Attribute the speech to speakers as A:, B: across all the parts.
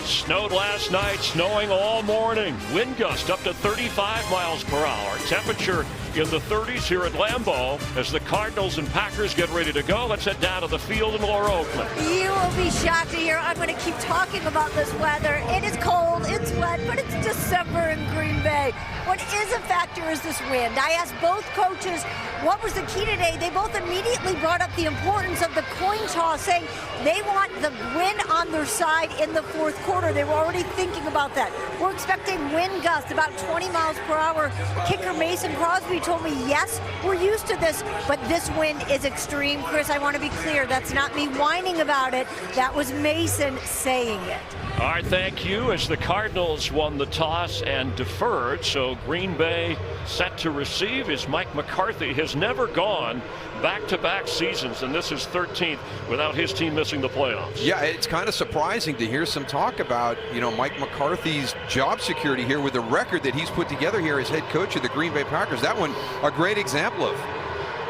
A: Snowed last night, snowing all morning. Wind gust up to 35 miles per hour. Temperature in the 30s here at Lambeau as the Cardinals and Packers get ready to go. Let's head down to the field in Laura Oakland.
B: You will be shocked to hear I'm going to keep talking about this weather. It is cold, it's wet, but it's December in Green Bay. What is a factor is this wind. I asked both coaches what was the key today. They both immediately brought up the importance of the coin toss, saying they want the wind on their side in the fourth quarter. They were already thinking about that. We're expecting wind gusts about 20 miles per hour. Kicker Mason Crosby told me, yes, we're used to this, but this wind is extreme. Chris, I want to be clear, that's not me whining about it. That was Mason saying it.
A: All right, thank you. As the Cardinals won the toss and deferred, so Green Bay set to receive is Mike McCarthy. Has never gone back-to-back seasons, and this is 13th without his team missing the playoffs.
C: Yeah, it's kind of surprising to hear some talk about, Mike McCarthy's job security here with the record that he's put together here as head coach of the Green Bay Packers. That one, a great example of.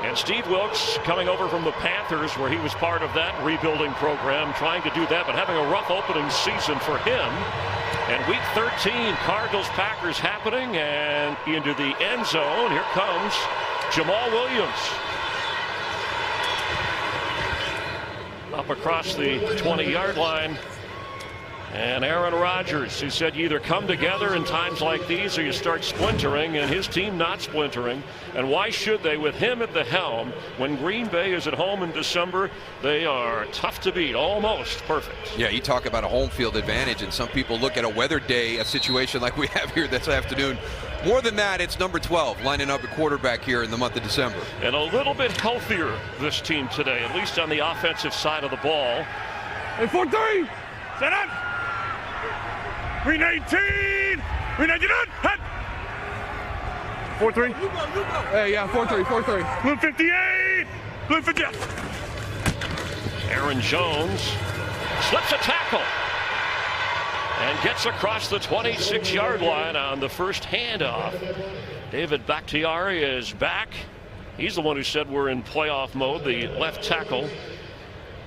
A: And Steve Wilkes coming over from the Panthers, where he was part of that rebuilding program, trying to do that, but having a rough opening season for him. And week 13, Cardinals-Packers happening, and into the end zone. Here comes Jamal Williams. Up across the 20-yard line. And Aaron Rodgers, who said you either come together in times like these or you start splintering, and his team not splintering. And why should they, with him at the helm? When Green Bay is at home in December, they are tough to beat, almost perfect.
C: Yeah, you talk about a home field advantage, and some people look at a weather day, a situation like we have here this afternoon. More than that, it's number 12 lining up at quarterback here in the month of December.
A: And a little bit healthier, this team today, at least on the offensive side of the ball.
D: Hey, 4-3, set up. 319! 319! Hut! 4-3. You go. Hey, yeah, 4-3. Blue 58! Blue 58!
A: Aaron Jones slips a tackle and gets across the 26-yard line on the first handoff. David Bakhtiari is back. He's the one who said we're in playoff mode, the left tackle.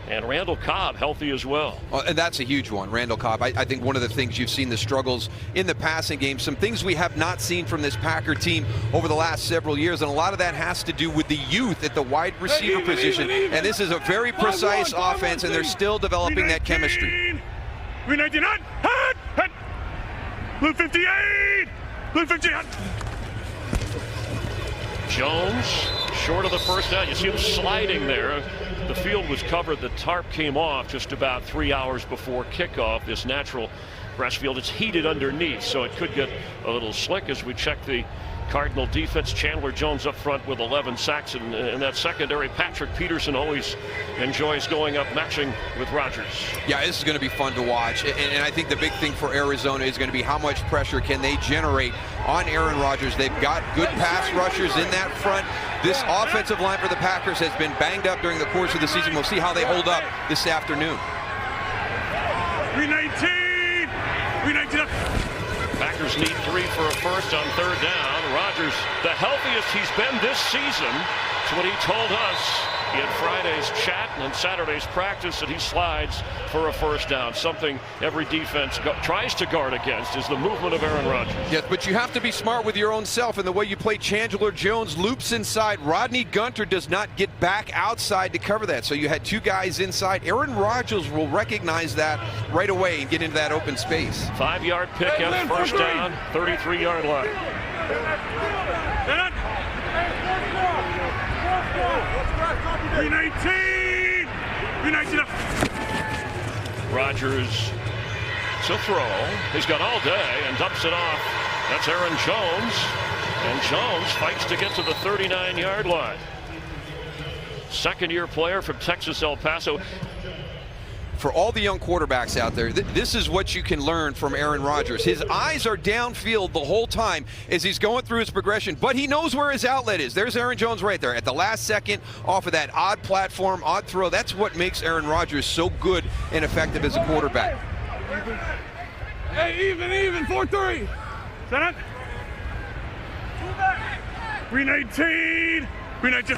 A: And Randall Cobb healthy as well.
C: And that's a huge one, Randall Cobb. I think one of the things you've seen the struggles in the passing game, some things we have not seen from this Packer team over the last several years, and a lot of that has to do with the youth at the wide receiver position. And this is a very precise offense, and they're still developing that chemistry.
D: 399, hut! Blue 58! Blue 58!
A: Jones short of the first down. You see him sliding there. The field was covered. The tarp came off just about 3 hours before kickoff. This natural grass field, it's heated underneath, so it could get a little slick as we check the Cardinal defense. Chandler Jones up front with 11 sacks, and in that secondary, Patrick Peterson always enjoys going up, matching with Rodgers.
C: Yeah, this is going to be fun to watch, and I think the big thing for Arizona is going to be how much pressure can they generate on Aaron Rodgers. They've got good pass rushers in that front. This offensive line for the Packers has been banged up during the course of the season. We'll see how they hold up this afternoon.
D: 319! 319!
A: Packers need 3 for a first on third down. Rodgers, the healthiest he's been this season. That's what he told us in Friday's chat and Saturday's practice, that he slides for a first down. Something every defense tries to guard against is the movement of Aaron Rodgers.
C: Yes, but you have to be smart with your own self, and the way you play. Chandler Jones loops inside. Rodney Gunter does not get back outside to cover that. So you had 2 guys inside. Aaron Rodgers will recognize that right away and get into that open space.
A: 5-yard pickup, first down, 33-yard line.
D: 319! 319!
A: Rodgers to throw. He's got all day and dumps it off. That's Aaron Jones. And Jones fights to get to the 39-yard line. Second-year player from Texas El Paso.
C: For all the young quarterbacks out there, this is what you can learn from Aaron Rodgers. His eyes are downfield the whole time as he's going through his progression, but he knows where his outlet is. There's Aaron Jones right there at the last second off of that odd platform, odd throw. That's what makes Aaron Rodgers so good and effective as a quarterback.
D: Hey, even, 4-3. Set up. 319. 319.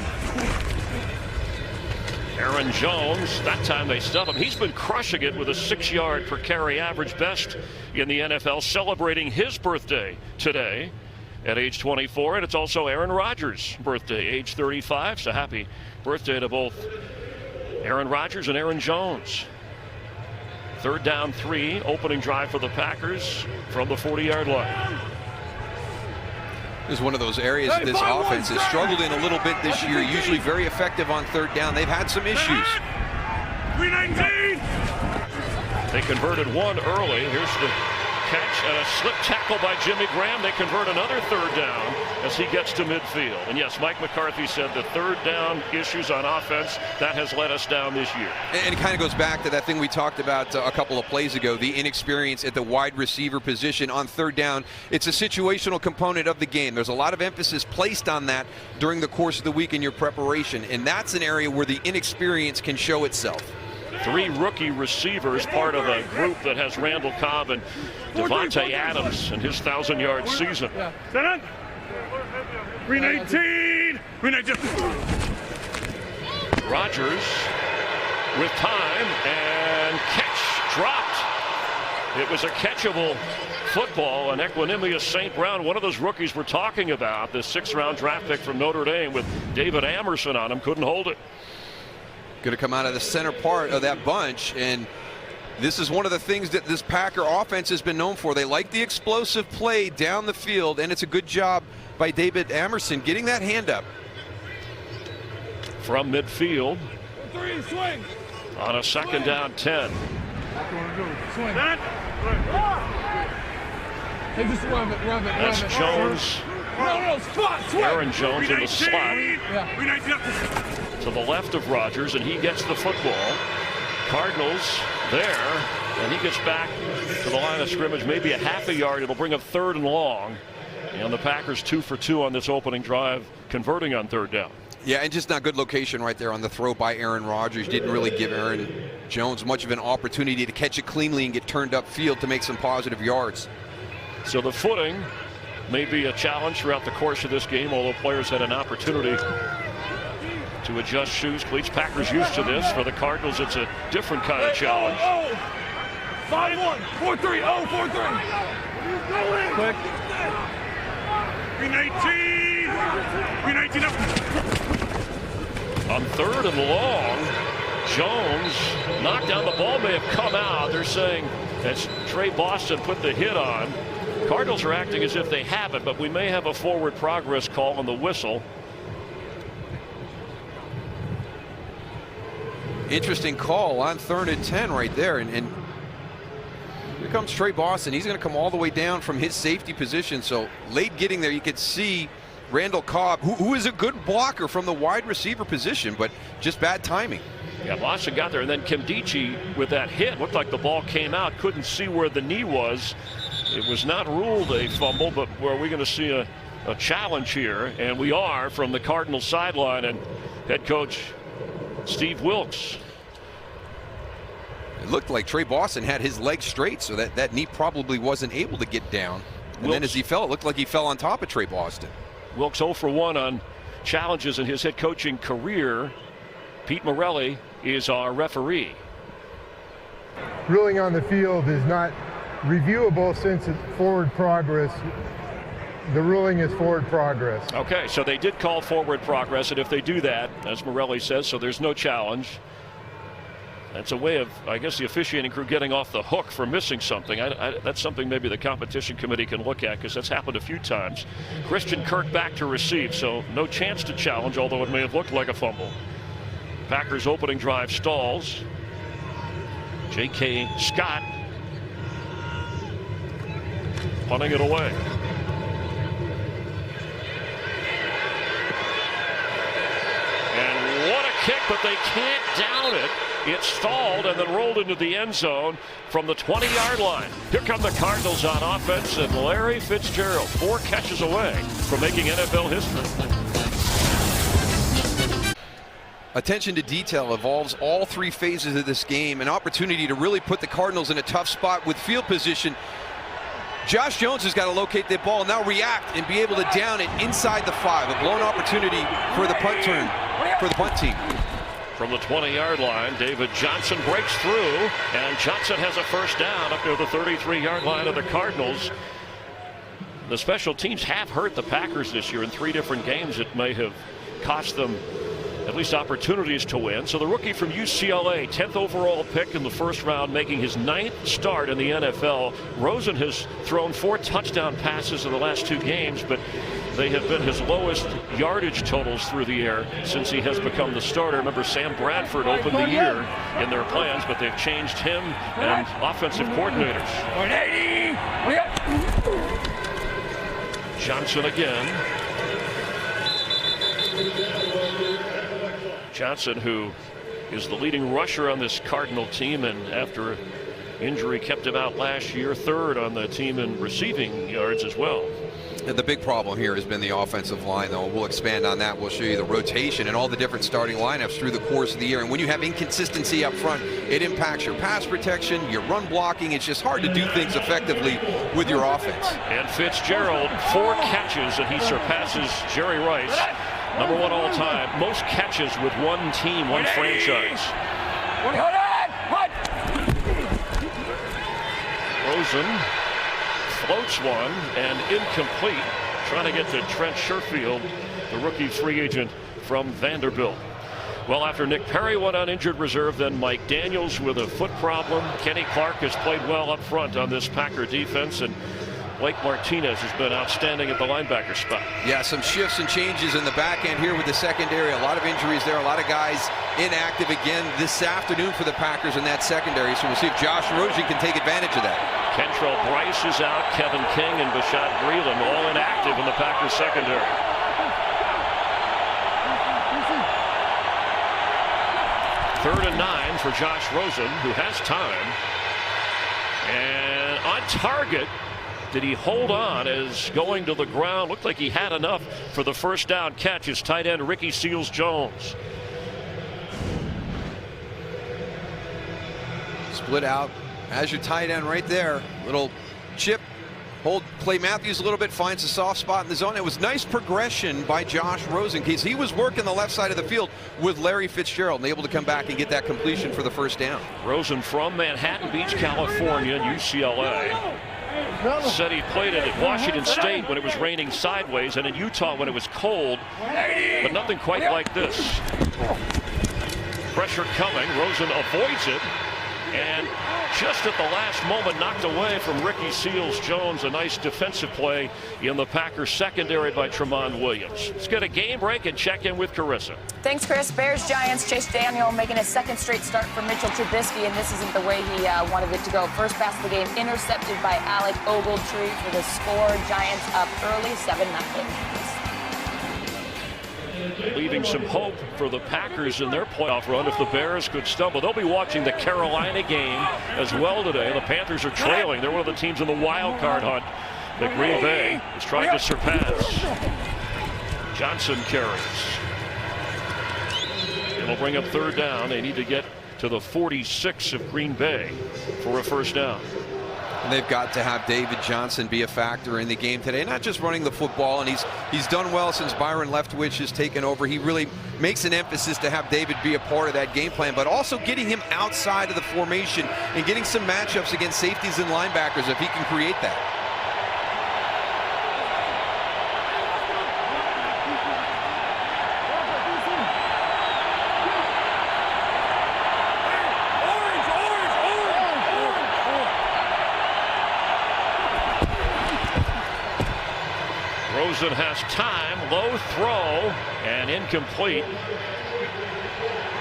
A: Aaron Jones, that time they stub him. He's been crushing it with a 6-yard per carry average, best in the NFL, celebrating his birthday today at age 24. And it's also Aaron Rodgers' birthday, age 35. So happy birthday to both Aaron Rodgers and Aaron Jones. 3rd down 3, opening drive for the Packers from the 40-yard line.
C: This is one of those areas that this offense has struggled in a little bit this year, usually very effective on 3rd down. They've had some issues.
D: 319.
A: They converted one early. Here's the catch and a slip tackle by Jimmy Graham. They convert another 3rd down as he gets to midfield. And yes, Mike McCarthy said the 3rd down issues on offense, that has let us down this year.
C: And it kind of goes back to that thing we talked about a couple of plays ago, the inexperience at the wide receiver position on 3rd down. It's a situational component of the game. There's a lot of emphasis placed on that during the course of the week in your preparation, and that's an area where the inexperience can show itself.
A: 3 rookie receivers, part of a group that has Randall Cobb and Devontae Adams in his 1,000-yard season.
D: 319. 319.
A: Rodgers with time and catch dropped. It was a catchable football, and Equanimous St. Brown, one of those rookies we're talking about, the 6th-round draft pick from Notre Dame with David Amerson on him, couldn't hold it.
C: Going to come out of the center part of that bunch, and this is one of the things that this Packer offense has been known for. They like the explosive play down the field, and it's a good job by David Amerson getting that hand up.
A: From midfield on a 2nd down 10. That's Jones. Aaron Jones in the slot to the left of Rodgers, and he gets the football. Cardinals there, and he gets back to the line of scrimmage, maybe a half a yard. It'll bring up 3rd and long, and the Packers 2 for 2 on this opening drive, converting on 3rd down.
C: Yeah, and just not good location right there on the throw by Aaron Rodgers. Didn't really give Aaron Jones much of an opportunity to catch it cleanly and get turned upfield to make some positive yards.
A: So the footing may be a challenge throughout the course of this game, although players had an opportunity to adjust shoes, cleats. Packers used to this. For the Cardinals, it's a different kind of challenge.
D: 5-1, 4-3, 4-3. Quick. 319. 319 up.
A: On 3rd and long, Jones knocked down the ball, may have come out. They're saying as Trey Boston put the hit on. Cardinals are acting as if they haven't, but we may have a forward progress call on the whistle.
C: Interesting call on 3rd and 10 right there, and here comes Trey Boston. He's going to come all the way down from his safety position. So late getting there, you could see Randall Cobb, who is a good blocker from the wide receiver position, but just bad timing.
A: Yeah, Boston got there, and then Kimdichie with that hit looked like the ball came out. Couldn't see where the knee was. It was not ruled a fumble, but are we going to see a challenge here? And we are, from the Cardinals sideline, and head coach Steve Wilks.
C: It looked like Trey Boston had his legs straight, so that knee probably wasn't able to get down. And then as he fell, it looked like he fell on top of Trey Boston.
A: Wilks 0 for 1 on challenges in his head coaching career. Pete Morelli is our referee.
E: Ruling on the field is not reviewable since it's forward progress. The ruling is forward progress.
A: Okay, so they did call forward progress, and if they do that, as Morelli says, so there's no challenge. That's a way of, I guess, the officiating crew getting off the hook for missing something. That's something maybe the competition committee can look at, because that's happened a few times. Christian Kirk back to receive, so no chance to challenge, although it may have looked like a fumble. Packers opening drive stalls. J.K. Scott punting it away. And what a kick, but they can't down it. It's stalled and then rolled into the end zone from the 20-yard line. Here come the Cardinals on offense, and Larry Fitzgerald 4 catches away from making NFL history.
C: Attention to detail involves all 3 phases of this game, an opportunity to really put the Cardinals in a tough spot with field position. Josh Jones has got to locate that ball, now react and be able to down it inside the 5. A blown opportunity for the punt team.
A: From the 20-yard line, David Johnson breaks through, and Johnson has a first down up near the 33-yard line of the Cardinals. The special teams have hurt the Packers this year in 3 different games. It may have cost them at least opportunities to win. So the rookie from UCLA, 10th overall pick in the first round, making his 9th start in the NFL. Rosen has thrown 4 touchdown passes in the last 2 games, but they have been his lowest yardage totals through the air since he has become the starter. Remember, Sam Bradford opened the year in their plans, but they've changed him and offensive coordinators. 180. Johnson again. Johnson, who is the leading rusher on this Cardinal team, and after injury kept him out last year, 3rd on the team in receiving yards as well.
C: And the big problem here has been the offensive line, though. We'll expand on that. We'll show you the rotation and all the different starting lineups through the course of the year. And when you have inconsistency up front, it impacts your pass protection, your run blocking. It's just hard to do things effectively with your offense.
A: And Fitzgerald, 4 catches, and he surpasses Jerry Rice, number 1 all time, most catches with one team, one franchise. Rosen floats one and incomplete, trying to get to Trent Sherfield, the rookie free agent from Vanderbilt. Well, after Nick Perry went on injured reserve, then Mike Daniels with a foot problem. Kenny Clark has played well up front on this Packer defense, and Blake Martinez has been outstanding at the linebacker spot. Yeah, some shifts and changes in the back end here with the secondary. A lot of injuries there. A lot of guys inactive again this afternoon for the Packers in that secondary. So we'll see if Josh Rosen can take advantage of that. Kentrell Bryce is out. Kevin King and Bashad Breeland all inactive in the Packers secondary. Third and 9 for Josh Rosen, who has time. And on target. Did he hold on as going to the ground? Looked like he had enough for the first down catch. His tight end Ricky Seals-Jones. Split out as your tight end right there. Little chip. Hold Clay Matthews a little bit, finds a soft spot in the zone. It was nice progression by Josh Rosen because he was working the left side of the field with Larry Fitzgerald and able to come back and get that completion for the first down. Rosen from Manhattan Beach, California, and UCLA. Said he played it at Washington State when it was raining sideways and in Utah when it was cold, but nothing quite like this. Pressure coming. Rosen avoids it, and just at the last moment knocked away from Ricky Seals-Jones. A nice defensive play in the Packers secondary by Tremont Williams. Let's get a game break and check in with Carissa.
F: Thanks, Chris. Bears-Giants, Chase Daniel making a 2nd straight start for Mitchell Trubisky, and this isn't the way he wanted it to go. First pass of the game intercepted by Alec Ogletree for the score. Giants up early, 7-0.
A: Leaving some hope for the Packers in their playoff run if the Bears could stumble. They'll be watching the Carolina game as well today. The Panthers are trailing. They're one of the teams in the wild card hunt that Green Bay is trying to surpass. Johnson carries. It'll bring up 3rd down. They need to get to the 46 of Green Bay for a first down.
C: And they've got to have David Johnson be a factor in the game today, not just running the football, and he's done well since Byron Leftwich has taken over. He really makes an emphasis to have David be a part of that game plan, but also getting him outside of the formation and getting some matchups against safeties and linebackers if he can create that.
A: Rosen has time, low throw, and incomplete.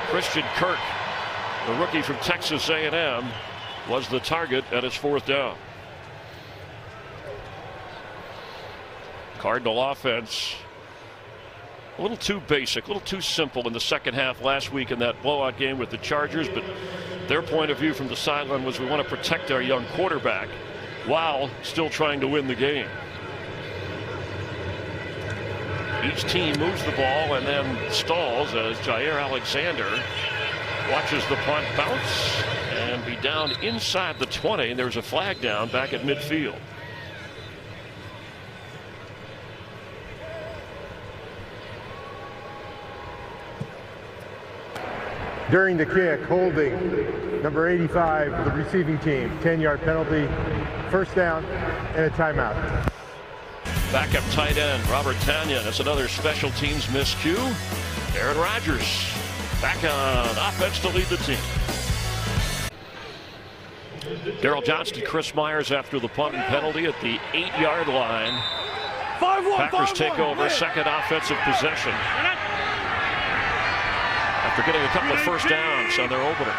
A: Christian Kirk, the rookie from Texas A&M, was the target at his 4th down. Cardinal offense a little too basic, a little too simple in the second half last week in that blowout game with the Chargers, but their point of view from the sideline was we want to protect our young quarterback while still trying to win the game. Each team moves the ball and then stalls as Jair Alexander watches the punt bounce and be down inside the 20. And there's a flag down back at midfield.
E: during the kick, holding number 85, the receiving team. 10-yard penalty, first down, and a timeout.
A: Backup tight end Robert Tanyan. That's another special teams miscue. Aaron Rodgers back on offense to lead the team. Darrell Johnston, Chris Myers after the punt and penalty at the 8-yard line.
D: 5-1,
A: Packers take over, second offensive possession. After getting a couple of first downs on their opener.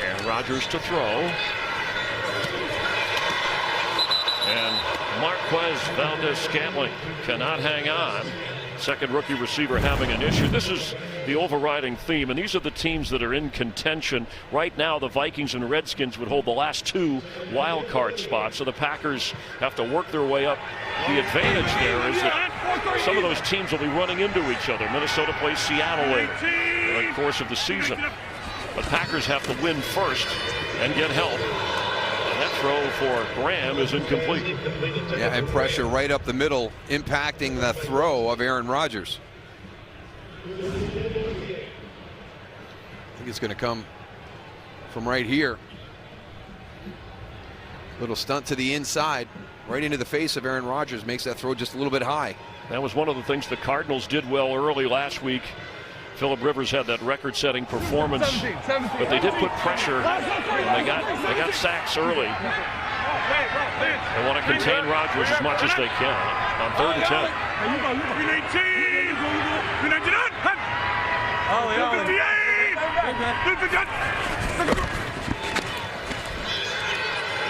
A: And Rodgers to throw. And Marquez Valdez-Scantling cannot hang on. Second rookie receiver having an issue. This is the overriding theme, and these are the teams that are in contention. Right now, the Vikings and Redskins would hold the last 2 wild card spots, so the Packers have to work their way up. The advantage there is that some of those teams will be running into each other. Minnesota plays Seattle later in the course of the season. But Packers have to win first and get help. That throw for Graham is incomplete.
C: Yeah, and pressure right up the middle, impacting the throw of Aaron Rodgers. I think it's going to come from right here. Little stunt to the inside, right into the face of Aaron Rodgers, makes that throw just a little bit high.
A: That was one of the things the Cardinals did well early last week. Phillip Rivers had that record-setting performance, but they did put pressure, and they got sacks early. They want to contain Rodgers as much as they can on 3rd and 10.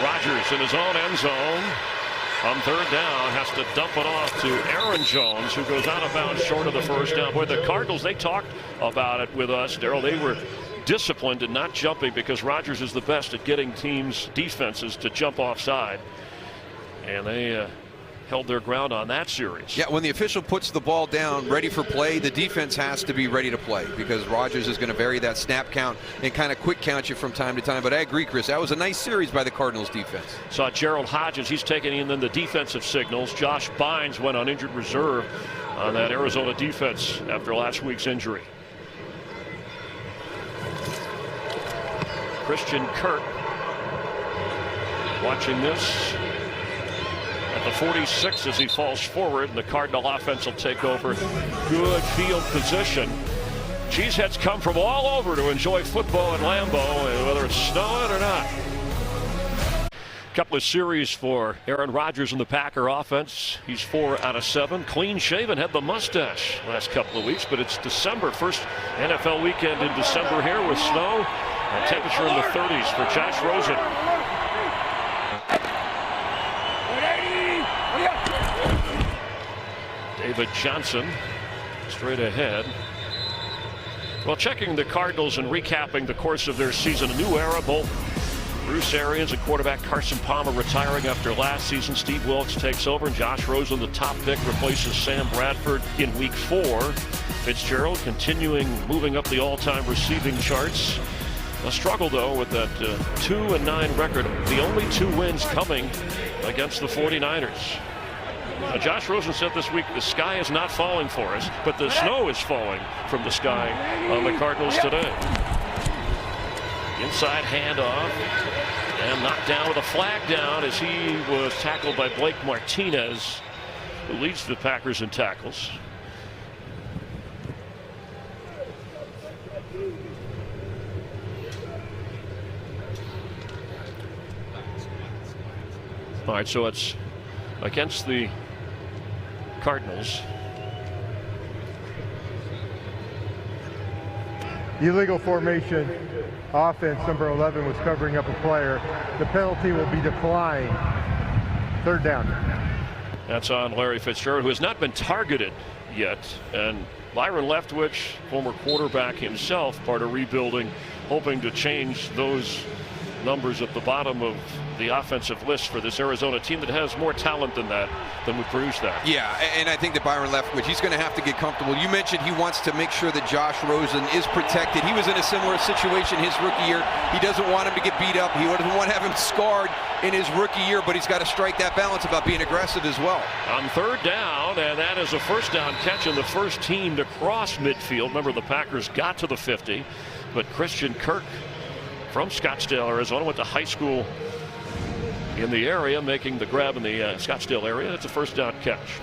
A: Rodgers in his own end zone. On 3rd down, has to dump it off to Aaron Jones, who goes out of bounds short of the first down. Boy, the Cardinals, they talked about it with us, Darrell. They were disciplined and not jumping because Rodgers is the best at getting teams' defenses to jump offside. And they held their ground on that series.
C: Yeah, when the official puts the ball down ready for play, the defense has to be ready to play because Rodgers is going to vary that snap count and kind of quick count you from time to time. But I agree, Chris, that was a nice series by the Cardinals defense.
A: Saw Gerald Hodges, he's taking in then the defensive signals. Josh Bynes went on injured reserve on that Arizona defense after last week's injury. Christian Kirk watching this at the 46 as he falls forward, and the Cardinal offense will take over. Good field position. Cheeseheads come from all over to enjoy football in Lambeau, and whether it's snowing or not. Couple of series for Aaron Rodgers in the Packer offense. He's 4 out of 7. Clean shaven, had the mustache last couple of weeks, but it's December. First NFL weekend in December here with snow and temperature in the 30s for Josh Rosen. David Johnson straight ahead. Well, checking the Cardinals and recapping the course of their season, a new era. Both Bruce Arians and quarterback Carson Palmer retiring after last season. Steve Wilkes takes over, and Josh Rosen, the top pick, replaces Sam Bradford in week 4. Fitzgerald continuing moving up the all-time receiving charts. A struggle, though, with that 2-9 record. The only 2 wins coming against the 49ers. Josh Rosen said this week, the sky is not falling for us, but the snow is falling from the sky on the Cardinals today. Inside handoff, and knocked down with a flag down as he was tackled by Blake Martinez, who leads the Packers in tackles. All right, so it's against the Cardinals.
E: Illegal formation offense, number 11 was covering up a player. The penalty will be declined. 3rd down.
A: That's on Larry Fitzgerald, who has not been targeted yet. And Byron Leftwich, former quarterback himself, part of rebuilding, hoping to change those numbers at the bottom of the offensive list for this Arizona team that has more talent than that, than would produce that.
C: Yeah, and I think that Byron Leftwich, he's going to have to get comfortable. You mentioned he wants to make sure that Josh Rosen is protected. He was in a similar situation his rookie year. He doesn't want him to get beat up. He doesn't want to have him scarred in his rookie year, but he's got to strike that balance about being aggressive as well.
A: On third down, and that is a first down catch, and the first team to cross midfield. Remember, the Packers got to the 50, but Christian Kirk from Scottsdale, Arizona, went to high school in the area, making the grab in the Scottsdale area. That's a first down catch.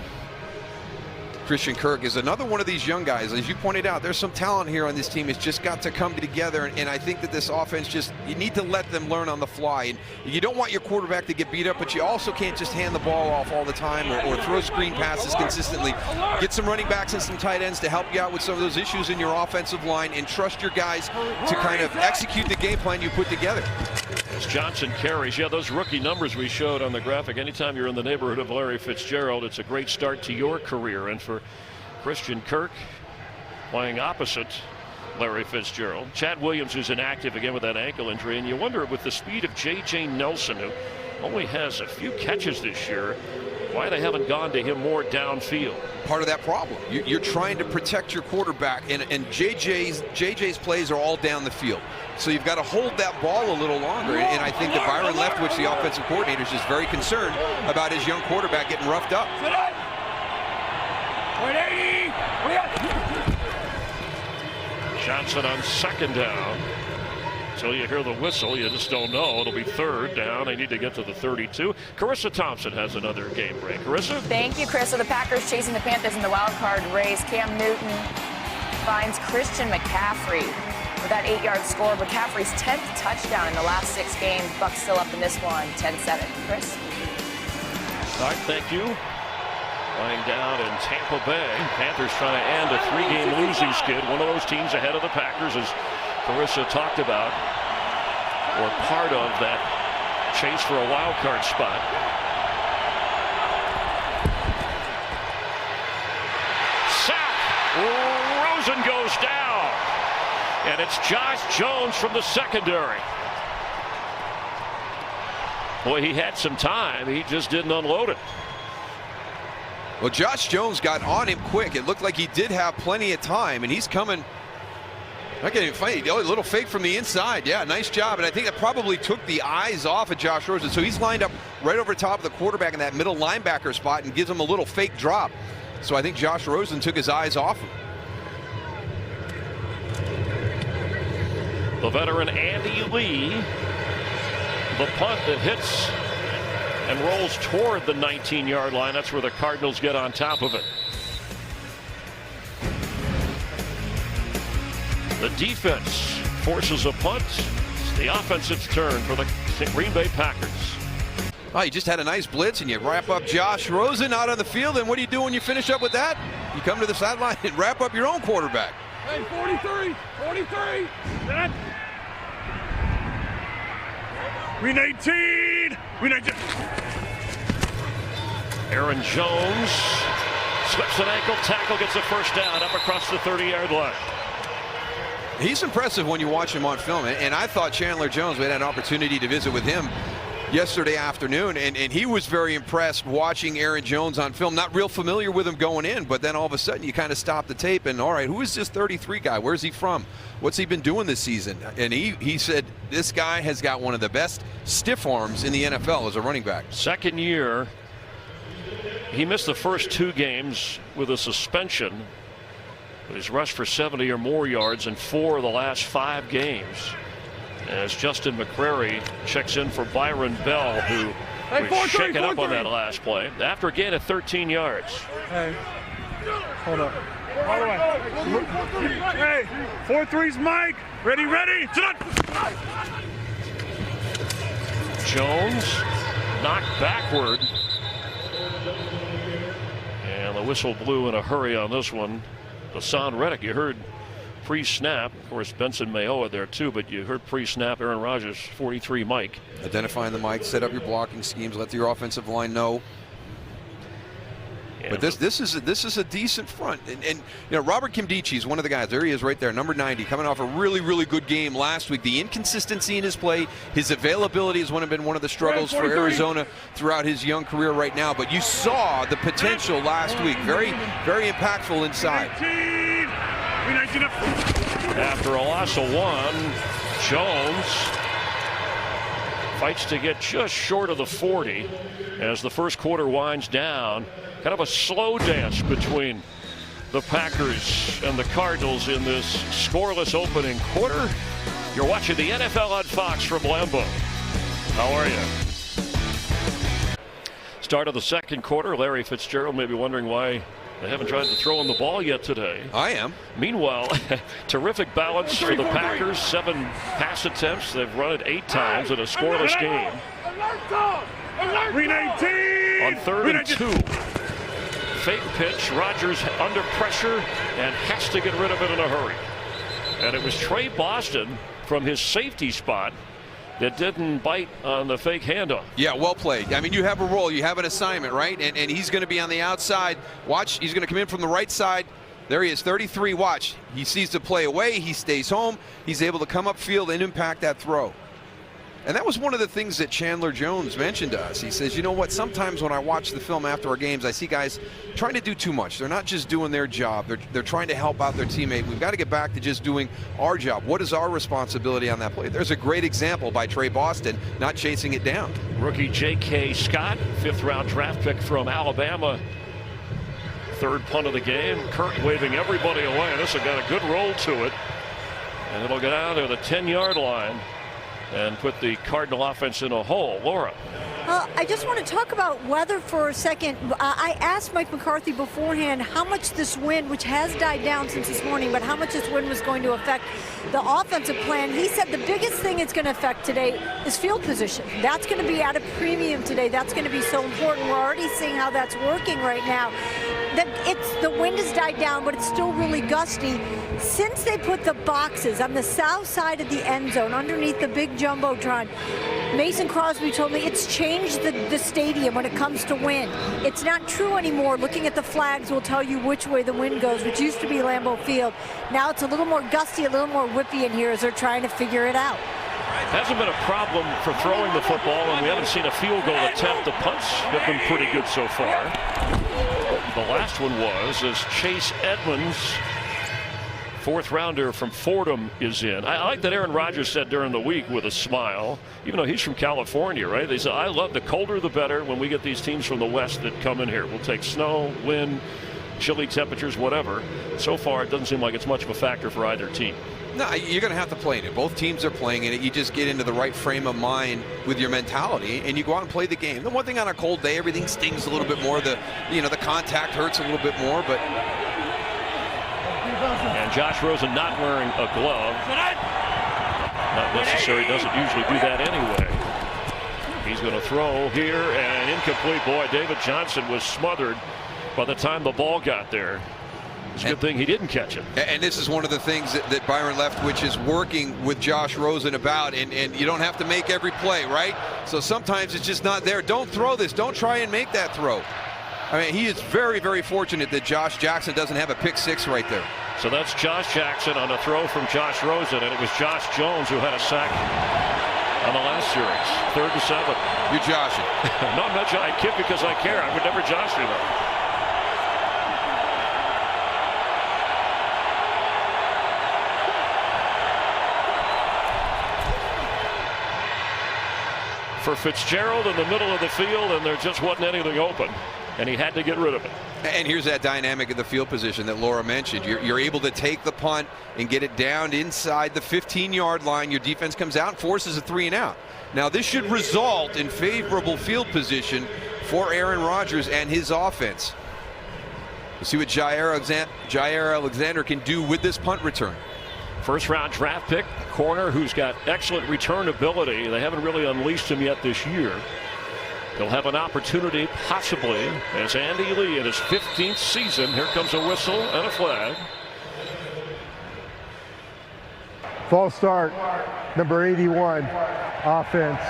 C: Christian Kirk is another one of these young guys. As you pointed out, there's some talent here on this team. It's just got to come together, and I think that this offense just, you need to let them learn on the fly. And you don't want your quarterback to get beat up, but you also can't just hand the ball off all the time or throw screen passes consistently. Get some running backs and some tight ends to help you out with some of those issues in your offensive line, and trust your guys to kind of execute the game plan you put together.
A: As Johnson carries, yeah, those rookie numbers we showed on the graphic, anytime you're in the neighborhood of Larry Fitzgerald, it's a great start to your career. And for Christian Kirk, playing opposite Larry Fitzgerald, Chad Williams is inactive again with that ankle injury, and you wonder, with the speed of J.J. Nelson, who only has a few catches this year, why they haven't gone to him more downfield.
C: Part of that problem. You're trying to protect your quarterback, and JJ's plays are all down the field. So you've got to hold that ball a little longer. And I think that Byron Leftwich, the offensive coordinator, is just very concerned about his young quarterback getting roughed up.
A: Johnson on second down. Until you hear the whistle, you just don't know. It'll be third down. They need to get to the 32. Carissa Thompson has another game break. Carissa?
F: Thank you, Chris. So the Packers chasing the Panthers in the wild card race. Cam Newton finds Christian McCaffrey with that 8-yard score. McCaffrey's 10th touchdown in the last 6 games. Bucs still up in this one, 10-7. Chris?
A: All right, thank you. Lying down in Tampa Bay. Panthers trying to end a 3-game losing skid. One of those teams ahead of the Packers, as Carissa talked about, or part of that chase for a wild card spot. Sack! Rosen goes down. And it's Josh Jones from the secondary. Boy, he had some time. He just didn't unload it.
C: Well, Josh Jones got on him quick. It looked like he did have plenty of time, and he's coming. Not getting funny. Oh, a little fake from the inside. Yeah, nice job. And I think that probably took the eyes off of Josh Rosen. So he's lined up right over top of the quarterback in that middle linebacker spot and gives him a little fake drop. So I think Josh Rosen took his eyes off him.
A: The veteran Andy Lee. The punt that hits and rolls toward the 19-yard line. That's where the Cardinals get on top of it. The defense forces a punt. It's the offensive's turn for the Green Bay Packers.
C: Oh, you just had a nice blitz, and you wrap up Josh Rosen out on the field. And what do you do when you finish up with that? You come to the sideline and wrap up your own quarterback.
D: Hey, 43, 43. We need 18. We need 18.
A: Aaron Jones slips an ankle tackle, gets a first down up across the 30-yard line.
C: He's impressive when you watch him on film, and I thought Chandler Jones, we had an opportunity to visit with him yesterday afternoon, and he was very impressed watching Aaron Jones on film. Not real familiar with him going in, but then all of a sudden you kind of stop the tape and, all right, who is this 33 guy? Where's he from? What's he been doing this season? And he said this guy has got one of the best stiff arms in the NFL as a running back.
A: Second year. He missed the first 2 games with a suspension, but he's rushed for 70 or more yards in 4 of the last 5 games. As Justin McCrary checks in for Byron Bell, who was shaken up on that last play after a gain of 13 yards.
D: Hey, hold up. All the way. Hey, 4-3's Mike. Ready, ready.
A: Jones knocked backward. And the whistle blew in a hurry on this one. Hassan Reddick, you heard pre-snap. Of course, Benson Mayoa there too, but you heard pre-snap Aaron Rodgers, 43 Mike.
C: Identifying the Mike, set up your blocking schemes, let your offensive line know. But this is a decent front, and you know, Robert Kimdichie is one of the guys. There he is, right there, number 90, coming off a really good game last week. The inconsistency in his play, his availability has been one of the struggles for Arizona throughout his young career right now. But you saw the potential last week, very impactful inside.
A: After a loss of 1, Jones fights to get just short of the 40 as the first quarter winds down. Kind of a slow dance between the Packers and the Cardinals in this scoreless opening quarter. You're watching the NFL on Fox from Lambeau. How are you? Start of the second quarter. Larry Fitzgerald may be wondering why they haven't tried to throw him the ball yet today.
C: I am.
A: Meanwhile, terrific balance for the Packers. 7 pass attempts. They've run it 8 times in a scoreless game. On 3rd and 2. Fake pitch. Rodgers under pressure and has to get rid of it in a hurry. And it was Trey Boston from his safety spot that didn't bite on the fake handoff.
C: Yeah, well played. I mean, you have a role, you have an assignment, right? And he's going to be on the outside. Watch, he's going to come in from the right side. There he is, 33. Watch, he sees the play away, he stays home, he's able to come upfield and impact that throw. And that was one of the things that Chandler Jones mentioned to us. He says, you know what, sometimes when I watch the film after our games, I see guys trying to do too much. They're not just doing their job. They're trying to help out their teammate. We've got to get back to just doing our job. What is our responsibility on that play? There's a great example by Trey Boston, not chasing it down.
A: Rookie J.K. Scott, 5th-round draft pick from Alabama. 3rd punt of the game. Kirk waving everybody away. This has got a good roll to it. And it'll get out of the 10-yard line and put the Cardinal offense in a hole. Laura.
B: I just want to talk about weather for a second. I asked Mike McCarthy beforehand how much this wind, which has died down since this morning, but how much this wind was going to affect the offensive plan. He said the biggest thing it's going to affect today is field position. That's going to be at a premium today. That's going to be so important. We're already seeing how that's working right now. The wind has died down, but it's still really gusty. Since they put the boxes on the south side of the end zone underneath the big jumbotron, Mason Crosby told me it's changed the stadium when it comes to wind. It's not true anymore. Looking at the flags will tell you which way the wind goes, which used to be Lambeau Field. Now it's a little more gusty, a little more whippy in here as they're trying to figure it out.
A: Hasn't been a problem for throwing the football, and we haven't seen a field goal attempt. The punts have been pretty good so far. The last one was as Chase Edmonds, 4th rounder from Fordham, is in. I like that Aaron Rodgers said during the week with a smile, even though he's from California, right? They said, I love the colder the better when we get these teams from the west that come in here. We'll take snow, wind, chilly temperatures, whatever. So far, it doesn't seem like it's much of a factor for either team.
C: No, you're going to have to play in it. Both teams are playing in it. You just get into the right frame of mind with your mentality, and you go out and play the game. The one thing on a cold day, everything stings a little bit more. The contact hurts a little bit more, but.
A: And Josh Rosen not wearing a glove. Not necessary. Doesn't usually do that anyway. He's going to throw here and incomplete. Boy, David Johnson was smothered by the time the ball got there. It's a good thing he didn't catch it.
C: And this is one of the things that Byron Leftwich is working with Josh Rosen about, and you don't have to make every play, right? So sometimes it's just not there. Don't throw this. Don't try and make that throw. I mean, he is very, very fortunate that Josh Jackson doesn't have a pick 6 right there.
A: So that's Josh Jackson on a throw from Josh Rosen, and it was Josh Jones who had a sack on the last series. 3rd and 7.
C: You're joshing.
A: No, I'm not. I kid because I care. I would never josh you though. For Fitzgerald in the middle of the field, and there just wasn't anything open, and he had to get rid of it.
C: And here's that dynamic of the field position that Laura mentioned. You're able to take the punt and get it down inside the 15-yard line. Your defense comes out and forces a 3 and out. Now this should result in favorable field position for Aaron Rodgers and his offense. We'll see what Jair Alexander can do with this punt return.
A: 1st-round draft pick, corner who's got excellent return ability. They haven't really unleashed him yet this year. He'll have an opportunity, possibly, as Andy Lee in his 15th season. Here comes a whistle and a flag.
E: False start, number 81, offense.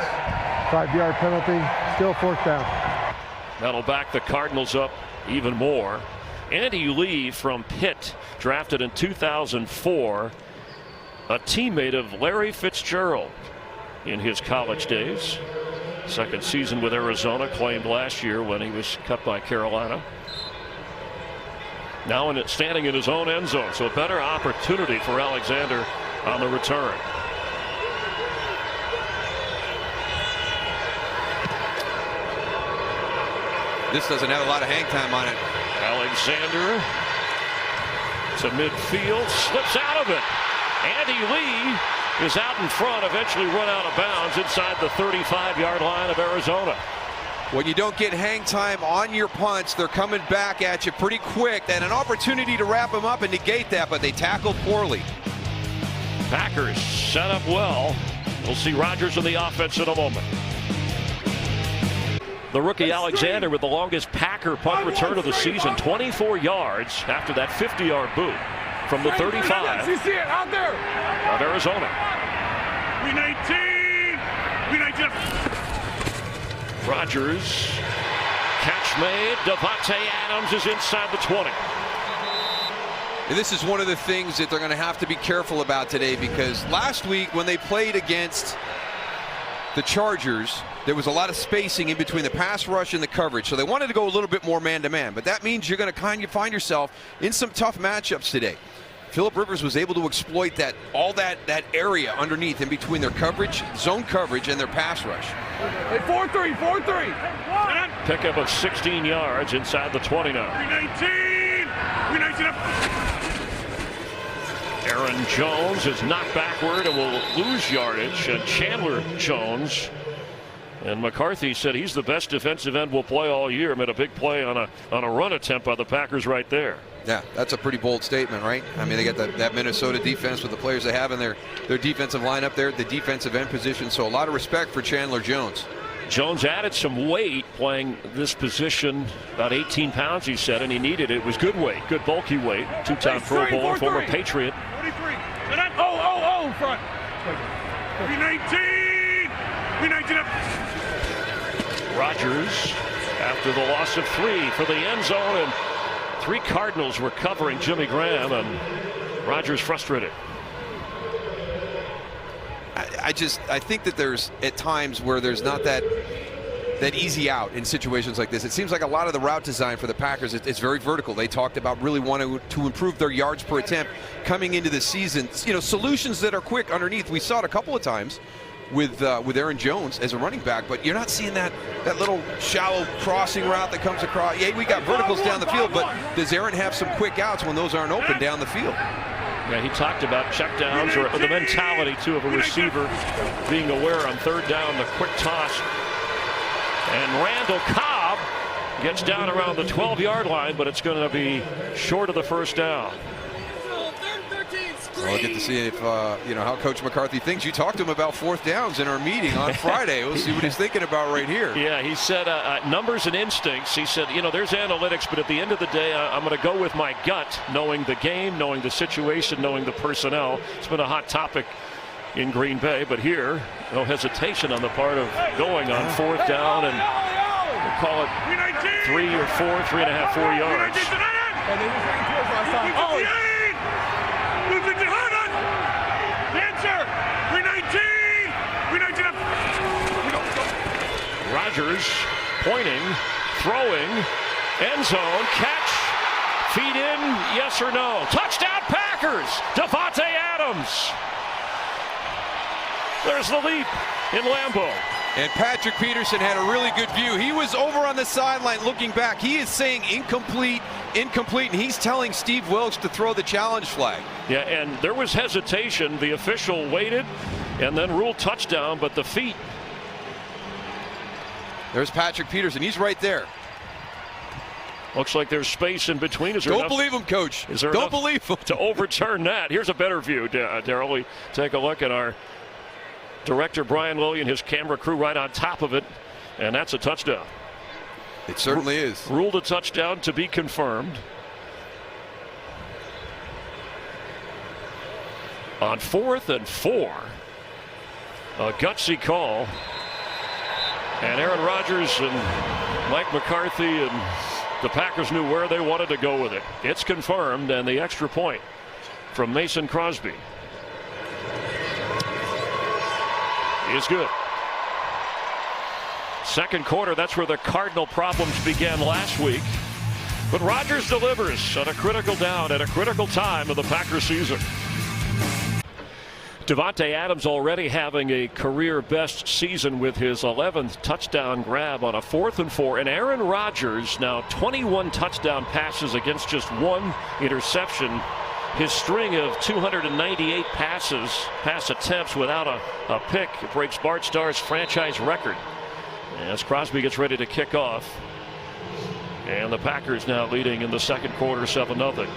E: 5-yard penalty, still 4th down.
A: That'll back the Cardinals up even more. Andy Lee from Pitt, drafted in 2004, a teammate of Larry Fitzgerald in his college days. Second season with Arizona, claimed last year when he was cut by Carolina. Now standing in his own end zone, so a better opportunity for Alexander on the return.
C: This doesn't have a lot of hang time on it.
A: Alexander to midfield, slips out of it. Andy Lee is out in front, eventually run out of bounds inside the 35-yard line of Arizona.
C: When you don't get hang time on your punts, they're coming back at you pretty quick, and an opportunity to wrap them up and negate that, but they tackled poorly.
A: Packers set up well. We'll see Rodgers in the offense in a moment. The rookie Alexander with the longest Packer punt return of the season, 24 yards after that 50-yard boot from the 35 of Arizona. Rodgers, catch made. Davante Adams is inside the 20.
C: And this is one of the things that they're going to have to be careful about today, because last week when they played against the Chargers, there was a lot of spacing in between the pass rush and the coverage, so they wanted to go a little bit more man-to-man. But that means you're going to kind of find yourself in some tough matchups today. Phillip Rivers was able to exploit that area underneath in between their coverage, zone coverage, and their pass rush.
D: Hey, 4-3, 4-3.
A: Pickup of 16 yards inside the 20 now.
D: 319 up.
A: Aaron Jones is knocked backward and will lose yardage, and Chandler Jones. And McCarthy said he's the best defensive end we'll play all year. Made a big play on a run attempt by the Packers right there.
C: Yeah, that's a pretty bold statement, right? I mean, they got that Minnesota defense with the players they have in their defensive line up there at the defensive end position. So a lot of respect for Chandler Jones.
A: Jones added some weight playing this position, about 18 pounds, he said, and he needed it. It was good weight, good bulky weight. Two-time Pro Bowler, former Patriot.
D: 43. Front. 319 up.
A: Rodgers after the loss of 3 for the end zone, and 3 Cardinals were covering Jimmy Graham, and Rodgers frustrated.
C: I think that there's at times where there's not that easy out in situations like this. It seems like a lot of the route design for the Packers, it's very vertical. They talked about really wanting to improve their yards per attempt coming into the season. You know, solutions that are quick underneath. We saw it a couple of times with Aaron Jones as a running back, but you're not seeing that little shallow crossing route that comes across. Yeah, we got verticals down the field, but does Aaron have some quick outs when those aren't open down the field?
A: Yeah, he talked about checkdowns, or the mentality too of a receiver being aware on third down, the quick toss. And Randall Cobb gets down around the 12-yard line, but it's going to be short of the first down.
C: We'll get to see if how Coach McCarthy thinks. You talked to him about fourth downs in our meeting on Friday. We'll see what he's thinking about right here.
A: Yeah, he said numbers and instincts. He said, there's analytics, but at the end of the day, I'm going to go with my gut, knowing the game, knowing the situation, knowing the personnel. It's been a hot topic in Green Bay, but here, no hesitation on the part of going on fourth down, and we'll call it 3 or 4, 3.5, 4 yards.
D: And they just ran towards last time. Hold on. Answer. 319 up.
A: Rodgers pointing, throwing, end zone, catch, feet in, yes or no. Touchdown Packers, Davante Adams. There's the leap in Lambeau.
C: And Patrick Peterson had a really good view. He was over on the sideline looking back. He is saying incomplete, and he's telling Steve Wilks to throw the challenge flag.
A: Yeah, and there was hesitation. The official waited and then ruled touchdown, but the feet.
C: There's Patrick Peterson. He's right there.
A: Looks like there's space in between.
C: Don't believe him, Coach. Don't believe him.
A: To overturn that. Here's a better view, Darrell. We take a look at our director, Brian Lillian, his camera crew right on top of it, and that's a touchdown.
C: It certainly is.
A: Ruled a touchdown to be confirmed. On 4th and 4, a gutsy call, and Aaron Rodgers and Mike McCarthy and The Packers knew where they wanted to go with it. It's confirmed, and the extra point from Mason Crosby is good. Second quarter, that's where the Cardinal problems began last week. But Rodgers delivers on a critical down at a critical time of the Packers season. Davante Adams already having a career best season with his 11th touchdown grab on a 4th and 4. And Aaron Rodgers now 21 touchdown passes against just 1 interception. His string of 298 pass attempts without a pick breaks Bart Starr's franchise record. As Crosby gets ready to kick off. And the Packers now leading in the second quarter 7-0.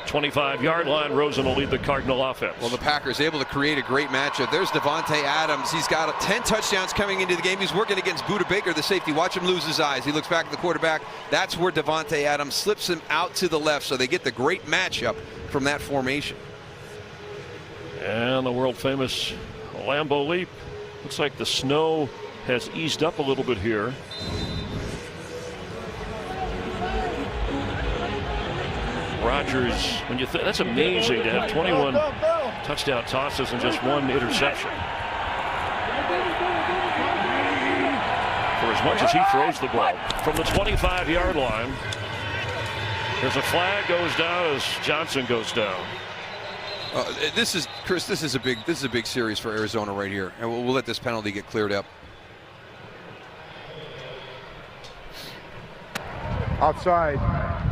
A: 25-yard line, Rosen will lead the Cardinal offense.
C: Well, the Packers able to create a great matchup. There's Davante Adams. He's got 10 touchdowns coming into the game. He's working against Budda Baker, the safety. Watch him lose his eyes. He looks back at the quarterback. That's where Davante Adams slips him out to the left, so they get the great matchup from that formation.
A: And the world-famous Lambeau leap. Looks like the snow has eased up a little bit here. Rodgers, when you think, that's amazing to have 21 touchdown tosses and just 1 interception. For as much as he throws the ball from the 25-yard line, there's a flag goes down as Johnson goes down.
C: This is Chris. This is a big series for Arizona right here, and we'll let this penalty get cleared up.
E: Offside,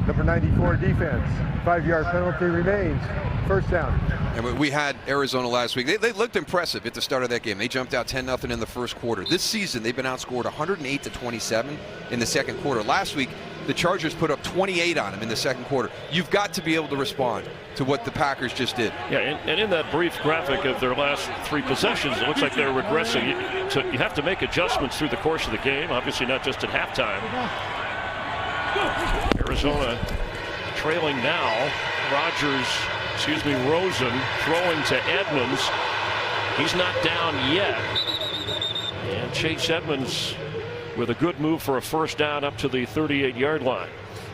E: number 94 defense. 5-yard penalty remains. First down.
C: And we had Arizona last week. They looked impressive at the start of that game. They jumped out 10-0 in the first quarter. This season, they've been outscored 108-27 in the second quarter. Last week, the Chargers put up 28 on them in the second quarter. You've got to be able to respond to what the Packers just did.
A: Yeah, and in that brief graphic of their last 3 possessions, it looks like they're regressing. You have to make adjustments through the course of the game, obviously not just at halftime. Arizona trailing now. Rosen throwing to Edmonds. He's not down yet. And Chase Edmonds with a good move for a first down up to the 38-yard line.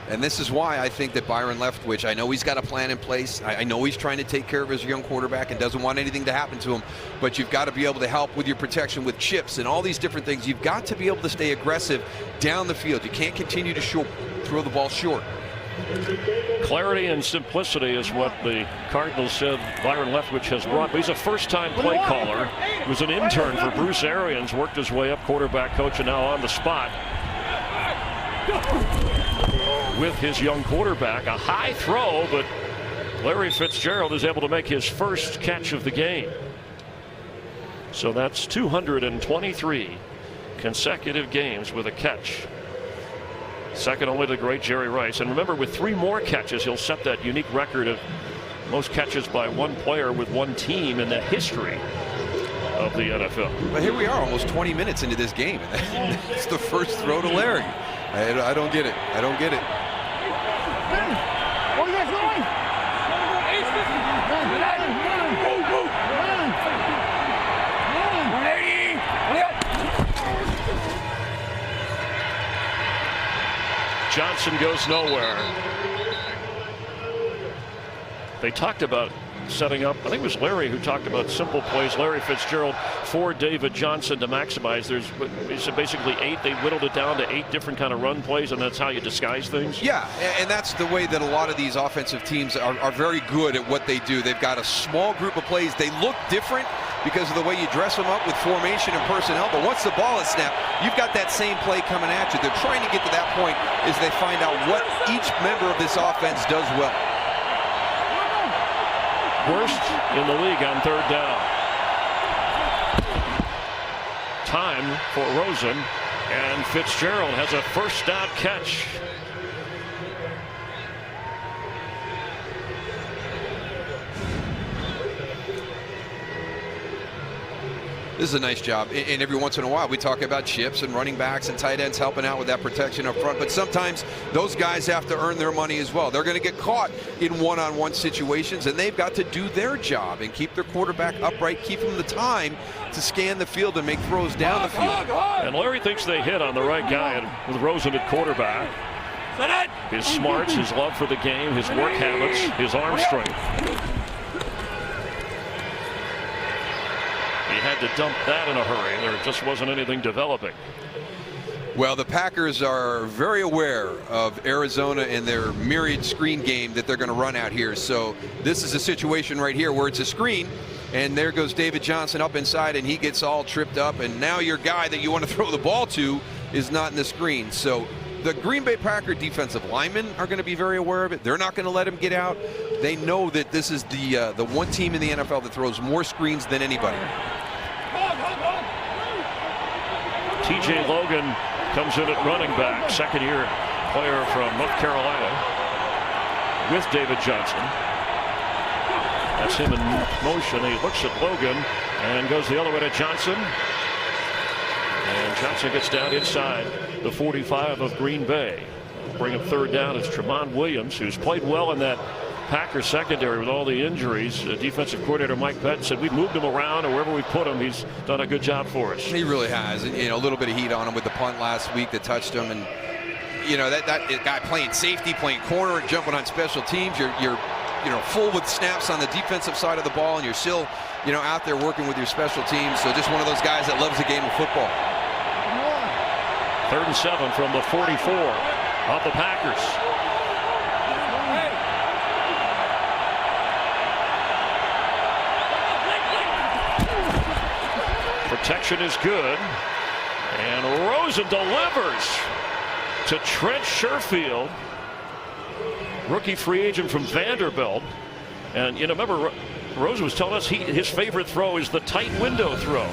C: And this is why I think that Byron Leftwich, I know he's got a plan in place. I know he's trying to take care of his young quarterback and doesn't want anything to happen to him. But you've got to be able to help with your protection with chips and all these different things. You've got to be able to stay aggressive down the field. You can't continue to throw the ball short.
A: Clarity and simplicity is what the Cardinals said Byron Leftwich has brought. But he's a first-time play caller. He was an intern for Bruce Arians, worked his way up, quarterback coach, and now on the spot with his young quarterback. A high throw, but Larry Fitzgerald is able to make his first catch of the game. So that's 223 consecutive games with a catch. Second only to the great Jerry Rice. And remember, with 3 more catches, he'll set that unique record of most catches by one player with one team in the history of the NFL.
C: But here we are, almost 20 minutes into this game. It's the first throw to Larry. I don't get it. I don't get it.
D: Where you guys going?
A: Johnson goes nowhere. They talked about setting up, I think it was Larry who talked about simple plays, Larry Fitzgerald for David Johnson to maximize. There's basically 8. They whittled it down to 8 different kind of run plays, and that's how you disguise things.
C: Yeah, and that's the way that a lot of these offensive teams are very good at what they do. They've got a small group of plays. They look different because of the way you dress them up with formation and personnel, but once the ball is snapped, you've got that same play coming at you. They're trying to get to that point as they find out what each member of this offense does well.
A: Worst in the league on third down. Time for Rosen, and Fitzgerald has a first down catch.
C: This is a nice job, and every once in a while we talk about chips and running backs and tight ends helping out with that protection up front, but sometimes those guys have to earn their money as well. They're going to get caught in one-on-one situations, and they've got to do their job and keep their quarterback upright, keep him the time to scan the field and make throws down the field.
A: And Larry thinks they hit on the right guy with Rosen at quarterback. His smarts, his love for the game, his work habits, his arm strength. He had to dump that in a hurry. There just wasn't anything developing.
C: Well, the Packers are very aware of Arizona and their myriad screen game that they're going to run out here. So this is a situation right here where it's a screen, and there goes David Johnson up inside, and he gets all tripped up, and now your guy that you want to throw the ball to is not in the screen. So the Green Bay Packer defensive linemen are going to be very aware of it. They're not going to let him get out. They know that this is the one team in the NFL that throws more screens than anybody.
A: TJ Logan comes in at running back, second-year player from North Carolina, with David Johnson. That's him in motion. He looks at Logan and goes the other way to Johnson. And Johnson gets down inside the 45 of Green Bay. Bring him third down. It's Tramon Williams, who's played well in that Packers secondary with all the injuries. Defensive coordinator Mike Pettin said we moved him around, or wherever we put him, he's done a good job for us.
C: He really has. And, you know, a little bit of heat on him with the punt last week that touched him, and you know that guy playing safety, playing corner, jumping on special teams. You're you know, full with snaps on the defensive side of the ball, and you're still, you know, out there working with your special teams. So just one of those guys that loves the game of football.
A: 3rd and 7 from the 44 of the Packers. Protection is good, and Rosen delivers to Trent Sherfield, rookie free agent from Vanderbilt. And you know, remember, Rosen was telling us his favorite throw is the tight window throw.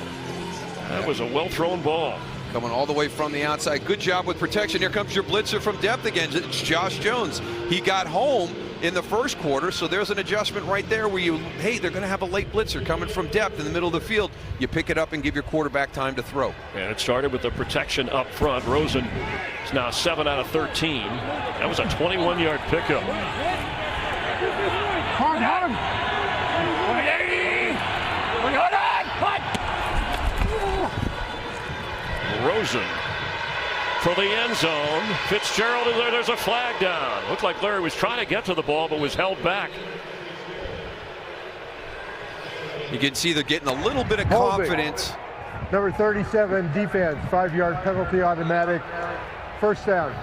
A: That was a well-thrown ball.
C: Coming all the way from the outside. Good job with protection. Here comes your blitzer from depth again. It's Josh Jones. He got home in the first quarter, so there's an adjustment right there where hey, they're going to have a late blitzer coming from depth in the middle of the field. You pick it up and give your quarterback time to throw. And
A: it started with the protection up front. Rosen is now 7 out of 13. That was a 21-yard pickup.
D: Hard, hard. 180.
A: Rosen for the end zone. Fitzgerald is there. There's a flag down. Looked like Larry was trying to get to the ball, but was held back.
C: You can see they're getting a little bit of confidence.
E: Number 37 defense, 5-yard penalty automatic. First down.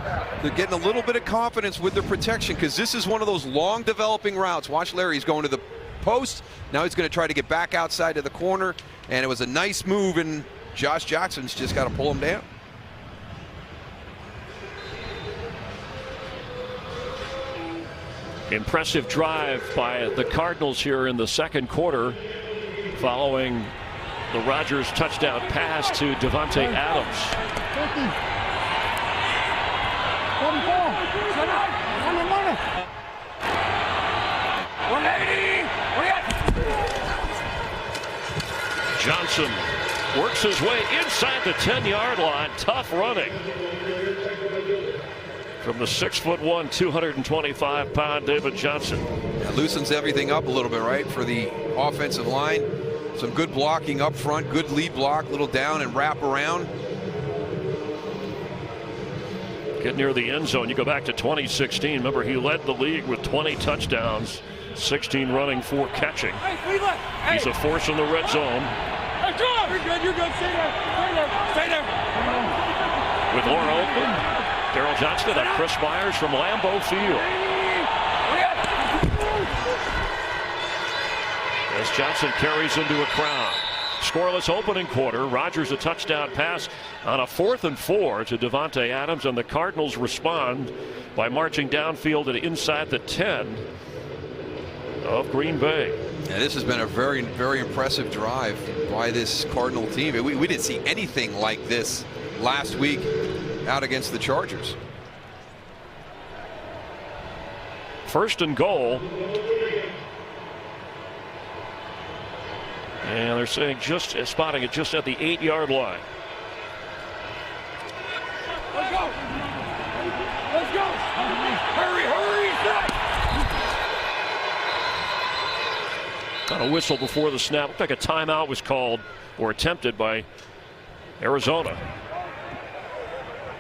C: They're getting a little bit of confidence with their protection because this is one of those long developing routes. Watch Larry, he's going to the post. Now he's going to try to get back outside to the corner, and it was a nice move, and Josh Jackson's just got to pull him down.
A: Impressive drive by the Cardinals here in the second quarter, following the Rodgers touchdown pass to Davante Adams. 180. Johnson works his way inside the 10-yard line. Tough running from the 6'1", 225-pound David Johnson.
C: That loosens everything up a little bit, right, for the offensive line. Some good blocking up front, good lead block, little down and wrap around.
A: Get near the end zone. You go back to 2016. Remember, he led the league with 20 touchdowns, 16 running, 4 catching. He's a force in the red zone.
D: You're good, you're good. Stay there. Stay there. Stay there.
A: With Laura Oakland, Darryl Johnston, and Chris Myers from Lambeau Field. As Johnson carries into a crowd. Scoreless opening quarter. Rodgers a touchdown pass on a 4th and 4 to Davante Adams, and the Cardinals respond by marching downfield and inside the 10 of Green Bay.
C: Yeah, this has been a very, very impressive drive by this Cardinal team. We didn't see anything like this last week out against the Chargers. 1st and goal.
A: And they're saying just spotting it just at the 8-yard line.
D: Let's go. Let's go. Hurry, hurry.
A: Got a whistle before the snap. Looked like a timeout was called or attempted by Arizona.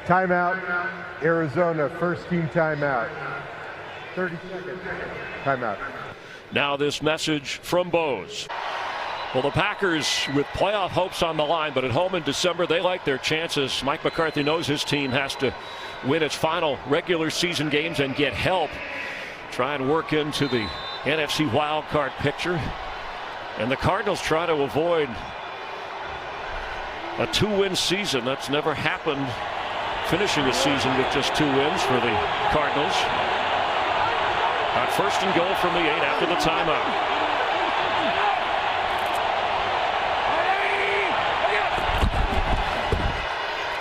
E: Timeout, Arizona, first team timeout. 30 seconds. Timeout.
A: Now this message from Bose. Well, the Packers with playoff hopes on the line, but at home in December, they like their chances. Mike McCarthy knows his team has to win its final regular season games and get help. Try and work into the NFC wildcard picture. And the Cardinals try to avoid a 2-win season. That's never happened, finishing a season with just 2 wins for the Cardinals. At first and goal from the 8 after the timeout.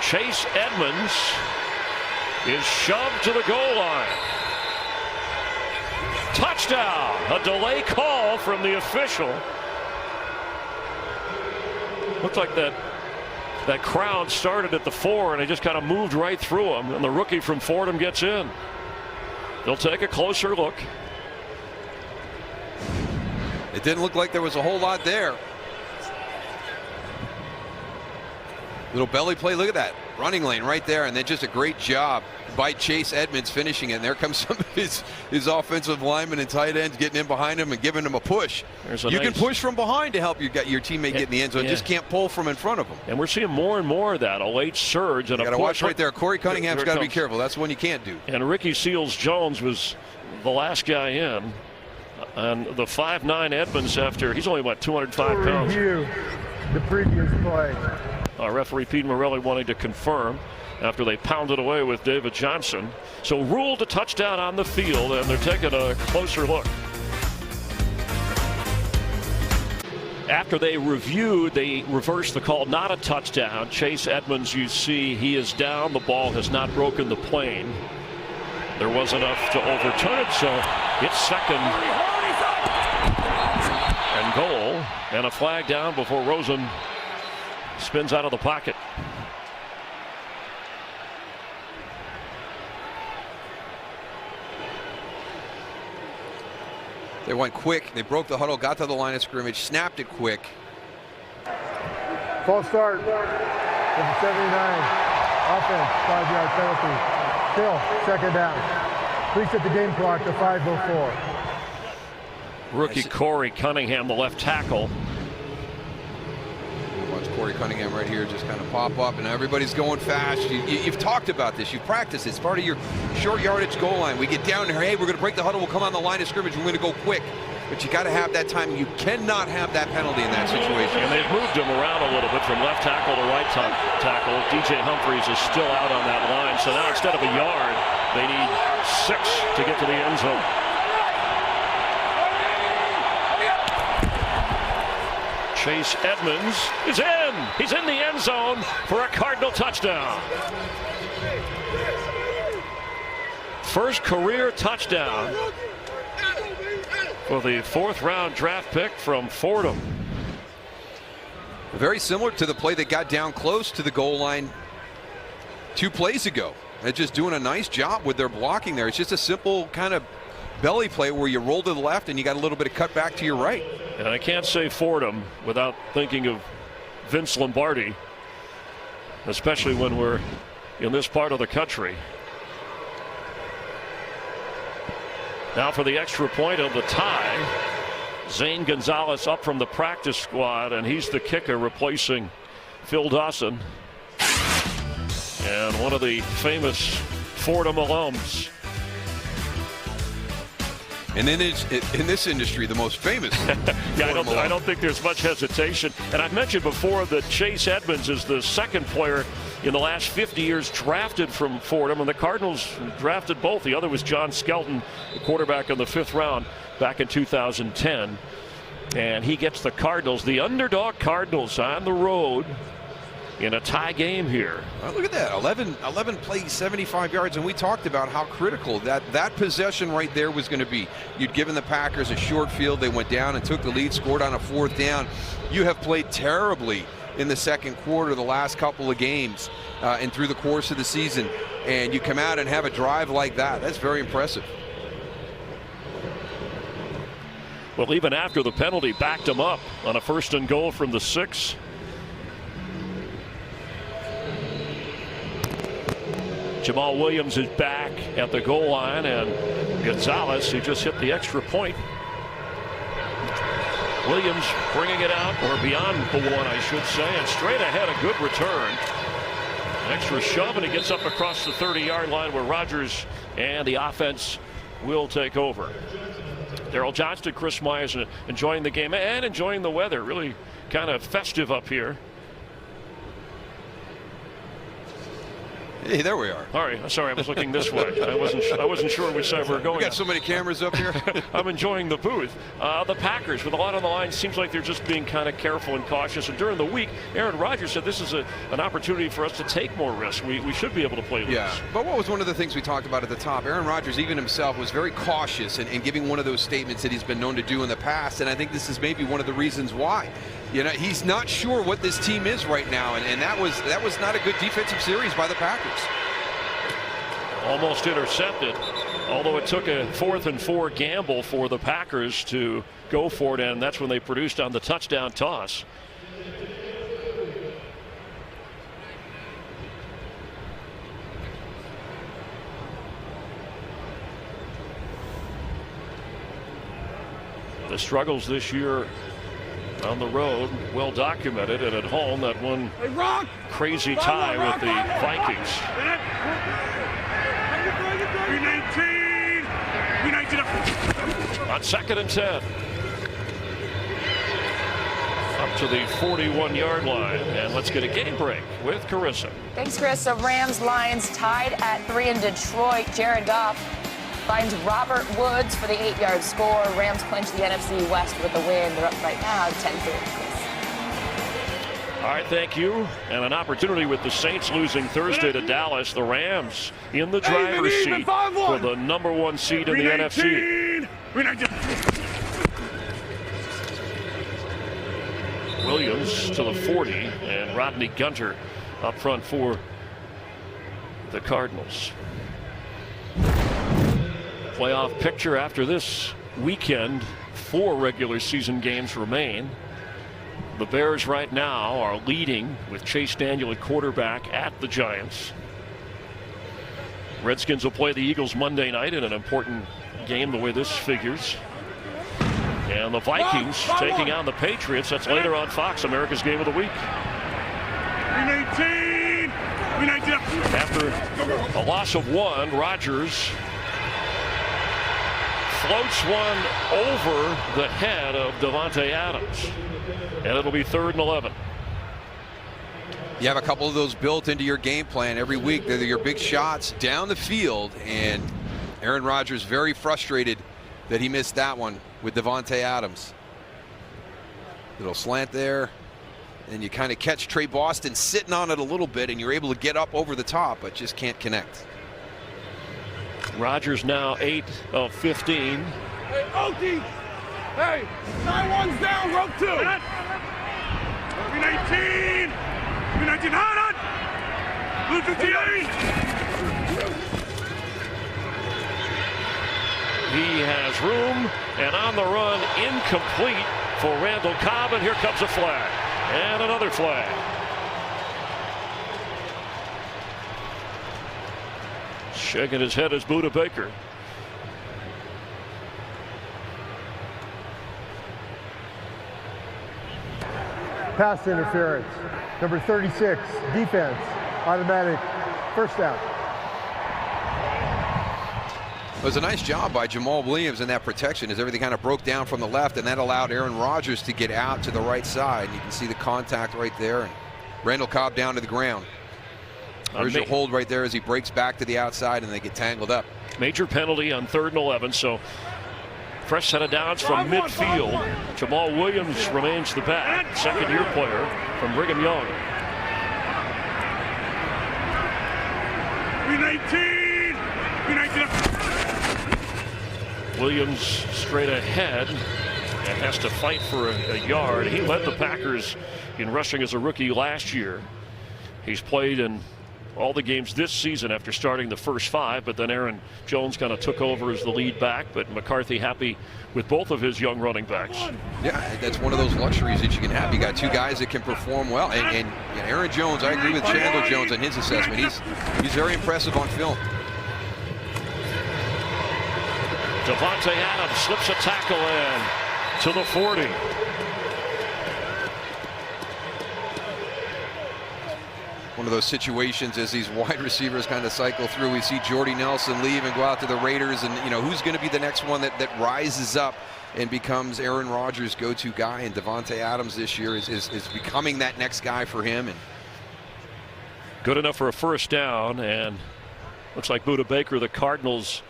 A: Chase Edmonds is shoved to the goal line. Touchdown! A delay call from the official. Looked like that crowd started at the 4 and they just kind of moved right through him, and the rookie from Fordham gets in. They'll take a closer look.
C: It didn't look like there was a whole lot there. Little belly play. Look at that running lane right there, and then just a great job by Chase Edmonds finishing it. And there comes some of his offensive linemen and tight ends getting in behind him and giving him a push. You can push from behind to help your teammate get in the end zone. Just can't pull from in front of him.
A: And we're seeing more and more of that. A late surge. And
C: you got to watch right there. Corey Cunningham's got to be careful. That's one you can't do.
A: And Ricky Seals-Jones was the last guy in. And the 5'9" Edmonds, after he's only, what, 205 pounds.
E: Review the previous play.
A: Referee Pete Morelli wanting to confirm after they pounded away with David Johnson. So ruled a touchdown on the field, and they're taking a closer look. After they reviewed, they reversed the call, not a touchdown. Chase Edmonds, you see, he is down. The ball has not broken the plane. There was enough to overturn it, so it's second and goal, and a flag down before Rosen spins out of the pocket.
C: They went quick. They broke the huddle, got to the line of scrimmage, snapped it quick.
E: False start. Number 79. Offense, 5-yard penalty. Still, second down. Please set the game clock to 5:04.
A: Rookie Corey Cunningham, the left tackle.
C: Watch Corey Cunningham right here just kind of pop up, and everybody's going fast. You've talked about this. You've practiced it. It's part of your short yardage goal line. We get down there, hey, we're going to break the huddle. We'll come on the line of scrimmage. We're going to go quick. But you got to have that time. You cannot have that penalty in that situation.
A: And they've moved him around a little bit from left tackle to right tackle. DJ Humphries is still out on that line. So now instead of a yard, they need 6 to get to the end zone. Chase Edmonds is in. He's in the end zone for a Cardinal touchdown. First career touchdown for the 4th-round draft pick from Fordham.
C: Very similar to the play that got down close to the goal line 2 plays ago. They're just doing a nice job with their blocking there. It's just a simple kind of belly play where you roll to the left and you got a little bit of cut back to your right.
A: And I can't say Fordham without thinking of Vince Lombardi, especially when we're in this part of the country. Now for the extra point of the tie. Zane Gonzalez up from the practice squad, and he's the kicker replacing Phil Dawson. And one of the famous Fordham alums.
C: And then in this industry, the most famous.
A: Yeah, I don't think there's much hesitation. And I've mentioned before that Chase Edmonds is the second player in the last 50 years drafted from Fordham, and the Cardinals drafted both. The other was John Skelton, the quarterback in the 5th round back in 2010. And he gets the Cardinals, the underdog Cardinals, on the road in a tie game here.
C: Well, look at that, 11 plays, 75 yards, and we talked about how critical that possession right there was going to be. You'd given the Packers a short field. They went down and took the lead, scored on a 4th down. You have played terribly in the second quarter the last couple of games and through the course of the season, and you come out and have a drive like that. That's very impressive.
A: Well, even after the penalty backed him up on a 1st and goal from the 6. Jamal Williams is back at the goal line, and Gonzalez, who just hit the extra point. Williams bringing it out, or beyond the 1, I should say, and straight ahead, a good return. An extra shove, and he gets up across the 30-yard line where Rodgers and the offense will take over. Darryl Johnston, Chris Myers enjoying the game and enjoying the weather. Really kind of festive up here.
C: Hey, there we are.
A: All right, sorry, I was looking this way. I wasn't sure which side we were going.
C: We got so many cameras up here.
A: I'm enjoying the booth. The Packers, with a lot on the line, seems like they're just being kind of careful and cautious. And during the week, Aaron Rodgers said this is an opportunity for us to take more risks. We should be able to play loose.
C: Yeah, but what was one of the things we talked about at the top? Aaron Rodgers, even himself, was very cautious in giving one of those statements that he's been known to do in the past. And I think this is maybe one of the reasons why. You know, he's not sure what this team is right now, and that was not a good defensive series by the Packers.
A: Almost intercepted, although it took a 4th and 4 gamble for the Packers to go for it, and that's when they produced on the touchdown toss. The struggles this year on the road, well documented, and at home, that one crazy tie with the Vikings. On 2nd and 10. Up to the 41-yard line, and let's get a game break with Carissa.
F: Thanks, Chris. So Rams-Lions tied at 3 in Detroit. Jared Goff finds Robert Woods for the 8-yard score. Rams clinch the NFC West with a win. They're up right now 10-3.
A: All right, thank you. And an opportunity with the Saints losing Thursday to Dallas. The Rams in the driver's seat for the #1 seed in the NFC. Williams to the 40, and Rodney Gunter up front for the Cardinals. Playoff picture after this weekend. 4 regular season games remain. The Bears right now are leading with Chase Daniel at quarterback at the Giants. Redskins will play the Eagles Monday night in an important game the way this figures. And the Vikings taking on the Patriots. That's later on Fox, America's Game of the Week. After a loss of 1, Rodgers floats one over the head of Davante Adams. And it'll be 3rd and 11.
C: You have a couple of those built into your game plan every week. They're your big shots down the field, and Aaron Rodgers very frustrated that he missed that one with Davante Adams. Little slant there, and you kind of catch Trey Boston sitting on it a little bit, and you're able to get up over the top, but just can't connect.
A: Rodgers now 8 of 15.
D: Hey, Okie! Hey, 9-1's down, rope 2. 319! 319, hard on! Blue 58!
A: He has room, and on the run, incomplete for Randall Cobb, and here comes a flag. And another flag. Shaking his head is Buda Baker.
E: Pass interference. Number 36, defense, automatic first down.
C: It was a nice job by Jamal Williams in that protection as everything kind of broke down from the left, and that allowed Aaron Rodgers to get out to the right side. You can see the contact right there, and Randall Cobb down to the ground. There's your hold right there as he breaks back to the outside, and they get tangled up.
A: Major penalty on 3rd and 11, so fresh set of downs from midfield. Jamal Williams remains the back, 2nd-year player from Brigham Young.
D: 19. United up.
A: Williams straight ahead and has to fight for a yard. He led the Packers in rushing as a rookie last year. He's played in all the games this season after starting the first 5, but then Aaron Jones kind of took over as the lead back. But McCarthy happy with both of his young running backs.
C: Yeah, that's one of those luxuries that you can have. You got 2 guys that can perform well, and Aaron Jones, I agree with Chandler Jones on his assessment. He's very impressive on film.
A: Davante Adams slips a tackle in to the 40.
C: One of those situations as these wide receivers kind of cycle through. We see Jordy Nelson leave and go out to the Raiders, and who's going to be the next one that rises up and becomes Aaron Rodgers' go-to guy. And Davante Adams this year is becoming that next guy for him. And
A: good enough for a first down, and looks like Budda Baker, the Cardinals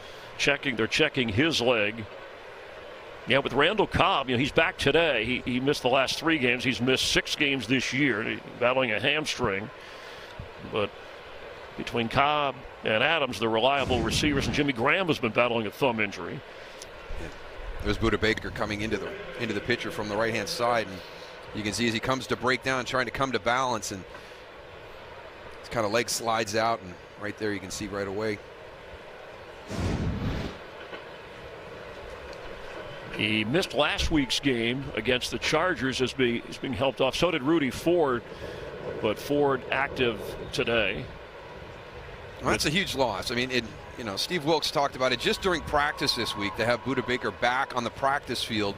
A: they're checking his leg. Yeah, with Randall Cobb, he's back today. He missed the last 3 games. He's missed 6 games this year, battling a hamstring. But between Cobb and Adams, the reliable receivers, and Jimmy Graham has been battling a thumb injury.
C: There's Budda Baker coming into the picture from the right-hand side, and you can see as he comes to break down, trying to come to balance, and his kind of leg slides out, and right there you can see right away.
A: He missed last week's game against the Chargers as he's being helped off. So did Rudy Ford, but Ford active today.
C: Well, that's a huge loss. I mean, Steve Wilks talked about it just during practice this week to have Budda Baker back on the practice field,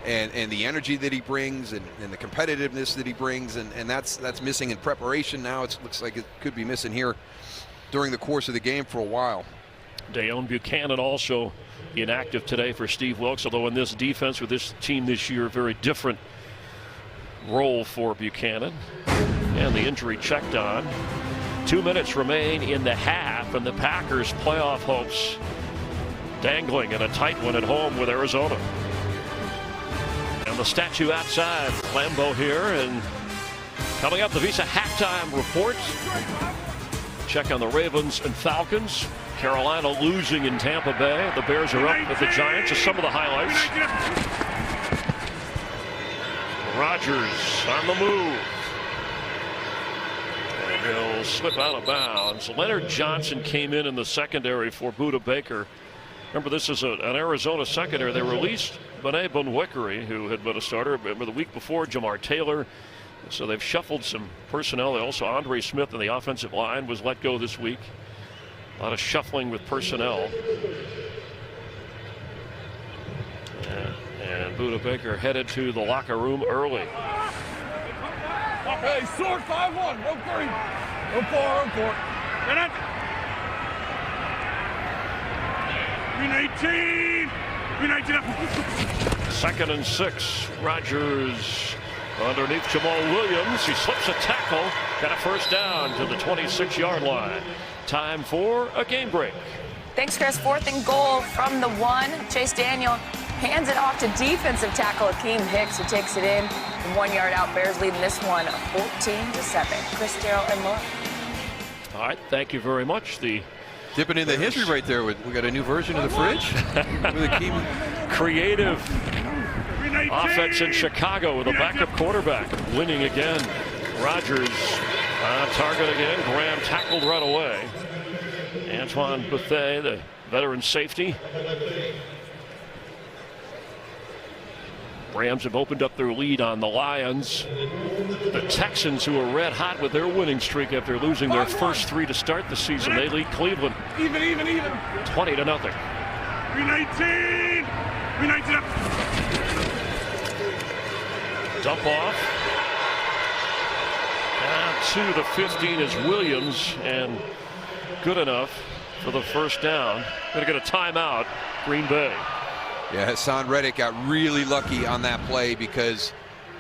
C: and the energy that he brings and the competitiveness that he brings, and that's missing in preparation now. It looks like it could be missing here during the course of the game for a while.
A: Dayon Buchanan also inactive today for Steve Wilks, although in this defense with this team this year, a very different role for Buchanan. And the injury checked on. 2 minutes remain in the half, and the Packers' playoff hopes dangling in a tight one at home with Arizona. And the statue outside Lambeau here, and coming up, the Visa halftime report. Check on the Ravens and Falcons. Carolina losing in Tampa Bay. The Bears are up with the Giants. Just some of the highlights. Rodgers on the move. And he'll slip out of bounds. Leonard Johnson came in the secondary for Budda Baker. Remember, this is an Arizona secondary. They released Bené Bonwickery, who had been a starter. Remember, the week before, Jamar Taylor. So they've shuffled some personnel. They also, Andre Smith in the offensive line was let go this week. A lot of shuffling with personnel. And Budda Baker headed to the locker room early.
D: Hey, sword 5-1, 1-3, 1-4. 3-19.
A: 2nd and 6. Rodgers underneath Jamal Williams. He slips a tackle. Got a first down to the 26-yard line. Time for a game break.
F: Thanks, Chris. 4th and goal from the 1. Chase Daniel hands it off to defensive tackle Akeem Hicks, who takes it in. 1 yard out. Bears leading this one 14-7. Chris, Darrell, and more.
A: All right. Thank you very much.
C: Dipping in the history right there. We got a new version of the fridge with Akeem.
A: Creative offense in Chicago with a backup quarterback winning again. Rodgers on target again. Graham tackled right away. Antoine Bethea, the veteran safety. Rams have opened up their lead on the Lions. The Texans, who are red hot with their winning streak after losing their first 3 to start the season, they lead Cleveland
D: Even.
A: 20-0.
D: 3-19 up.
A: Dump off. Down to the 15 is Williams, and good enough for the first down. Going to get a timeout, Green Bay.
C: Yeah, Hassan Reddick got really lucky on that play because,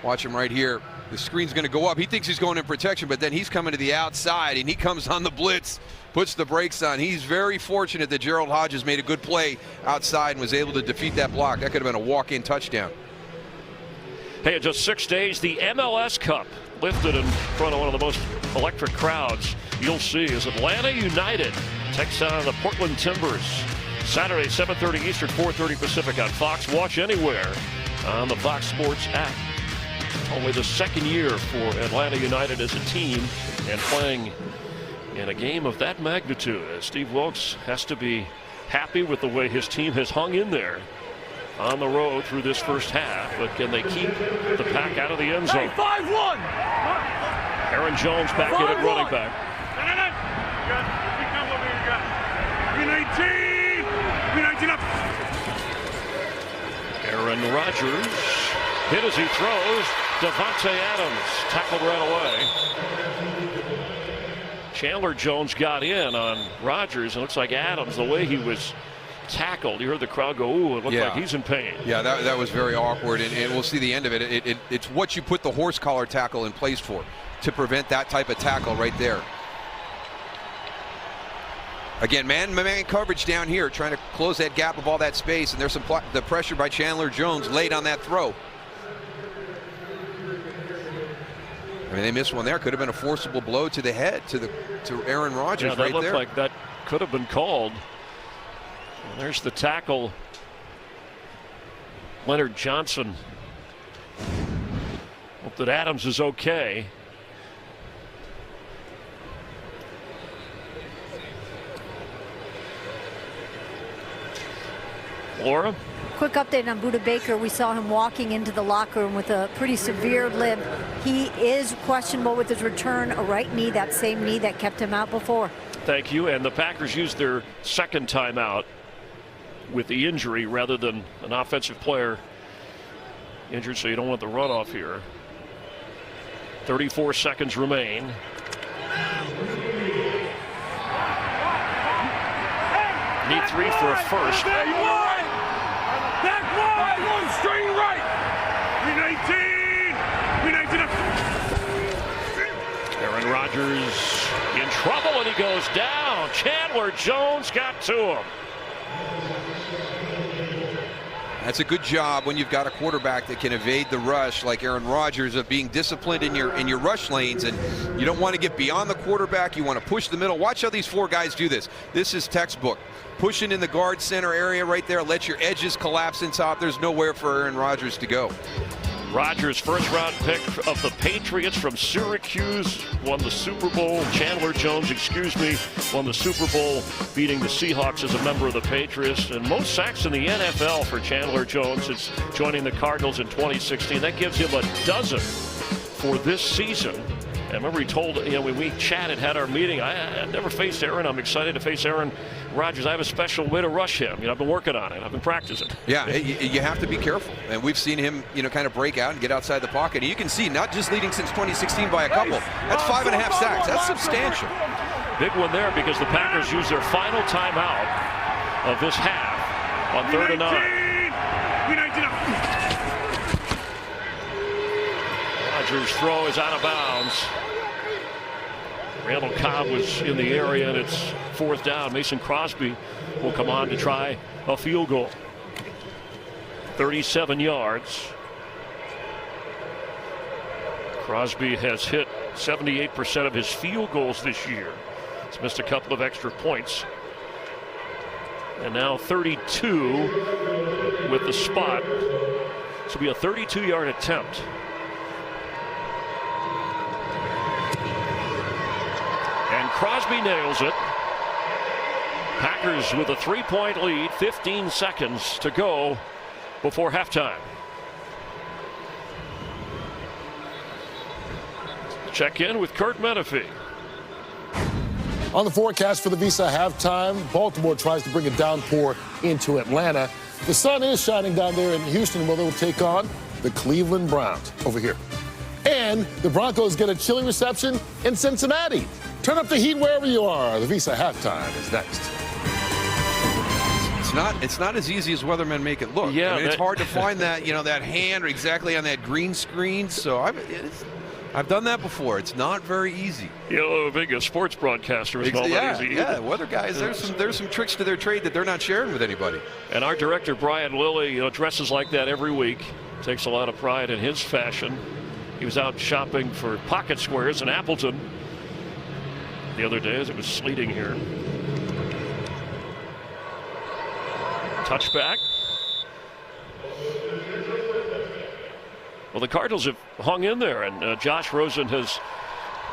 C: watch him right here, the screen's going to go up. He thinks he's going in protection, but then he's coming to the outside, and he comes on the blitz, puts the brakes on. He's very fortunate that Gerald Hodges made a good play outside and was able to defeat that block. That could have been a walk-in touchdown.
A: Hey, in just 6 days, the MLS Cup lifted in front of one of the most electric crowds you'll see as Atlanta United takes on the Portland Timbers. Saturday, 7:30 Eastern, 4:30 Pacific on Fox. Watch anywhere on the Fox Sports app. Only the second year for Atlanta United as a team and playing in a game of that magnitude. Steve Wilkes has to be happy with the way his team has hung in there on the road through this first half. But can they keep the Pack out of the end zone?
D: 5-1.
A: Aaron Jones back in at running back.
D: 319. 319 up.
A: Aaron Rodgers hit as he throws. Devontae Adams tackled right away. Chandler Jones got in on Rodgers, and it looks like Adams, the way he was tackled, you heard the crowd go, ooh, it looked like he's in pain.
C: Yeah, that was very awkward, and we'll see the end of it. It's what you put the horse collar tackle in place for, to prevent that type of tackle right there. Again, man-to-man coverage down here, trying to close that gap of all that space, and there's the pressure by Chandler Jones late on that throw. I mean, they missed one there. Could have been a forcible blow to the head to Aaron Rodgers right there.
A: That looked like that could have been called. And there's the tackle. Leonard Johnson. Hope that Adams is okay. Laura?
B: Quick update on Budda Baker. We saw him walking into the locker room with a pretty severe limp. He is questionable with his return, a right knee, that same knee that kept him out before.
A: Thank you. And the Packers used their second timeout with the injury rather than an offensive player injured, so you don't want the runoff here. 34 seconds remain. Need 3 for a first.
D: Back wide, one string right. 319. 319 up.
A: Aaron Rodgers in trouble, and he goes down. Chandler Jones got to him.
C: That's a good job when you've got a quarterback that can evade the rush like Aaron Rodgers, of being disciplined in your rush lanes, and you don't want to get beyond the quarterback. You want to push the middle. Watch how these 4 guys do this. This is textbook. Pushing in the guard center area right there. Let your edges collapse in top. There's nowhere for Aaron Rodgers to go.
A: Rodgers, first-round pick of the Patriots from Syracuse, won the Super Bowl. Chandler Jones, won the Super Bowl, beating the Seahawks as a member of the Patriots. And most sacks in the NFL for Chandler Jones since joining the Cardinals in 2016. That gives him a dozen for this season. And remember, he told, when we chatted, had our meeting, I've never faced Aaron. I'm excited to face Aaron Rodgers. I have a special way to rush him. I've been working on it. I've been practicing.
C: Yeah, you have to be careful. And we've seen him, kind of break out and get outside the pocket. And you can see, not just leading since 2016 by a couple. That's 5.5 sacks. That's substantial.
A: Big one there because the Packers used their final timeout of this half on 3rd and 9. Rodgers' throw is out of bounds. Randall Cobb was in the area, and it's 4th down. Mason Crosby will come on to try a field goal. 37 yards. Crosby has hit 78% of his field goals this year. He's missed a couple of extra points. And now 32 with the spot. This will be a 32-yard attempt. And Crosby nails it. Packers with a 3-point lead, 15 seconds to go before halftime. Check in with Kurt Menefee.
G: On the forecast for the Visa halftime, Baltimore tries to bring a downpour into Atlanta. The sun is shining down there in Houston, where they will take on the Cleveland Browns over here. And the Broncos get a chilling reception in Cincinnati. Turn up the heat wherever you are. The Visa halftime is next.
C: It's not as easy as weathermen make it look.
A: Yeah,
C: it's hard to find that that hand exactly on that green screen. So I've done that before. It's not very easy.
A: Being a sports broadcaster is not that easy.
C: Yeah, weather guys, there's some tricks to their trade that they're not sharing with anybody.
A: And our director, Brian Lilly, dresses like that every week. Takes a lot of pride in his fashion. He was out shopping for pocket squares in Appleton the other day as it was sleeting here. touchback. Well, the Cardinals have hung in there, and Josh Rosen has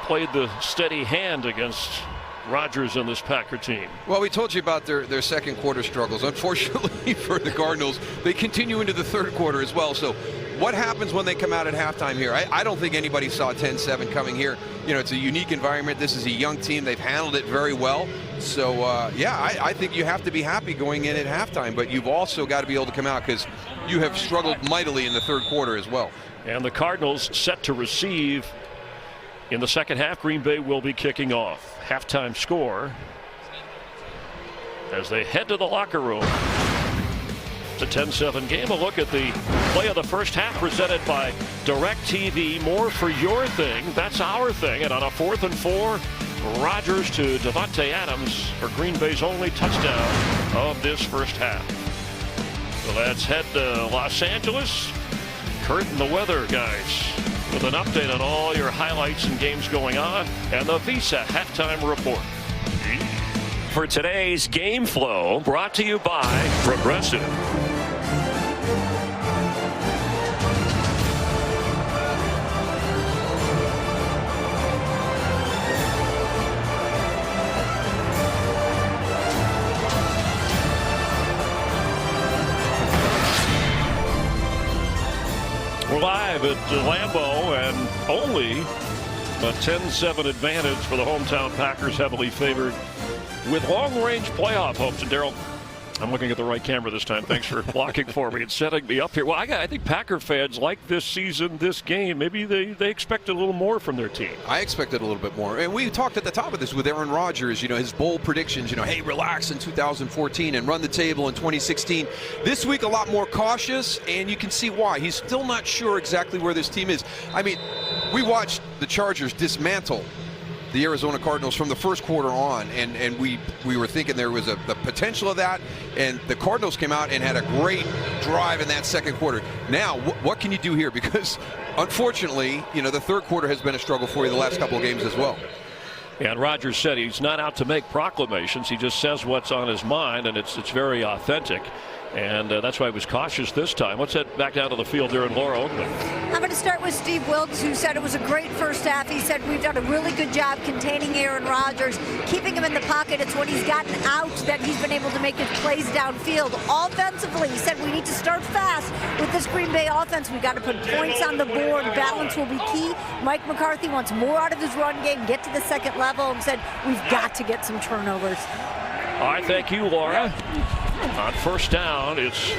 A: played the steady hand against Rodgers and this Packer team.
C: Well, we told you about their second quarter struggles. Unfortunately for the Cardinals, they continue into the third quarter as well. So what happens when they come out at halftime here? I don't think anybody saw 10-7 coming here. You know, it's a unique environment. This is a young team. They've handled it very well. So, yeah, I think you have to be happy going in at halftime, but you've also got to be able to come out because you have struggled mightily in the third quarter as well.
A: And the Cardinals set to receive in the second half. Green Bay will be kicking off. Halftime score as they head to the locker room. It's a 10-7 game. A look at the play of the first half presented by DirecTV. More for your thing. That's our thing. And on a 4th and 4, Rodgers to Davante Adams for Green Bay's only touchdown of this first half. So let's head to Los Angeles. Kurt and the weather guys with an update on all your highlights and games going on and the Visa halftime report. For today's game flow, brought to you by Progressive. We're live at Lambeau, and only a 10-7 advantage for the hometown Packers, heavily favored with long-range playoff hopes. And Daryl, I'm looking at the right camera this time. Thanks for blocking for me and setting me up here. Well, I think Packer fans like this season, this game. Maybe they expect a little more from their team.
C: I expected a little bit more. And we talked at the top of this with Aaron Rodgers, you know, his bold predictions, you know, hey, relax in 2014 and run the table in 2016. This week, a lot more cautious, and you can see why. He's still not sure exactly where this team is. I mean, we watched the Chargers dismantle the Arizona Cardinals from the first quarter on, and we were thinking there was the potential of that, and the Cardinals came out and had a great drive in that second quarter. Now, what can you do here? Because unfortunately, you know, the third quarter has been a struggle for you the last couple of games as well.
A: And Rodgers said he's not out to make proclamations. He just says what's on his mind, and it's very authentic. And that's why he was cautious this time. Let's head back down to the field there in Laura Oakland.
B: I'm going to start with Steve Wilkes, who said it was a great first half. He said we've done a really good job containing Aaron Rodgers, keeping him in the pocket. It's when he's gotten out that he's been able to make his plays downfield. Offensively, he said we need to start fast with this Green Bay offense. We've got to put points on the board. Balance will be key. Mike McCarthy wants more out of his run game, get to the second level, and said we've got to get some turnovers.
A: All right, thank you, Laura. On first down, it's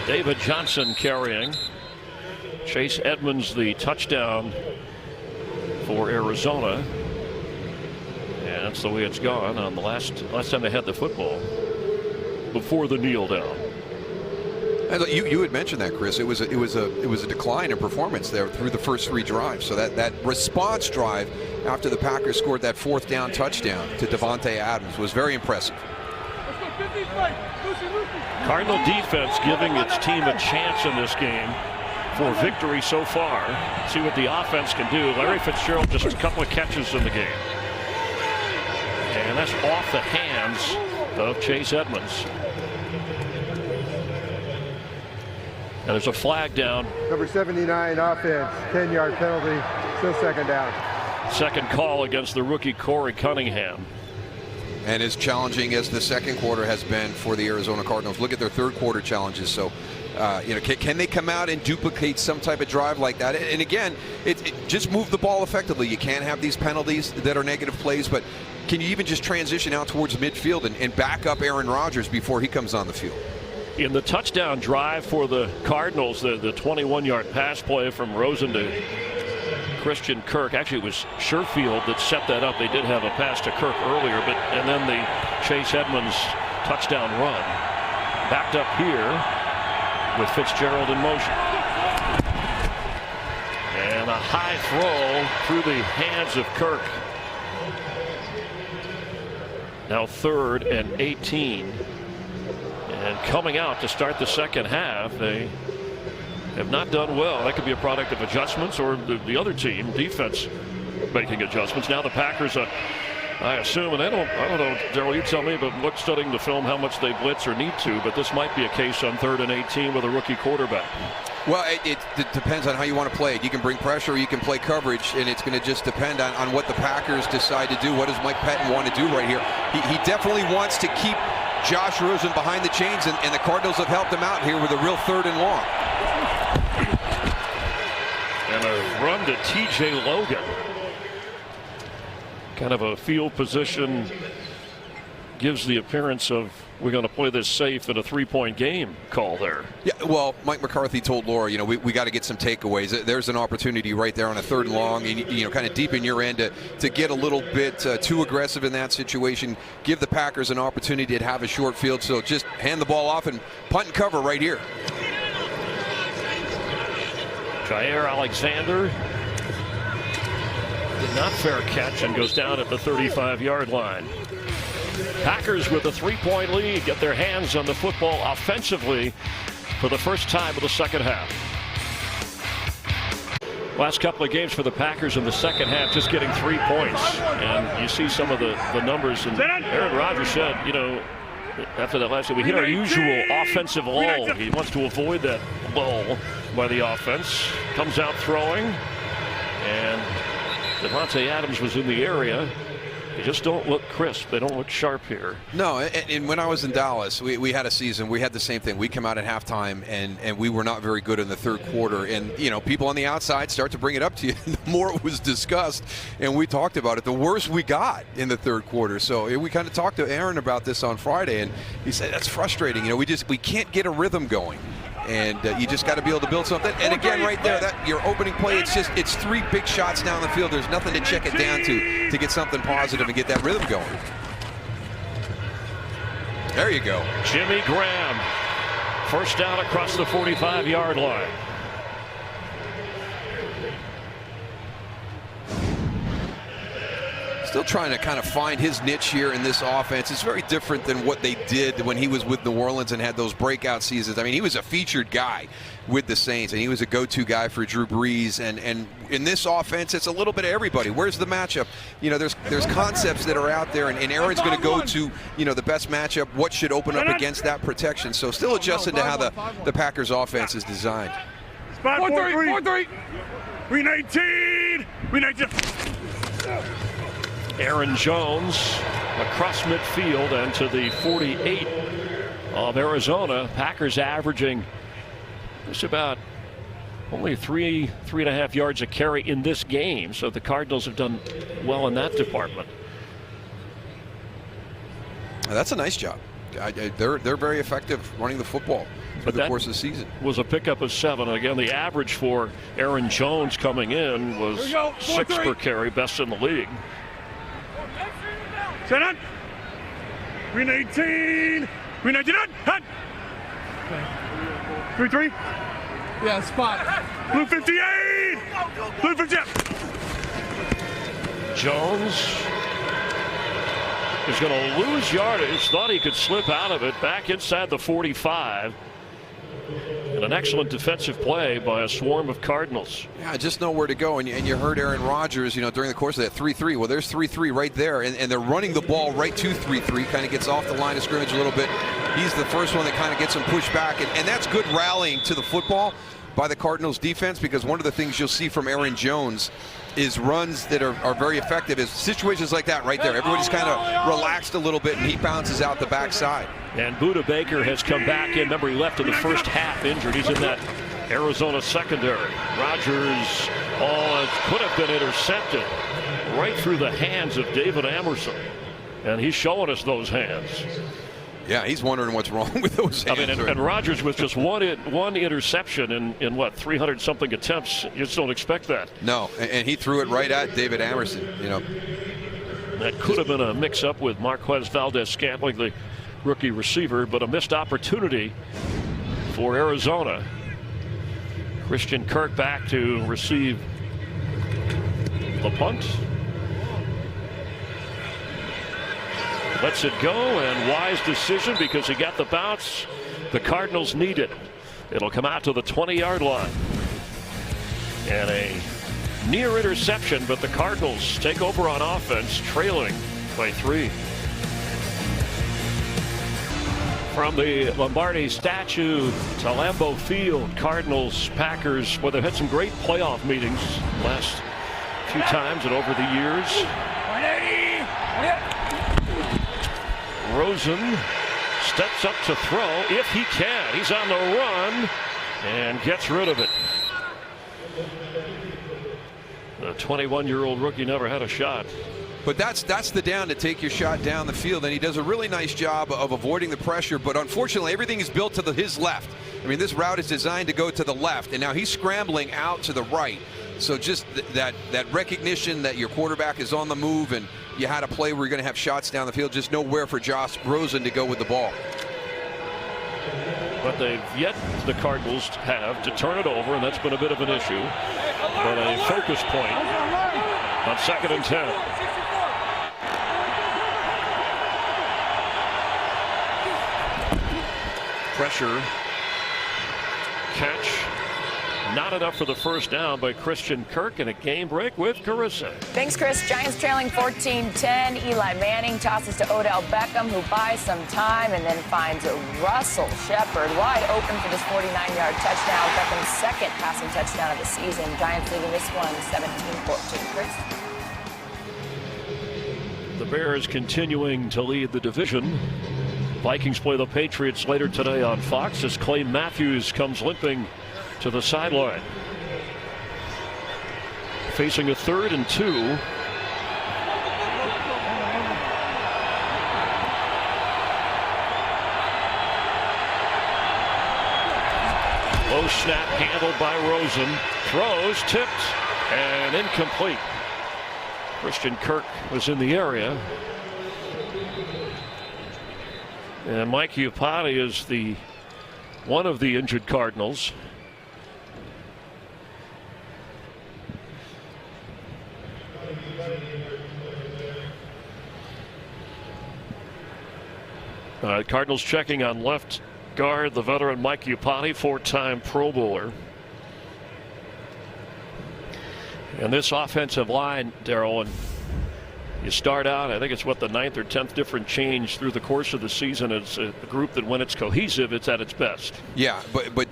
A: David Johnson carrying. Chase Edmonds the touchdown for Arizona. And that's the way it's gone on the last time they had the football before the kneel down.
C: You had mentioned that, Chris. It was a decline in performance there through the first three drives. So that response drive after the Packers scored that fourth down touchdown to Davante Adams was very impressive.
A: Cardinal defense giving its team a chance in this game for victory so far. See what the offense can do. Larry Fitzgerald just a couple of catches in the game. And that's off the hands of Chase Edmonds. And there's a flag down.
E: Number 79 offense, 10-yard penalty, still second down.
A: Second call against the rookie Corey Cunningham.
C: And as challenging as the second quarter has been for the Arizona Cardinals, look at their third quarter challenges. So, you know, can they come out and duplicate some type of drive like that? And again, it just move the ball effectively. You can't have these penalties that are negative plays, but can you even just transition out towards midfield and back up Aaron Rodgers before he comes on the field?
A: In the touchdown drive for the Cardinals, the 21-yard pass play from Rosen to Christian Kirk. Actually, it was Sherfield that set that up. They did have a pass to Kirk earlier, and then the Chase Edmonds touchdown run. Backed up here with Fitzgerald in motion. And a high throw through the hands of Kirk. Now 3rd and 18. And coming out to start the second half, they have not done well. That could be a product of adjustments or the other team defense making adjustments. Now the Packers a I assume, and I don't know, Daryl, you tell me, but look, studying the film, how much they blitz or need to, but this might be a case on 3rd and 18 with a rookie quarterback.
C: Well, it depends on how you want to play it. You can bring pressure, or you can play coverage, and it's going to just depend on what the Packers decide to do. What does Mike Pettin want to do right here? He definitely wants to keep Josh Rosen behind the chains, and the Cardinals have helped him out here with a real 3rd and long.
A: And a run to T.J. Logan. Kind of a field position, gives the appearance of we're going to play this safe in a 3-point game call there. Yeah,
C: well, Mike McCarthy told Laura, we got to get some takeaways. There's an opportunity right there on a 3rd and long, and kind of deep in your end to get a little bit too aggressive in that situation. Give the Packers an opportunity to have a short field, so just hand the ball off and punt and cover right here.
A: Jair Alexander did not fair catch and goes down at the 35-yard line. Packers with a 3-point lead get their hands on the football offensively for the first time of the second half. Last couple of games for the Packers in the second half, just getting 3 points. And you see some of the numbers. And Aaron Rodgers said, after that last game, we hit our usual offensive lull. He wants to avoid that lull by the offense. Comes out throwing. And Devontae Adams was in the area. They just don't look crisp. They don't look sharp here.
C: No, and when I was in Dallas, we had a season. We had the same thing. We come out at halftime, and we were not very good in the 3rd quarter. And, people on the outside start to bring it up to you. The more it was discussed, and we talked about it, the worse we got in the 3rd quarter. So we kind of talked to Aaron about this on Friday, and he said, that's frustrating. We can't get a rhythm going. And you just got to be able to build something. And again, right there, that your opening play, it's 3 big shots down the field. There's nothing to check it down to get something positive and get that rhythm going. There you go.
A: Jimmy Graham, first down across the 45-yard line.
C: Still trying to kind of find his niche here in this offense. It's very different than what they did when he was with New Orleans and had those breakout seasons. I mean, he was a featured guy with the Saints, and he was a go-to guy for Drew Brees. And in this offense, it's a little bit of everybody. Where's the matchup? There's concepts that are out there, and Aaron's going to go to, the best matchup. What should open up against that protection? So still adjusting to how the Packers offense is designed.
D: Spot 4-3. 3-19. 3-19.
A: Aaron Jones across midfield and to the 48 of Arizona. Packers averaging just about only 3.5 yards a carry in this game. So the Cardinals have done well in that department.
C: That's a nice job. They're very effective running the football through the course of the season.
A: Was a pickup of 7. Again, the average for Aaron Jones coming in was 6 per carry, best in the league.
D: Set on. 3-19. 3-19 on. Hunt. 3-3.
H: Yeah, spot.
D: Blue 58. Blue 58.
A: Jones is going to lose yardage. Thought he could slip out of it. Back inside the 45. And an excellent defensive play by a swarm of Cardinals.
C: Yeah, just know where to go. And you heard Aaron Rodgers, during the course of that 3-3. Well, there's 3-3 right there. And they're running the ball right to 3-3. Kind of gets off the line of scrimmage a little bit. He's the first one that kind of gets him pushed back. And that's good rallying to the football by the Cardinals defense, because one of the things you'll see from Aaron Jones is runs that are very effective is situations like that right there. Everybody's kind of relaxed a little bit, and he bounces out the backside.
A: And Buda Baker has come back in. Remember, he left in the first half injured. He's in that Arizona secondary. Rodgers, it could have been intercepted right through the hands of David Amerson. And he's showing us those hands.
C: Yeah, he's wondering what's wrong with those hands.
A: I mean, and Rodgers with just one interception in what, 300-something attempts. You just don't expect that.
C: No, and he threw it right at David Amerson.
A: That could have been a mix-up with Marquez Valdez-Scantling, the rookie receiver, but a missed opportunity for Arizona. Christian Kirk back to receive the punt. Lets it go, and wise decision because he got the bounce the Cardinals needed. It'll come out to the 20-yard line. And a near interception, but the Cardinals take over on offense, trailing by 3. From the Lombardi statue to Lambeau Field, Cardinals, Packers, well, they've had some great playoff meetings last few times and over the years. Rosen steps up to throw if he can. He's on the run and gets rid of it. The 21-year-old rookie never had a shot.
C: But that's the down to take your shot down the field, and he does a really nice job of avoiding the pressure, but unfortunately everything is built to his left. I mean, this route is designed to go to the left, and now he's scrambling out to the right. So just that recognition that your quarterback is on the move and you had a play where you're going to have shots down the field, just nowhere for Josh Rosen to go with the ball.
A: But they've yet, the Cardinals have, to turn it over, and that's been a bit of an issue. But a focus point on 2nd and 10. Pressure, catch, not enough for the first down by Christian Kirk, and a game break with Carissa.
F: Thanks, Chris. Giants trailing 14-10. Eli Manning tosses to Odell Beckham, who buys some time and then finds Russell Shepard wide open for this 49-yard touchdown. Beckham's second passing touchdown of the season. Giants leading this one 17-14. Chris?
A: The Bears continuing to lead the division. Vikings play the Patriots later today on Fox as Clay Matthews comes limping to the sideline. Facing a 3rd and 2. Low snap handled by Rosen. Throws, tipped, and incomplete. Christian Kirk was in the area. And Mike Iupati is one of the injured Cardinals. Cardinals checking on left guard, the veteran Mike Iupati, 4-time Pro Bowler. And this offensive line, Darryl, and you start out, I think it's the 9th or 10th different change through the course of the season. It's a group that when it's cohesive, it's at its best. Yeah,
C: but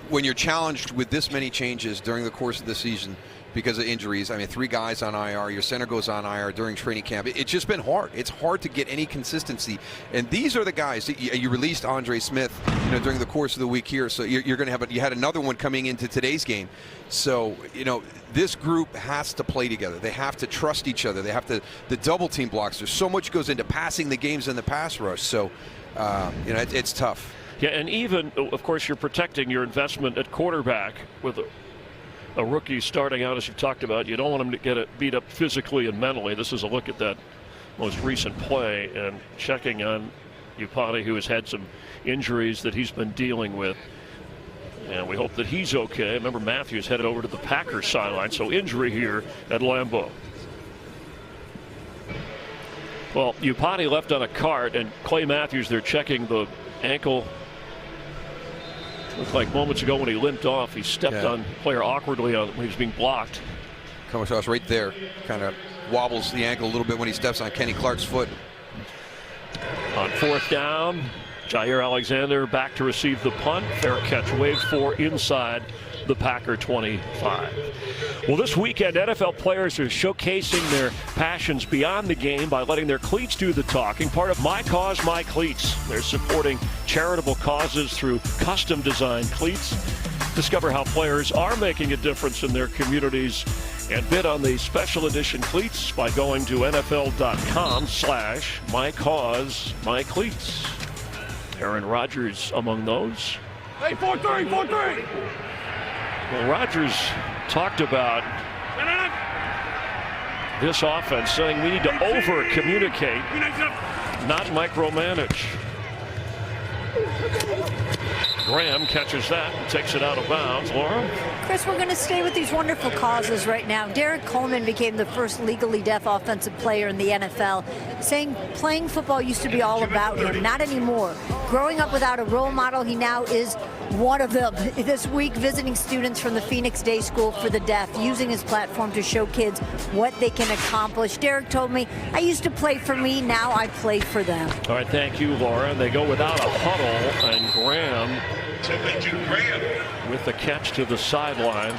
C: when you're challenged with this many changes during the course of the season because of injuries, I mean, 3 guys on IR, your center goes on IR during training camp. It's just been hard. It's hard to get any consistency. And these are the guys that you released Andre Smith, during the course of the week here. So you're going to have you had another one coming into today's game. So, this group has to play together. They have to trust each other. They have to, the double team blocks. There's so much goes into passing the games in the pass rush. So, it's tough.
A: Yeah, and even, of course, you're protecting your investment at quarterback with a rookie starting out, as you talked about. You don't want him to get beat up physically and mentally. This is a look at that most recent play and checking on Iupati, who has had some injuries that he's been dealing with. And we hope that he's okay. Remember, Matthews headed over to the Packers sideline, so injury here at Lambeau. Well, Iupati left on a cart, and Clay Matthews, they're checking the ankle. Looked like moments ago when he limped off, he stepped on the player awkwardly when he was being blocked.
C: Comes across right there, kind of wobbles the ankle a little bit when he steps on Kenny Clark's foot.
A: On 4th down, Jair Alexander back to receive the punt. Fair catch waved for inside the Packer 25. Well, this weekend, NFL players are showcasing their passions beyond the game by letting their cleats do the talking. Part of My Cause, My Cleats. They're supporting charitable causes through custom designed cleats. Discover how players are making a difference in their communities and bid on the special edition cleats by going to NFL.com/MyCauseMyCleats. Aaron Rodgers among those.
D: Hey, 4-3, 4-3.
A: Well, Rodgers talked about this offense, saying we need to over-communicate, not micromanage. Graham catches that and takes it out of bounds. Laura?
B: Chris, we're going to stay with these wonderful causes right now. Derek Coleman became the first legally deaf offensive player in the NFL, saying playing football used to be all about him. Not anymore. Growing up without a role model, he now is one of them this week, visiting students from the Phoenix Day School for the Deaf, using his platform to show kids what they can accomplish. Derek told me, I used to play for me, now I play for them.
A: All right, thank you, Laura. And they go without a huddle, and Graham with the catch to the sideline.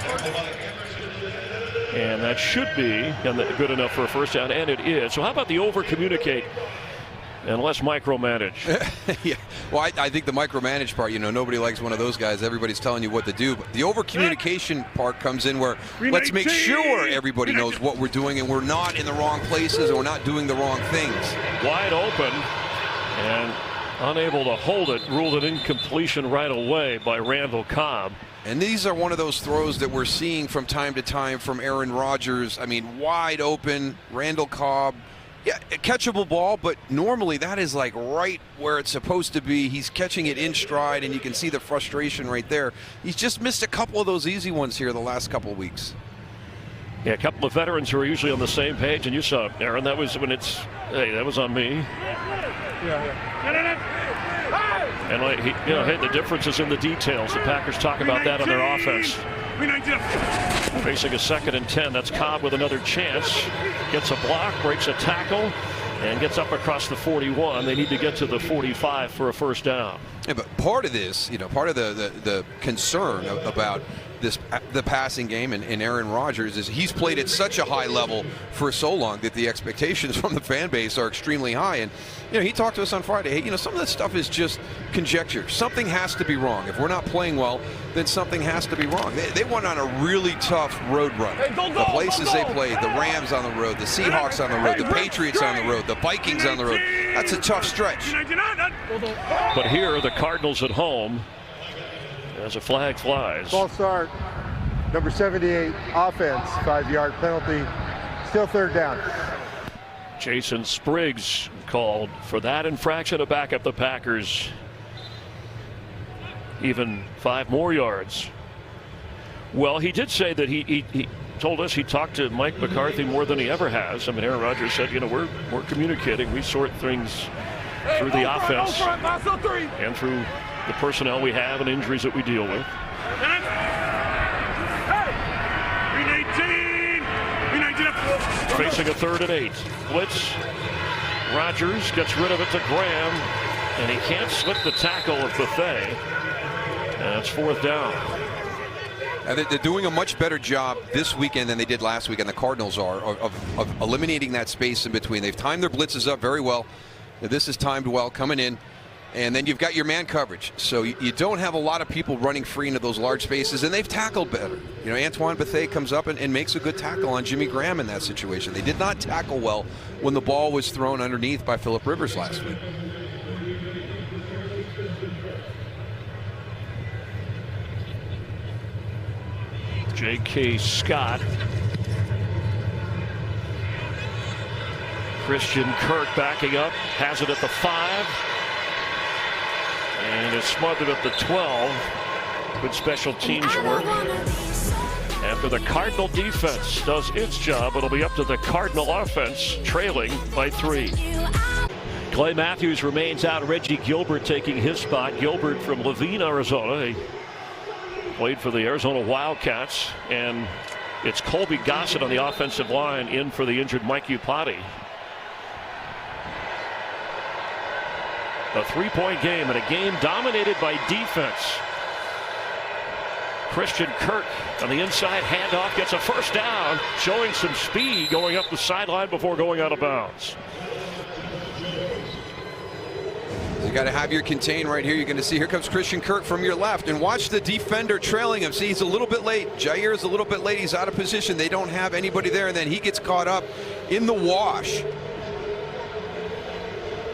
A: And that should be good enough for a first down, and it is. So how about the over-communicate and less micromanage?
C: Yeah. Well, I think the micromanage part, nobody likes one of those guys. Everybody's telling you what to do. But the over-communication part comes in where let's make sure everybody knows what we're doing and we're not in the wrong places and we're not doing the wrong things.
A: Wide open and unable to hold it. Ruled an incompletion right away by Randall Cobb.
C: And these are one of those throws that we're seeing from time to time from Aaron Rodgers. I mean, wide open, Randall Cobb. Yeah, a catchable ball, but normally that is like right where it's supposed to be. He's catching it in stride, and you can see the frustration right there. He's just missed a couple of those easy ones here the last couple of weeks.
A: Yeah, a couple of veterans who are usually on the same page, and you saw, Aaron, that was when that was on me. And hey, the difference is in the details. The Packers talk about that on their offense. Facing a 2nd and 10. That's Cobb with another chance. Gets a block, breaks a tackle, and gets up across the 41. They need to get to the 45 for a first down.
C: Yeah, but part of this, part of the concern about the passing game and Aaron Rodgers is he's played at such a high level for so long that the expectations from the fan base are extremely high. And he talked to us on Friday. Hey, some of this stuff is just conjecture. Something has to be wrong. If we're not playing well, then something has to be wrong. They went on a really tough road run. The places they played, the Rams on the road, the Seahawks on the road, the Patriots on the road, the Vikings on the road. That's a tough stretch.
A: But here, the Cardinals at home, as a flag flies.
E: Ball start, number 78, offense, 5-yard penalty, still third down.
A: Jason Spriggs called for that infraction to back up the Packers even 5 more yards. Well, he did say that he told us he talked to Mike McCarthy more than he ever has. I mean, Aaron Rodgers said, we're communicating. We sort things through the offense and through the personnel we have and injuries that we deal with. Facing a 3rd and 8. Blitz. Rodgers gets rid of it to Graham, and he can't slip the tackle of Buffet. And it's 4th down.
C: They're doing a much better job this weekend than they did last weekend. The Cardinals are of eliminating that space in between. They've timed their blitzes up very well. This is timed well coming in. And then you've got your man coverage. So you don't have a lot of people running free into those large spaces, and they've tackled better. Antoine Bethea comes up and makes a good tackle on Jimmy Graham in that situation. They did not tackle well when the ball was thrown underneath by Phillip Rivers last week.
A: J.K. Scott. Christian Kirk backing up, has it at the 5. And it's smothered at the 12. Good special teams work. After the Cardinal defense does its job, it'll be up to the Cardinal offense, trailing by 3. Clay Matthews remains out. Reggie Gilbert taking his spot. Gilbert from Levine, Arizona. He played for the Arizona Wildcats. And it's Colby Gossett on the offensive line in for the injured Mike Iupati. A 3-point game and a game dominated by defense. Christian Kirk on the inside handoff gets a first down, showing some speed going up the sideline before going out of bounds.
C: You got to have your contain right here. You're going to see here comes Christian Kirk from your left, and watch the defender trailing him. See, he's a little bit late. Jair is a little bit late. He's out of position. They don't have anybody there, and then he gets caught up in the wash.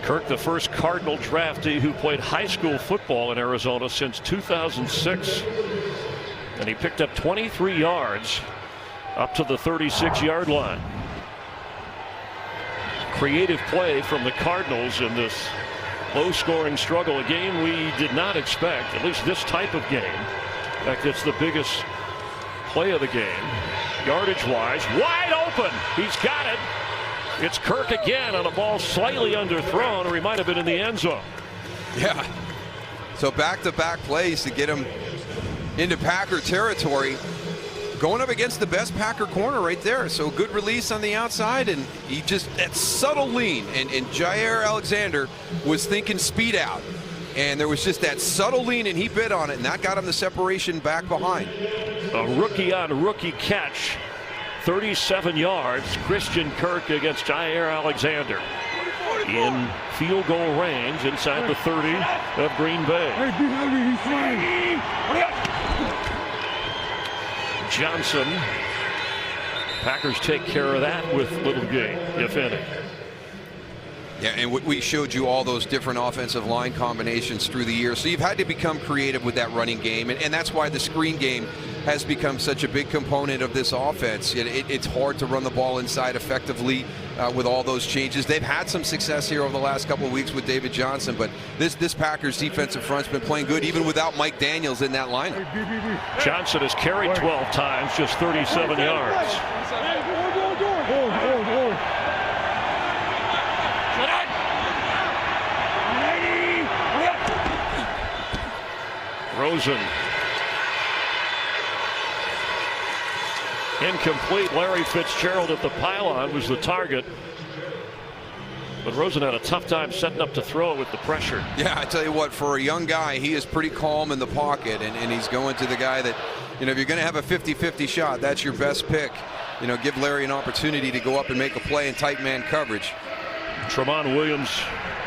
A: Kirk, the first Cardinal draftee who played high school football in Arizona since 2006. And he picked up 23 yards up to the 36-yard line. Creative play from the Cardinals in this low-scoring struggle. A game we did not expect, at least this type of game. In fact, it's the biggest play of the game. Yardage-wise, wide open. He's got it. It's Kirk again on a ball slightly underthrown, or he might have been in the end zone.
C: Yeah. So back-to-back plays to get him into Packer territory. Going up against the best Packer corner right there. So good release on the outside, and he just, that subtle lean. And Jair Alexander was thinking speed out. And there was just that subtle lean, and he bit on it, and that got him the separation back behind.
A: A rookie-on-rookie catch, 37 yards. Christian Kirk against Jair Alexander. In field goal range inside the 30 of Green Bay. Johnson. Packers take care of that with little gain, if any.
C: Yeah, and we showed you all those different offensive line combinations through the year. So you've had to become creative with that running game, and that's why the screen game has become such a big component of this offense. It's hard to run the ball inside effectively with all those changes. They've had some success here over the last couple of weeks with David Johnson, but this Packers defensive front's been playing good even without Mike Daniels in that lineup.
A: Johnson has carried 12 times, just 37 yards. Rosen. Incomplete. Larry Fitzgerald at the pylon was the target. But Rosen had a tough time setting up to throw it with the pressure.
C: Yeah, I tell you what, for a young guy, he is pretty calm in the pocket, and he's going to the guy that, if you're going to have a 50-50 shot, that's your best pick. Give Larry an opportunity to go up and make a play in tight man coverage.
A: Tramon Williams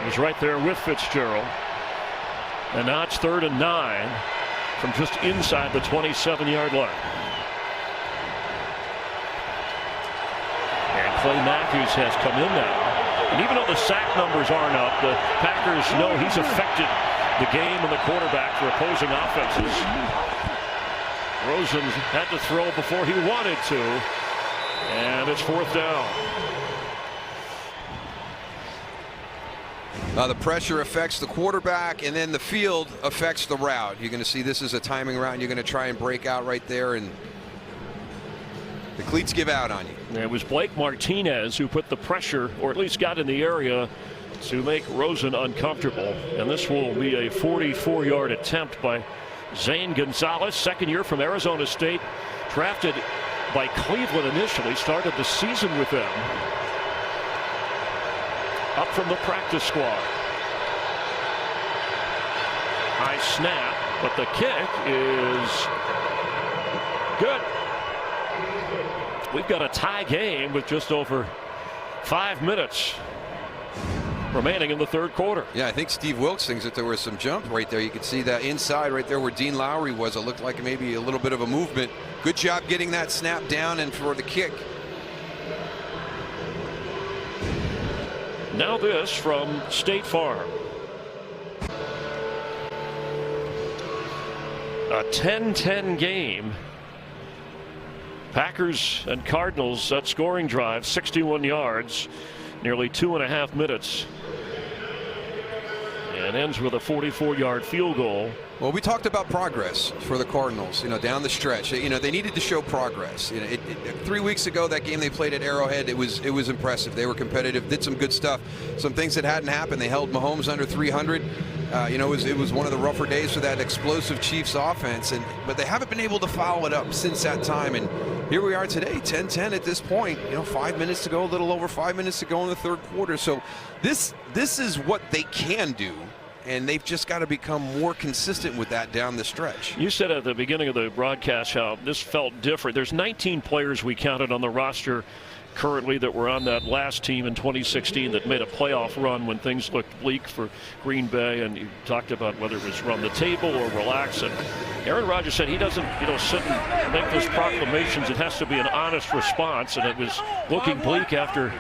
A: was right there with Fitzgerald. And now it's 3rd and 9 from just inside the 27-yard line. And Clay Matthews has come in now. And even though the sack numbers aren't up, the Packers know he's affected the game and the quarterback for opposing offenses. Rosen had to throw before he wanted to. And it's 4th down.
C: The pressure affects the quarterback, and then the field affects the route. You're going to see this is a timing route, and you're going to try and break out right there, and the cleats give out on you.
A: It was Blake Martinez who put the pressure, or at least got in the area, to make Rosen uncomfortable. And this will be a 44-yard attempt by Zane Gonzalez, second year from Arizona State, drafted by Cleveland initially, started the season with them. Up from the practice squad. High snap, but the kick is good. We've got a tie game with just over 5 minutes remaining in the 3rd quarter.
C: Yeah, I think Steve Wilks thinks that there was some jump right there. You could see that inside right there where Dean Lowry was. It looked like maybe a little bit of a movement. Good job getting that snap down and for the kick.
A: Now this from State Farm. A 10-10 game. Packers and Cardinals, that scoring drive, 61 yards, nearly 2.5 minutes. And ends with a 44-yard field goal.
C: Well, we talked about progress for the Cardinals, down the stretch. They needed to show progress. 3 weeks ago, that game they played at Arrowhead, it was impressive. They were competitive, did some good stuff. Some things that hadn't happened. They held Mahomes under 300. It was one of the rougher days for that explosive Chiefs offense, but they haven't been able to follow it up since that time. And here we are today, 10-10 at this point. 5 minutes to go, a little over 5 minutes to go in the 3rd quarter. So this is what they can do. And they've just got to become more consistent with that down the stretch.
A: You said at the beginning of the broadcast how this felt different. There's 19 players we counted on the roster currently that were on that last team in 2016 that made a playoff run when things looked bleak for Green Bay. And you talked about whether it was run the table or relax. And Aaron Rodgers said he doesn't, sit and make those proclamations. It has to be an honest response. And it was looking bleak after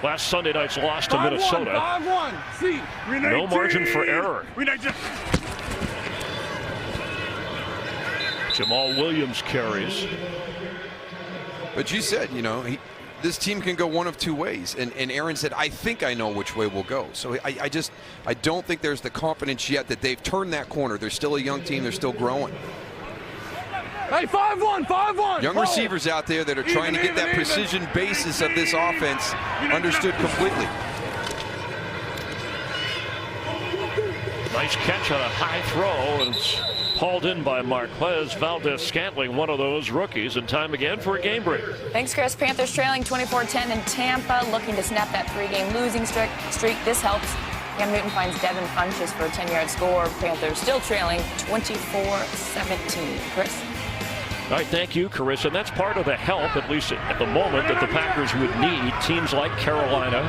A: last Sunday night's loss to Minnesota.
D: 5-1.
A: No margin for error. Jamal Williams carries.
C: But you said, this team can go one of two ways. And Aaron said, I think I know which way we'll go. So I don't think there's the confidence yet that they've turned that corner. They're still a young team. They're still growing.
D: Hey, 5-1, 5-1.
C: Young receivers out there that are trying to get that precision basis of this offense understood completely.
A: Nice Nice catch on a high throw, and it's hauled in by Marquez Valdez-Scantling, one of those rookies. And time again for a game break.
F: Thanks, Chris. Panthers trailing 24-10 in Tampa, looking to snap that 3-game losing streak. This helps. Cam Newton finds Devin Funchess for a 10-yard score. Panthers still trailing 24-17. Chris?
A: All right, thank you, Carissa. And that's part of the help, at least at the moment, that the Packers would need. Teams like Carolina,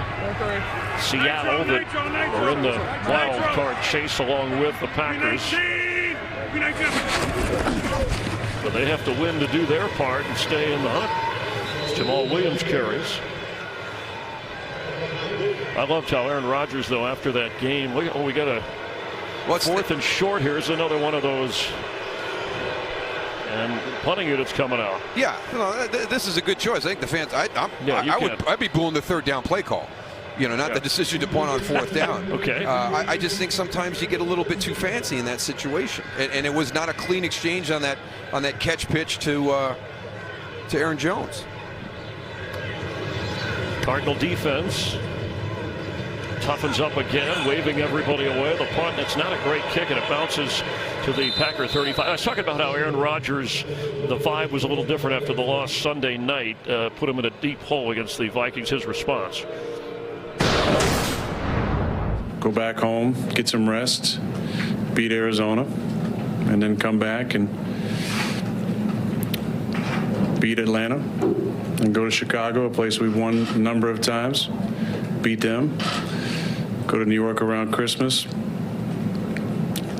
A: Seattle, that are in the wild card chase along with the Packers. But they have to win to do their part and stay in the hunt. Jamal Williams carries. I loved how Aaron Rodgers, though, after that game, we got a fourth and short. Here's another one of those. And punting unit's coming out.
C: Yeah, this is a good choice. I think the fans. I'd be booing the third down play call. Not the decision to punt on fourth down.
A: Okay.
C: I just think sometimes you get a little bit too fancy in that situation, and it was not a clean exchange on that catch pitch to Aaron Jones.
A: Cardinal defense toughens up again, waving everybody away. The punt, it's not a great kick, and it bounces to the Packer 35. I was talking about how Aaron Rodgers, the vibe was a little different after the loss Sunday night, put him in a deep hole against the Vikings. His response.
I: Go back home, get some rest, beat Arizona, and then come back and beat Atlanta, and go to Chicago, a place we've won a number of times, beat them, go to New York around Christmas,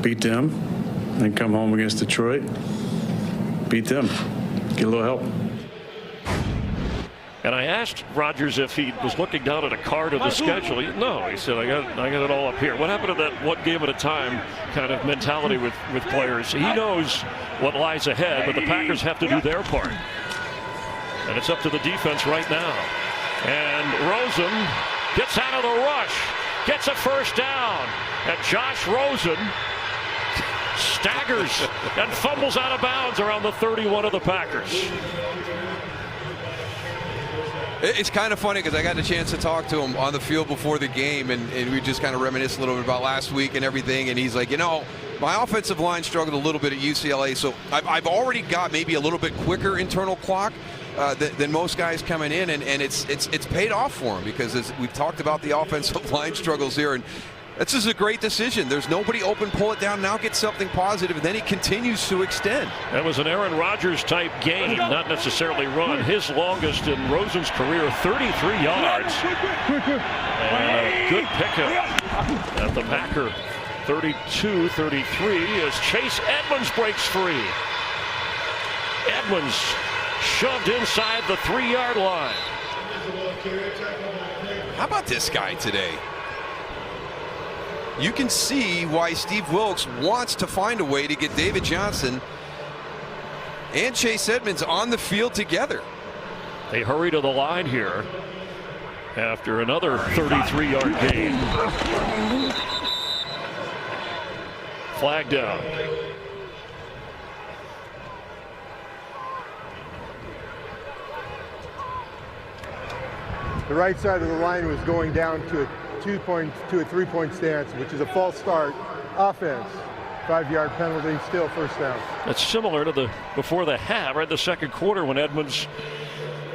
I: beat them, then come home against Detroit, beat them, get a little help.
A: And I asked Rodgers if he was looking down at a card of the schedule. No, he said, I got it all up here. What happened to that one game at a time kind of mentality with players? He knows what lies ahead, but the Packers have to do their part. And it's up to the defense right now. And Rosen gets out of the rush, gets a first down, and Josh Rosen staggers and fumbles out of bounds around the 31 of the Packers.
C: It's kind of funny because I got a chance to talk to him on the field before the game, and we just kind of reminisced a little bit about last week and everything. And he's like, my offensive line struggled a little bit at UCLA, so I've already got maybe a little bit quicker internal clock than most guys coming in, and it's paid off for him because as we've talked about the offensive line struggles here, and this is a great decision. There's nobody open, pull it down, now get something positive, and then he continues to extend.
A: That was an Aaron Rodgers type game, not necessarily run. His longest in Rosen's career, 33 yards. And a good pickup at the Packer 32-33 as Chase Edmonds breaks free. Edmonds shoved inside the 3-yard line.
C: How about this guy today? You can see why Steve Wilks wants to find a way to get David Johnson and Chase Edmonds on the field together.
A: They hurry to the line here after another 33-yard gain. Flag down.
E: The right side of the line was going down to a 3-point stance, which is a false start. Offense, 5-yard penalty, still first down.
A: That's similar to before the half, right? The second quarter when Edmonds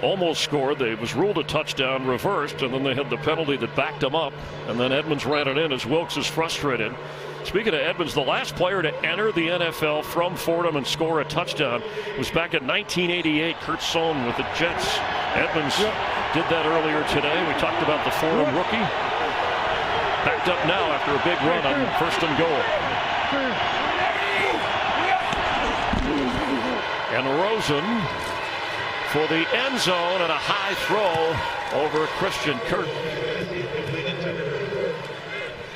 A: almost scored. It was ruled a touchdown, reversed, and then they had the penalty that backed them up, and then Edmonds ran it in as Wilks is frustrated. Speaking of Edmonds, the last player to enter the NFL from Fordham and score a touchdown was back in 1988. Kurt Sohn with the Jets. Edmonds did that earlier today. We talked about the Fordham rookie. Backed up now after a big run on first and goal. And Rosen for the end zone and a high throw over Christian Kirk.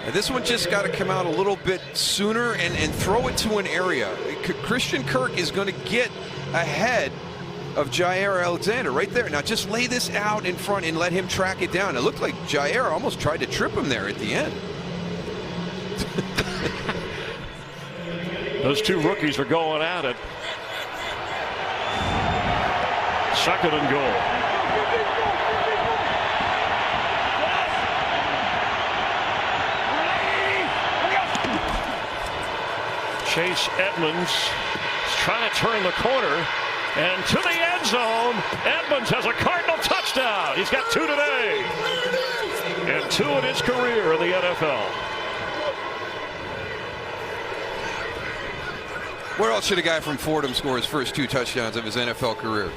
C: And this one just got to come out a little bit sooner and throw it to an area. Christian Kirk is going to get ahead of Jair Alexander right there. Now just lay this out in front and let him track it down. It looked like Jair almost tried to trip him there at the end.
A: Those two rookies are going at it. Second and goal. Chase Edmonds is trying to turn the corner. And to the end zone, Edmonds has a Cardinal touchdown. He's got 2 today. And 2 in his career in the NFL.
C: Where else should a guy from Fordham score his first 2 touchdowns of his NFL career?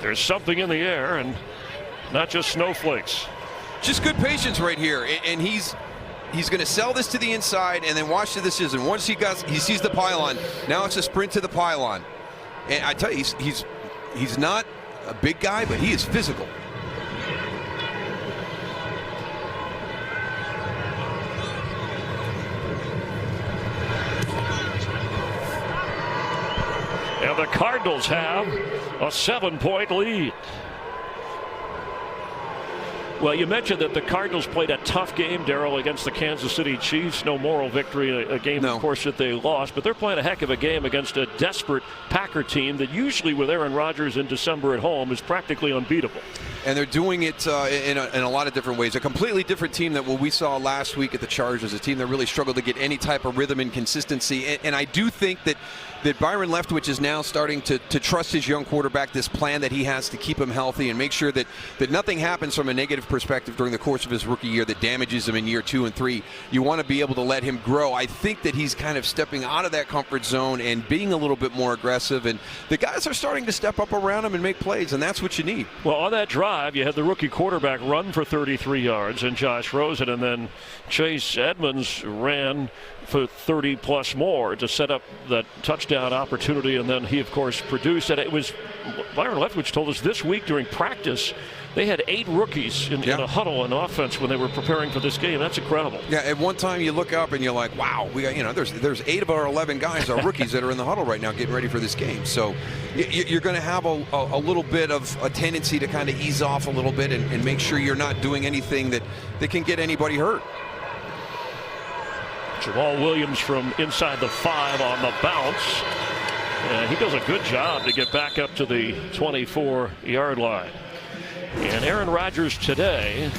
A: There's something in the air, and not just snowflakes.
C: Just good patience right here, and he's going to sell this to the inside, and then watch the decision. Once he sees the pylon, now it's a sprint to the pylon. And I tell you, he's not a big guy, but he is physical.
A: And the Cardinals have a 7-point lead. Well, you mentioned that the Cardinals played a tough game, Darryl, against the Kansas City Chiefs. No moral victory, a game, of course, that they lost. But they're playing a heck of a game against a desperate Packer team that usually, with Aaron Rodgers in December at home, is practically unbeatable.
C: And they're doing it in a lot of different ways. A completely different team than what we saw last week at the Chargers, a team that really struggled to get any type of rhythm and consistency. And I do think that Byron Leftwich is now starting to trust his young quarterback, this plan that he has to keep him healthy and make sure that nothing happens from a negative perspective during the course of his rookie year that damages him in year 2 and 3. You want to be able to let him grow. I think that he's kind of stepping out of that comfort zone and being a little bit more aggressive, and the guys are starting to step up around him and make plays, and that's what you need.
A: Well, on that drive, you had the rookie quarterback run for 33 yards and Josh Rosen, and then Chase Edmonds ran for 30 plus more to set up that touchdown opportunity, and then he of course produced. And it was Byron Leftwich told us this week during practice they had 8 rookies in a huddle in offense when they were preparing for this game. That's incredible.
C: Yeah, at one time you look up and you're like, wow, we got, there's 8 of our 11 guys are rookies that are in the huddle right now getting ready for this game. So you're going to have a little bit of a tendency to kind of ease off a little bit and make sure you're not doing anything that can get anybody hurt.
A: Jamal Williams from inside the 5 on the bounce. And he does a good job to get back up to the 24-yard line. And Aaron Rodgers today,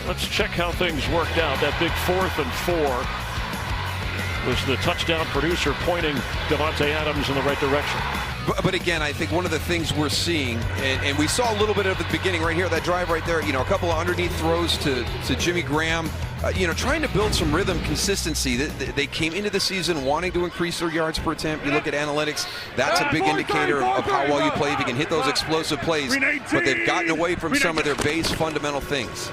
A: let's check how things worked out. That big 4th and 4 was the touchdown producer pointing Davante Adams in the right direction.
C: But again, I think one of the things we're seeing, and we saw a little bit of the beginning right here, that drive right there, a couple of underneath throws to Jimmy Graham, trying to build some rhythm consistency. They came into the season wanting to increase their yards per attempt. You look at analytics, that's a big indicator of how well you play if you can hit those explosive plays. But they've gotten away from some of their base fundamental things.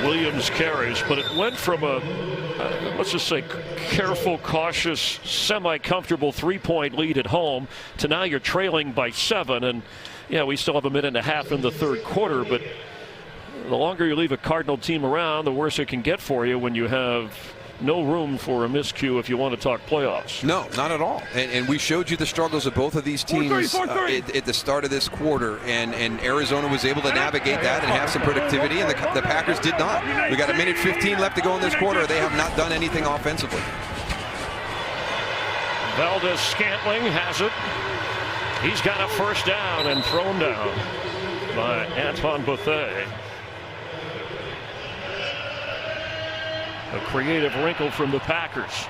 A: Williams carries, but it went from a, let's just say, careful, cautious, semi-comfortable 3-point lead at home to now you're trailing by 7. And yeah, we still have a minute and a half in the third quarter, but the longer you leave a Cardinal team around, the worse it can get for you when you have no room for a miscue if you want to talk playoffs.
C: No, not at all. And we showed you the struggles of both of these teams at the start of this quarter, and Arizona was able to navigate that and have some productivity, and the Packers did not. We got a minute 15 left to go in this quarter. They have not done anything offensively.
A: Valdez-Scantling has it. He's got a first down and thrown down by Antoine Bethea. A creative wrinkle from the Packers.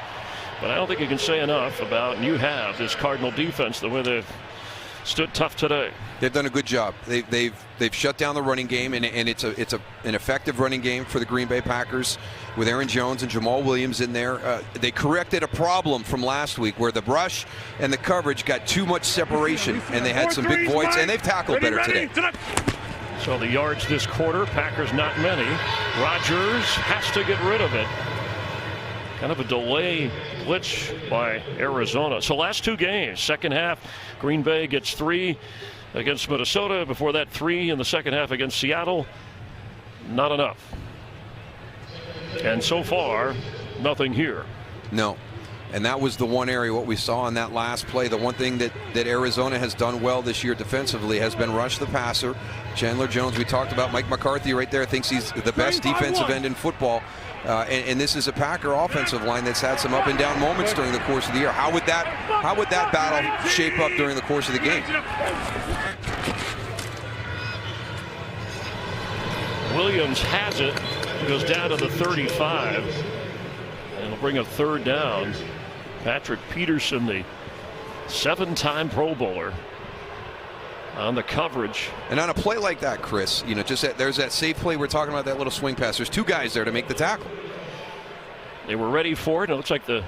A: But I don't think you can say enough about, and you have, this Cardinal defense, the way they've stood tough today.
C: They've done a good job. They've shut down the running game, and it's an effective running game for the Green Bay Packers with Aaron Jones and Jamal Williams in there. They corrected a problem from last week where the brush and the coverage got too much separation, and they had some big voids, and they've tackled better today.
A: So the yards this quarter, Packers not many. Rodgers has to get rid of it. Kind of a delay blitz by Arizona. So last 2 games, second half, Green Bay gets 3 against Minnesota. Before that, 3 in the second half against Seattle. Not enough. And so far, nothing here.
C: No. And that was the one area, what we saw in that last play. The one thing that Arizona has done well this year defensively has been rush the passer. Chandler Jones, we talked about Mike McCarthy right there, thinks he's the best defensive end in football. And this is a Packer offensive line that's had some up and down moments during the course of the year. How would that battle shape up during the course of the game? Williams has it, goes down to the 35. And
A: bring a third down. Patrick Peterson, the 7-time Pro Bowler, on the coverage.
C: And on a play like that, Chris, there's that safe play we're talking about, that little swing pass. There's 2 guys there to make the tackle.
A: They were ready for it. It looks like the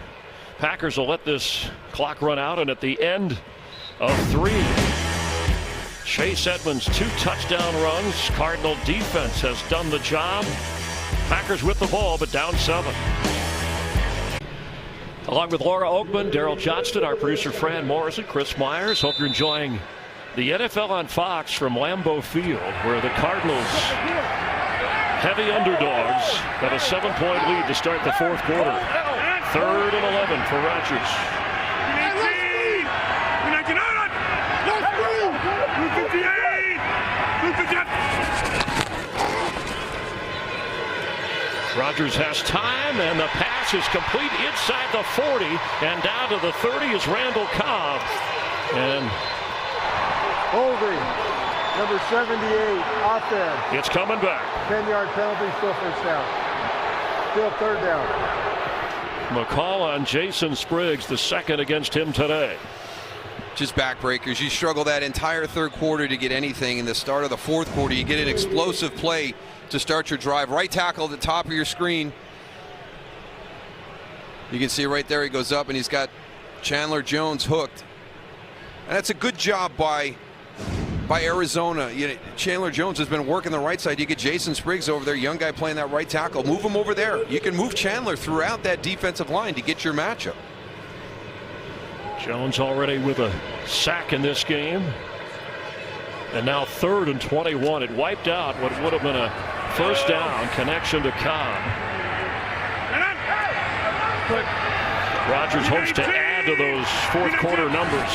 A: Packers will let this clock run out, and at the end of 3, Chase Edmonds 2 touchdown runs. Cardinal defense has done the job. Packers with the ball, but down 7. Along with Laura Oakman, Daryl Johnston, our producer Fran Morrison, Chris Myers. Hope you're enjoying the NFL on Fox from Lambeau Field, where the Cardinals, heavy underdogs, have a 7-point lead to start the 4th quarter. 3rd and 11 for Rodgers. Rodgers has time, and the pass is complete inside the 40, and down to the 30 is Randall Cobb. And
E: holding, number 78, offense.
A: It's coming back.
E: 10-yard penalty, still first down. Still 3rd down.
A: McCall on Jason Spriggs, the 2nd against him today.
C: Just backbreakers. You struggle that entire 3rd quarter to get anything. In the start of the 4th quarter, you get an explosive play to start your drive. Right tackle at the top of your screen. You can see right there, he goes up and he's got Chandler Jones hooked. And that's a good job by Arizona. Chandler Jones has been working the right side. You get Jason Spriggs over there, young guy playing that right tackle. Move him over there. You can move Chandler throughout that defensive line to get your matchup.
A: Jones already with a sack in this game. And now 3rd and 21. It wiped out what would have been a first down connection to Cobb. Rodgers hopes to add to those 4th quarter numbers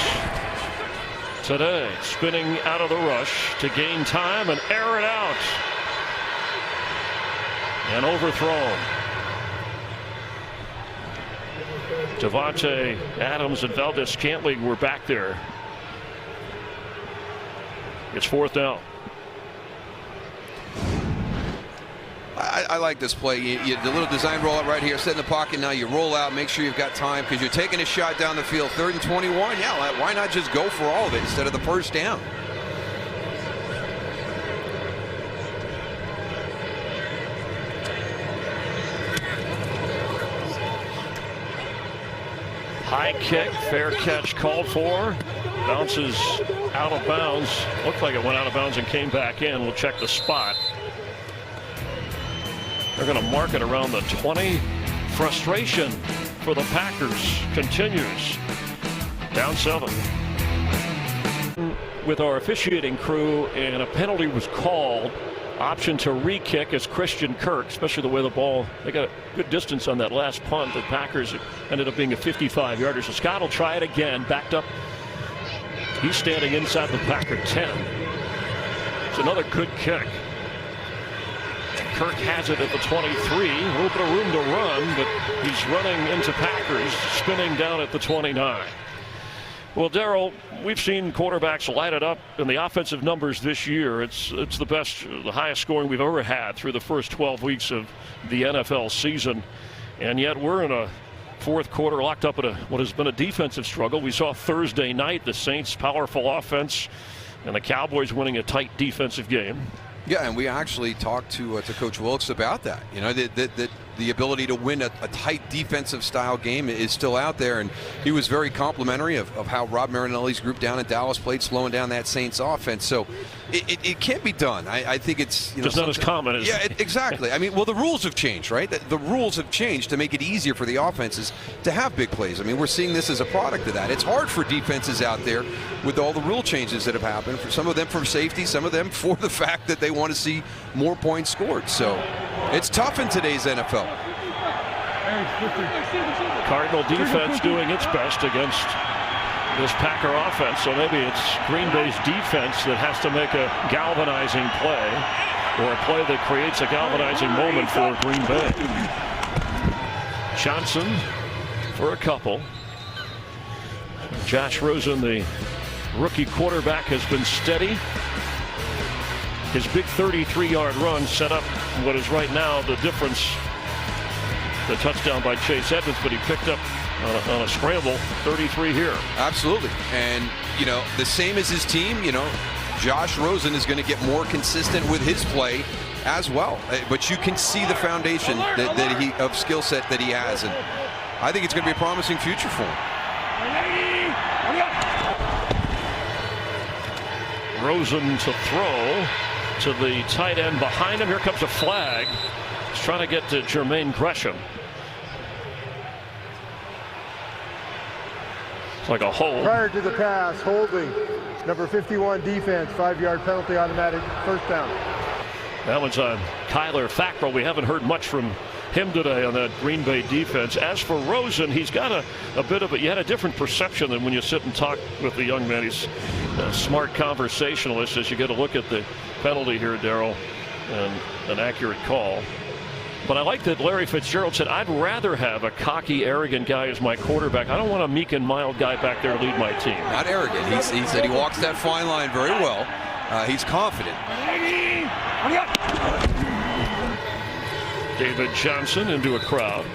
A: today. Spinning out of the rush to gain time and air it out. And overthrown. Devontae Adams and Valdez-Scantling were back there. It's 4th down.
C: I like this play. The little design rollout right here. Set in the pocket. Now you roll out. Make sure you've got time because you're taking a shot down the field. 3rd and 21. Yeah, why not just go for all of it instead of the first down?
A: High kick, fair catch called for. Bounces out of bounds. Looked like it went out of bounds and came back in. We'll check the spot. They're going to mark it around the 20. Frustration for the Packers continues. Down 7. With our officiating crew, and a penalty was called. Option to re-kick is Christian Kirk, especially the way the ball, they got a good distance on that last punt. The Packers ended up being a 55-yarder. So Scott will try it again, backed up. He's standing inside the Packer 10. It's another good kick. Kirk has it at the 23. A little bit of room to run, but he's running into Packers, spinning down at the 29. Well, Daryl, we've seen quarterbacks light it up in the offensive numbers this year. It's the best, the highest scoring we've ever had through the first 12 weeks of the NFL season. And yet we're in a 4th quarter locked up at what has been a defensive struggle. We saw Thursday night the Saints' powerful offense and the Cowboys winning a tight defensive game.
C: Yeah, and we actually talked to Coach Wilkes about that. The ability to win a tight defensive style game is still out there, and he was very complimentary of how Rob Marinelli's group down in Dallas played, slowing down that Saints offense. So it can't be done. I think it's
A: just not as common as
C: exactly. I mean, well, the rules have changed, right? The rules have changed to make it easier for the offenses to have big plays. I mean, we're seeing this as a product of that. It's hard for defenses out there with all the rule changes that have happened. For some of them for safety, some of them for the fact that they want to see more points scored. So it's tough in today's NFL.
A: Cardinal defense doing its best against this Packer offense, so maybe it's Green Bay's defense that has to make a galvanizing play, or a play that creates a galvanizing moment for Green Bay. Johnson for a couple. Josh Rosen, the rookie quarterback, has been steady. His big 33-yard run set up what is right now the difference the touchdown by Chase Edmonds, but he picked up on a scramble 33 here.
C: Absolutely. And, you know, the same as his team, you know, Josh Rosen is going to get more consistent with his play as well. But you can see the foundation of skill set that he has. And I think it's going to be a promising future for him.
A: Rosen to throw to the tight end behind him. Here comes a flag. He's trying to get to Jermaine Gresham. It's like a hold.
E: Prior to the pass, holding. Number 51 defense, 5-yard penalty, automatic first down.
A: That one's on Kyler Fackrell. We haven't heard much from him today on that Green Bay defense. As for Rosen, he's got a bit of you had a different perception than when you sit and talk with the young man. He's a smart conversationalist as you get a look at the penalty here, Daryl, and an accurate call. But I like that Larry Fitzgerald said, I'd rather have a cocky, arrogant guy as my quarterback. I don't want a meek and mild guy back there to lead my team.
C: Not arrogant. He said he walks that fine line very well. He's confident.
A: David Johnson into a crowd.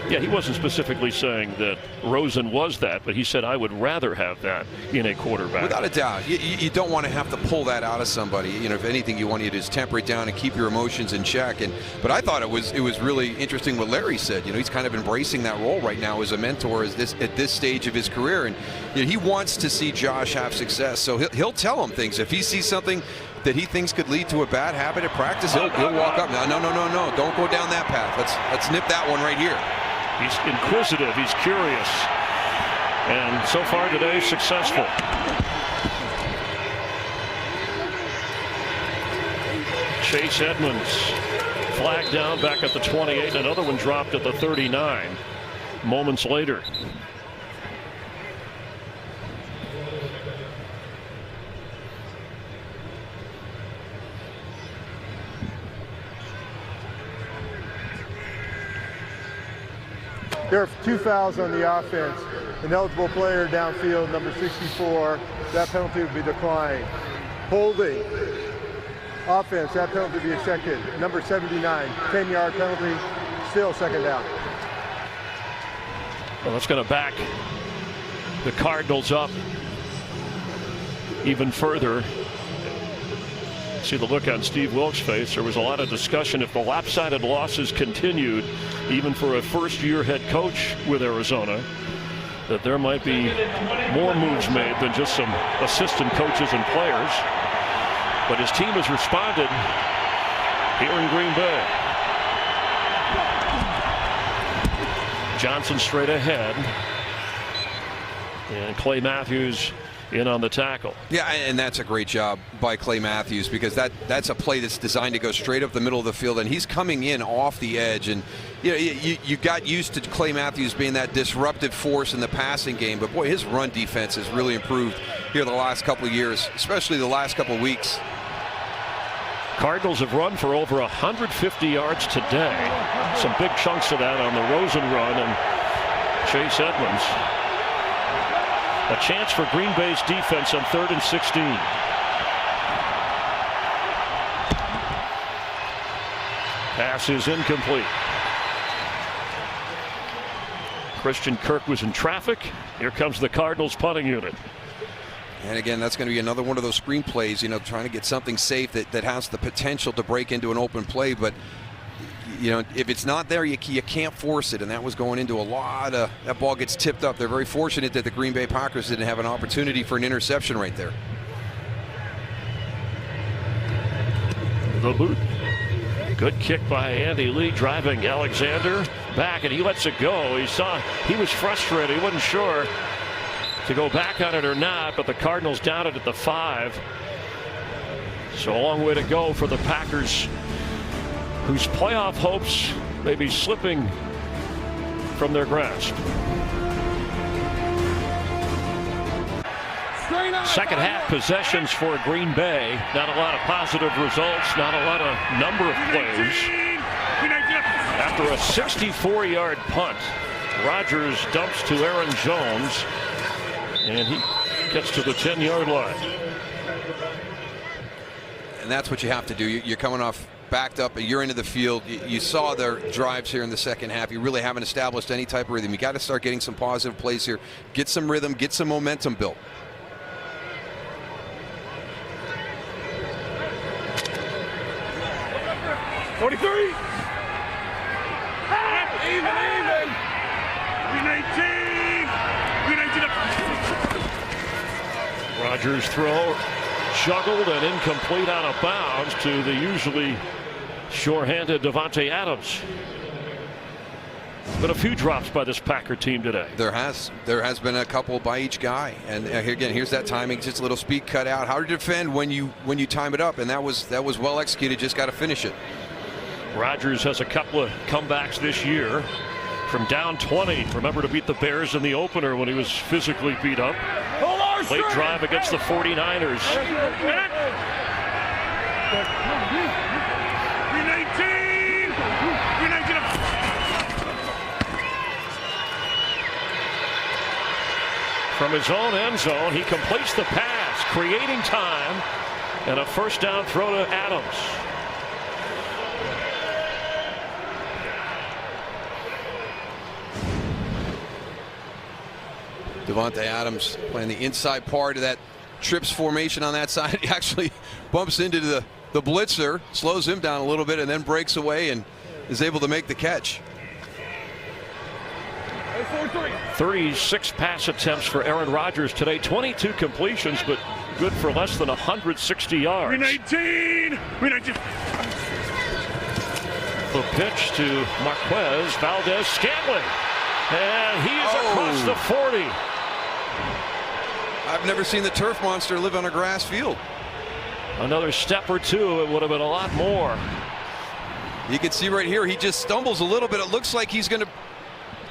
A: Yeah, he wasn't specifically saying that Rosen was that, but he said, I would rather have that in a quarterback.
C: Without a doubt. You don't want to have to pull that out of somebody. You know, if anything, you want to just temper it down and keep your emotions in check. But I thought it was really interesting what Larry said. You know, he's kind of embracing that role right now as a mentor at this stage of his career. And you know, he wants to see Josh have success. So he'll tell him things. If he sees something that he thinks could lead to a bad habit at practice, he'll walk up. No, don't go down that path. Let's nip that one right here.
A: He's inquisitive, he's curious, and so far today successful. Chase Edmonds flagged down back at the 28, another one dropped at the 39 moments later.
E: There are 2 fouls on the offense. An eligible player downfield, number 64. That penalty would be declined. Holding. Offense, that penalty would be accepted. Number 79, 10-yard penalty, still second down.
A: Well, that's going to back the Cardinals up even further. See the look on Steve Wilkes' face. There was a lot of discussion if the lopsided losses continued, even for a first-year head coach with Arizona, that there might be more moves made than just some assistant coaches and players. But his team has responded here in Green Bay. Johnson straight ahead, and Clay Matthews in on the tackle.
C: Yeah, and that's a great job by Clay Matthews, because that's a play that's designed to go straight up the middle of the field, and he's coming in off the edge. And you know, you got used to Clay Matthews being that disruptive force in the passing game, but boy, his run defense has really improved here the last couple of years, especially the last couple of weeks.
A: Cardinals have run for over 150 yards today. Some big chunks of that on the Rosen run and Chase Edmonds. A chance for Green Bay's defense on 3rd and 16. Pass is incomplete. Christian Kirk was in traffic. Here comes the Cardinals punting unit.
C: And again, that's going to be another one of those screen plays, you know, trying to get something safe that has the potential to break into an open play. But, you know, if it's not there, you can't force it. And that was going into a lot of, that ball gets tipped up. They're very fortunate that the Green Bay Packers didn't have an opportunity for an interception right there.
A: The boot. Good kick by Andy Lee, driving Alexander back, and he lets it go. He was frustrated. He wasn't sure to go back on it or not, but the Cardinals down it at the 5. So a long way to go for the Packers, whose playoff hopes may be slipping from their grasp. Second half possessions for Green Bay. Not a lot of positive results, not a lot of number of plays. After a 64-yard punt, Rodgers dumps to Aaron Jones, and he gets to the 10-yard line.
C: And that's what you have to do. You're coming off backed up a year into the field. You saw their drives here in the second half. You really haven't established any type of rhythm. You got to start getting some positive plays here. Get some rhythm, get some momentum built.
D: '43. Even. Green 18. Green 18.
A: Rodgers' throw juggled and incomplete out of bounds to the usually sure-handed Davante Adams. But a few drops by this Packer team today.
C: There has been a couple by each guy, and again, here's that timing, just a little speed cut out. How to defend when you time it up, and that was well executed. Just got to finish it.
A: Rodgers has a couple of comebacks this year from down 20. Remember to beat the Bears in the opener when he was physically beat up. Late drive against the 49ers. From his own end zone, he completes the pass, creating time, and a first down throw to Adams.
C: Davante Adams playing the inside part of that trips formation on that side. He actually bumps into the blitzer, slows him down a little bit, and then breaks away and is able to make the catch.
A: 36 pass attempts for Aaron Rodgers today, 22 completions, but good for less than 160 yards.
D: 19.
A: The pitch to Marquez Valdez-Scantling, and he is across the 40.
C: I've never seen the turf monster live on a grass field.
A: Another step or two, it would have been a lot more.
C: You can see right here, he just stumbles a little bit. It looks like he's going to,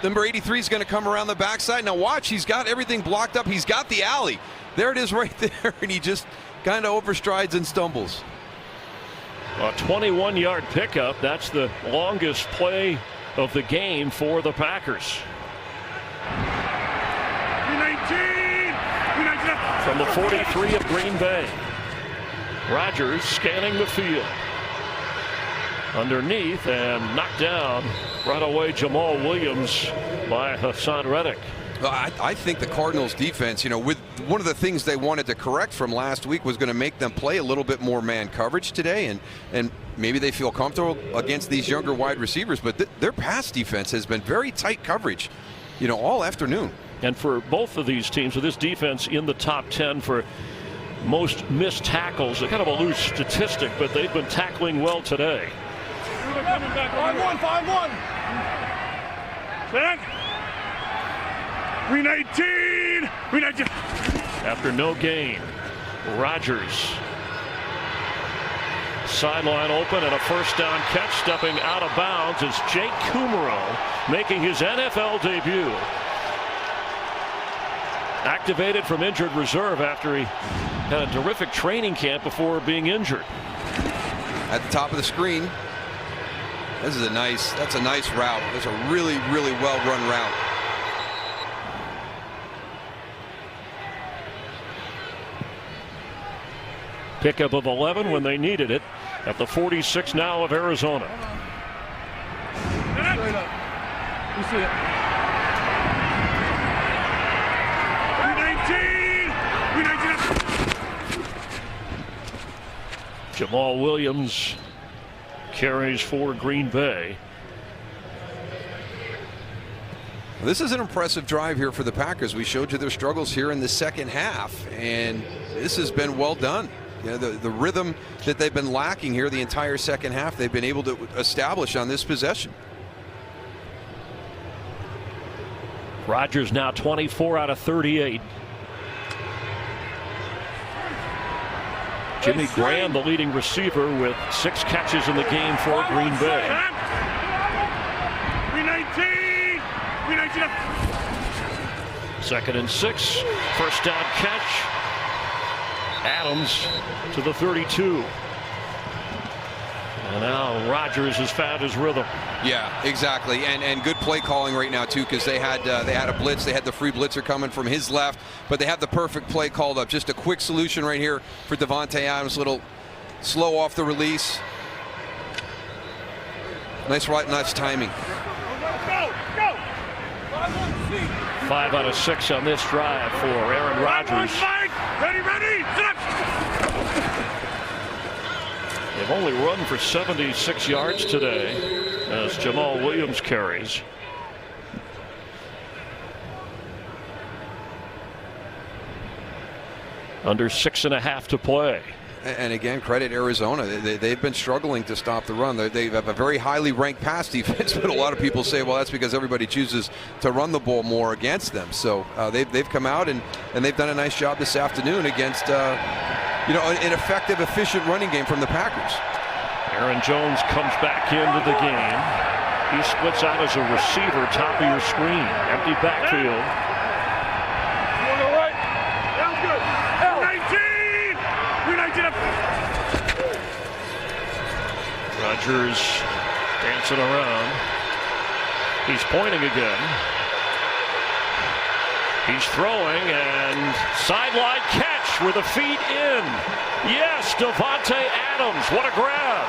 C: number 83 is going to come around the backside. Now watch, he's got everything blocked up. He's got the alley. There it is right there, and he just kind of overstrides and stumbles.
A: A 21-yard pickup. That's the longest play of the game for the Packers. From the 43 of Green Bay. Rodgers scanning the field. Underneath and knocked down right away Jamal Williams by Hassan Reddick.
C: Well, I think the Cardinals defense, with one of the things they wanted to correct from last week was going to make them play a little bit more man coverage today, and maybe they feel comfortable against these younger wide receivers, but their pass defense has been very tight coverage, all afternoon.
A: And for both of these teams, with this defense in the top 10 for most missed tackles, a kind of a loose statistic, but they've been tackling well today.
D: 5-1. Set. 319.
A: After no gain, Rodgers. Sideline open and a first down catch. Stepping out of bounds is Jake Kummerow, making his NFL debut. Activated from injured reserve after he had a terrific training camp before being injured.
C: At the top of the screen. That's a nice route. That's a really, really well run route.
A: Pickup of 11 when they needed it at the 46 now of Arizona.
H: Straight up. You see it.
D: 319.
A: Jamal Williams carries for Green Bay.
C: This is an impressive drive here for the Packers. We showed you their struggles here in the second half, and this has been well done. The rhythm that they've been lacking here the entire second half, they've been able to establish on this possession.
A: Rodgers now 24 out of 38. Jimmy Graham, the leading receiver, with 6 catches in the game for Green Bay.
D: 319. 319.
A: 2nd and 6. First down catch. Adams to the 32. And now Rodgers has found his rhythm.
C: Yeah, exactly, and good play calling right now too, because they had a blitz. They had the free blitzer coming from his left, but they have the perfect play called up. Just a quick solution right here for Davante Adams. Little slow off the release, Nice timing.
A: 5 out of 6 on this drive for Aaron Rodgers.
D: Ready, sit up.
A: They've only run for 76 yards today as Jamal Williams carries. Under 6.5 to play.
C: And again, credit Arizona. They've been struggling to stop the run. They have a very highly ranked pass defense, but a lot of people say, well, that's because everybody chooses to run the ball more against them. So they've come out and they've done a nice job this afternoon against an effective, efficient running game from the Packers.
A: Aaron Jones comes back into the game. He splits out as a receiver, top of your screen. Empty backfield. Rodgers dancing around. He's pointing again. He's throwing and sideline catch with the feet in. Yes, Davante Adams. What a grab.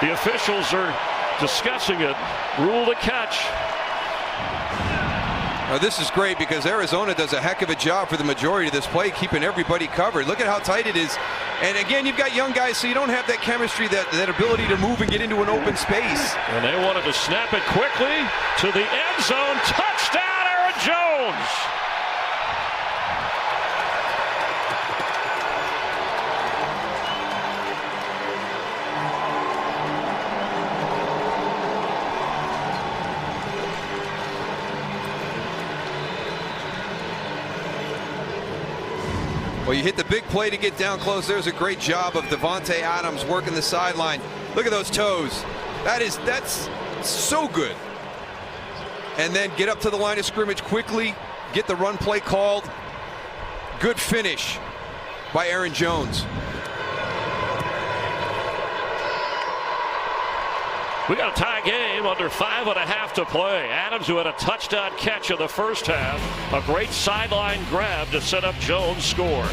A: The officials are discussing it. Rule to catch.
C: This is great because Arizona does a heck of a job for the majority of this play, keeping everybody covered. Look at how tight it is. And again, you've got young guys, so you don't have that chemistry, that ability to move and get into an open space.
A: And they wanted to snap it quickly to the end zone. Touchdown, Aaron Jones.
C: Well, you hit the big play to get down close. There's a great job of Davante Adams working the sideline. Look at those toes. That's so good. And then get up to the line of scrimmage quickly, get the run play called. Good finish by Aaron Jones.
A: We got a tie game under 5.5 to play. Adams, who had a touchdown catch in the first half, a great sideline grab to set up Jones' score.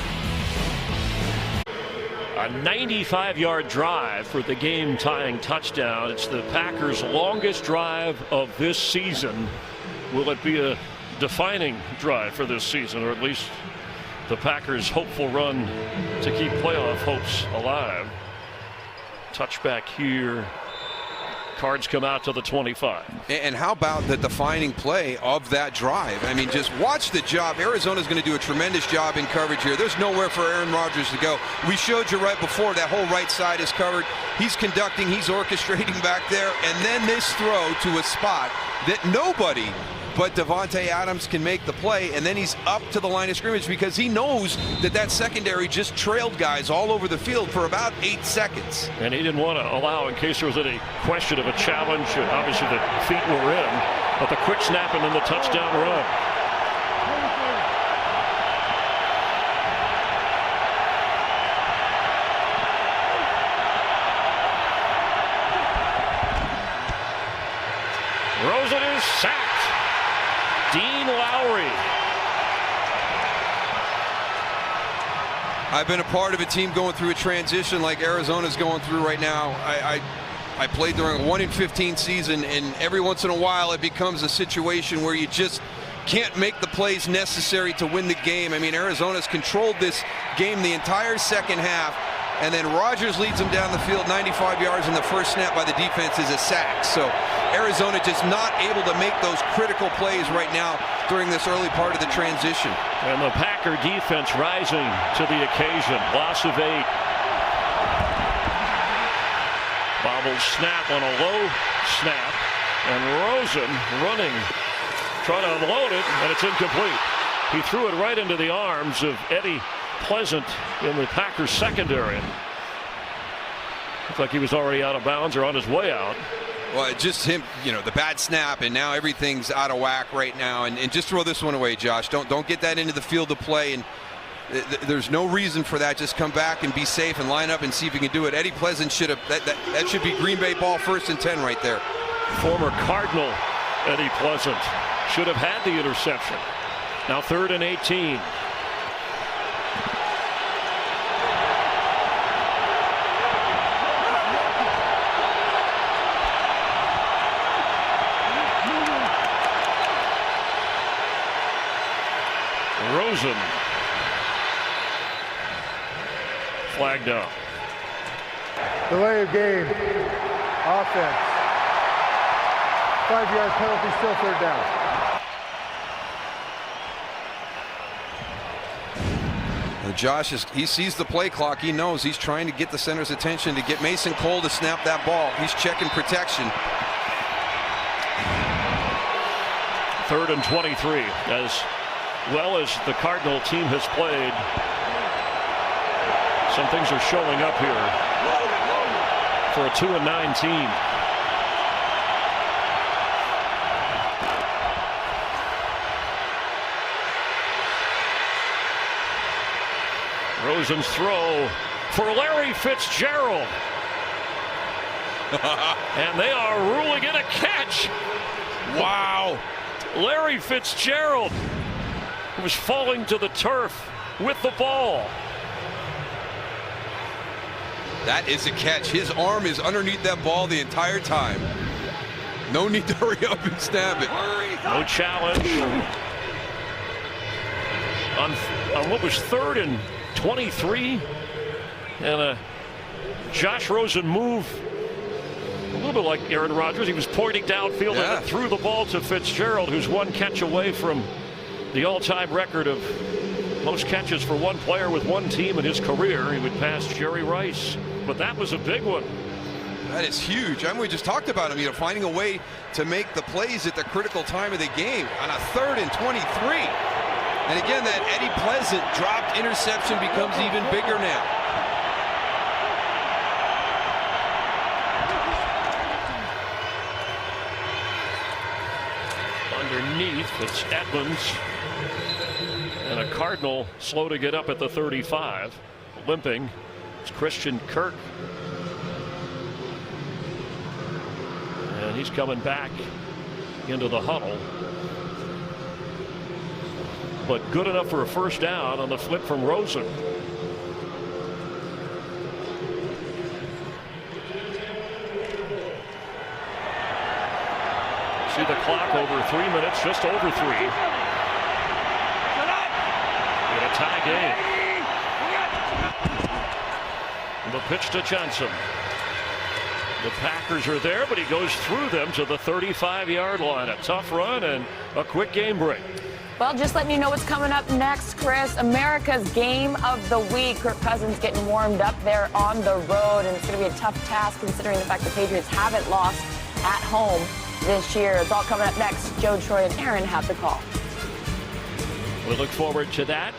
A: A 95-yard drive for the game-tying touchdown. It's the Packers' longest drive of this season. Will it be a defining drive for this season, or at least the Packers' hopeful run to keep playoff hopes alive? Touchback here. Cards come out to the 25.
C: And how about the defining play of that drive? I mean, just watch the job. Arizona's going to do a tremendous job in coverage here. There's nowhere for Aaron Rodgers to go. We showed you right before, that whole right side is covered. He's conducting, he's orchestrating back there, and then this throw to a spot that nobody but Davante Adams can make the play, and then he's up to the line of scrimmage because he knows that secondary just trailed guys all over the field for about 8 seconds.
A: And he didn't want to allow, in case there was any question of a challenge, obviously the feet were in, but the quick snap and then the touchdown run. Rosen is sacked. Dean Lowry.
C: I've been a part of a team going through a transition like Arizona's going through right now. I played during a 1-in-15 season, and every once in a while it becomes a situation where you just can't make the plays necessary to win the game. I mean, Arizona's controlled this game the entire second half, and then Rodgers leads them down the field 95 yards, and the first snap by the defense is a sack. So Arizona just not able to make those critical plays right now during this early part of the transition.
A: And the Packer defense rising to the occasion. Loss of 8. Bobbled snap on a low snap, and Rosen running, trying to unload it, and it's incomplete. He threw it right into the arms of Eddie Pleasant in the Packers secondary. Looked like he was already out of bounds or on his way out.
C: Well, just him, the bad snap, and now everything's out of whack right now. And just throw this one away, Josh. Don't get that into the field of play. And there's no reason for that. Just come back and be safe and line up and see if you can do it. Eddie Pleasant should have that should be Green Bay ball, 1st and 10 right there.
A: Former Cardinal Eddie Pleasant should have had the interception. Now 3rd and 18. flag down.
E: Delay of game. Offense. 5-yard penalty, still third down.
C: Josh, he sees the play clock. He knows he's trying to get the center's attention to get Mason Cole to snap that ball. He's checking protection.
A: 3rd and 23. As well as the Cardinal team has played, some things are showing up here for a 2-9 team. Rosen's throw for Larry Fitzgerald. And they are ruling it a catch.
C: Wow.
A: Larry Fitzgerald was falling to the turf with the ball.
C: That is a catch. His arm is underneath that ball the entire time. No need to hurry up and snap it.
A: No challenge. On what was 3rd and 23, and a Josh Rosen move, a little bit like Aaron Rodgers. He was pointing downfield and threw the ball to Fitzgerald, who's one catch away from the all-time record of most catches for one player with one team in his career. He would pass Jerry Rice, but that was a big one.
C: That is huge. I mean, we just talked about him, finding a way to make the plays at the critical time of the game on a 3rd and 23. And again, that Eddie Pleasant dropped interception becomes even bigger now.
A: Underneath, it's Edmonds. And a Cardinal slow to get up at the 35. Limping, it's Christian Kirk. And he's coming back into the huddle. But good enough for a first down on the flip from Rosen. See the clock over 3 minutes, just over 3. In a tie game. The pitch to Johnson. The Packers are there, but he goes through them to the 35-yard line. A tough run and a quick game break.
F: Well, just letting you know what's coming up next, Chris. America's Game of the Week. Kirk Cousins getting warmed up there on the road, and it's going to be a tough task considering the fact the Patriots haven't lost at home this year. It's all coming up next. Joe, Troy, and Aaron have the call.
A: We look forward to that.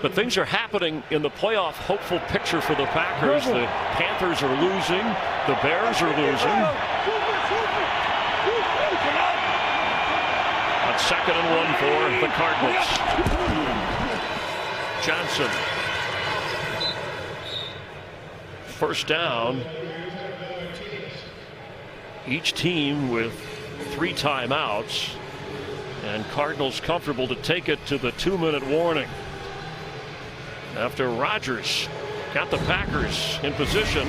A: But things are happening in the playoff hopeful picture for the Packers. The Panthers are losing. The Bears are losing. On 2nd and 1 for the Cardinals. Johnson. First down. Each team with 3 timeouts. And Cardinals comfortable to take it to the 2-minute warning. After Rodgers got the Packers in position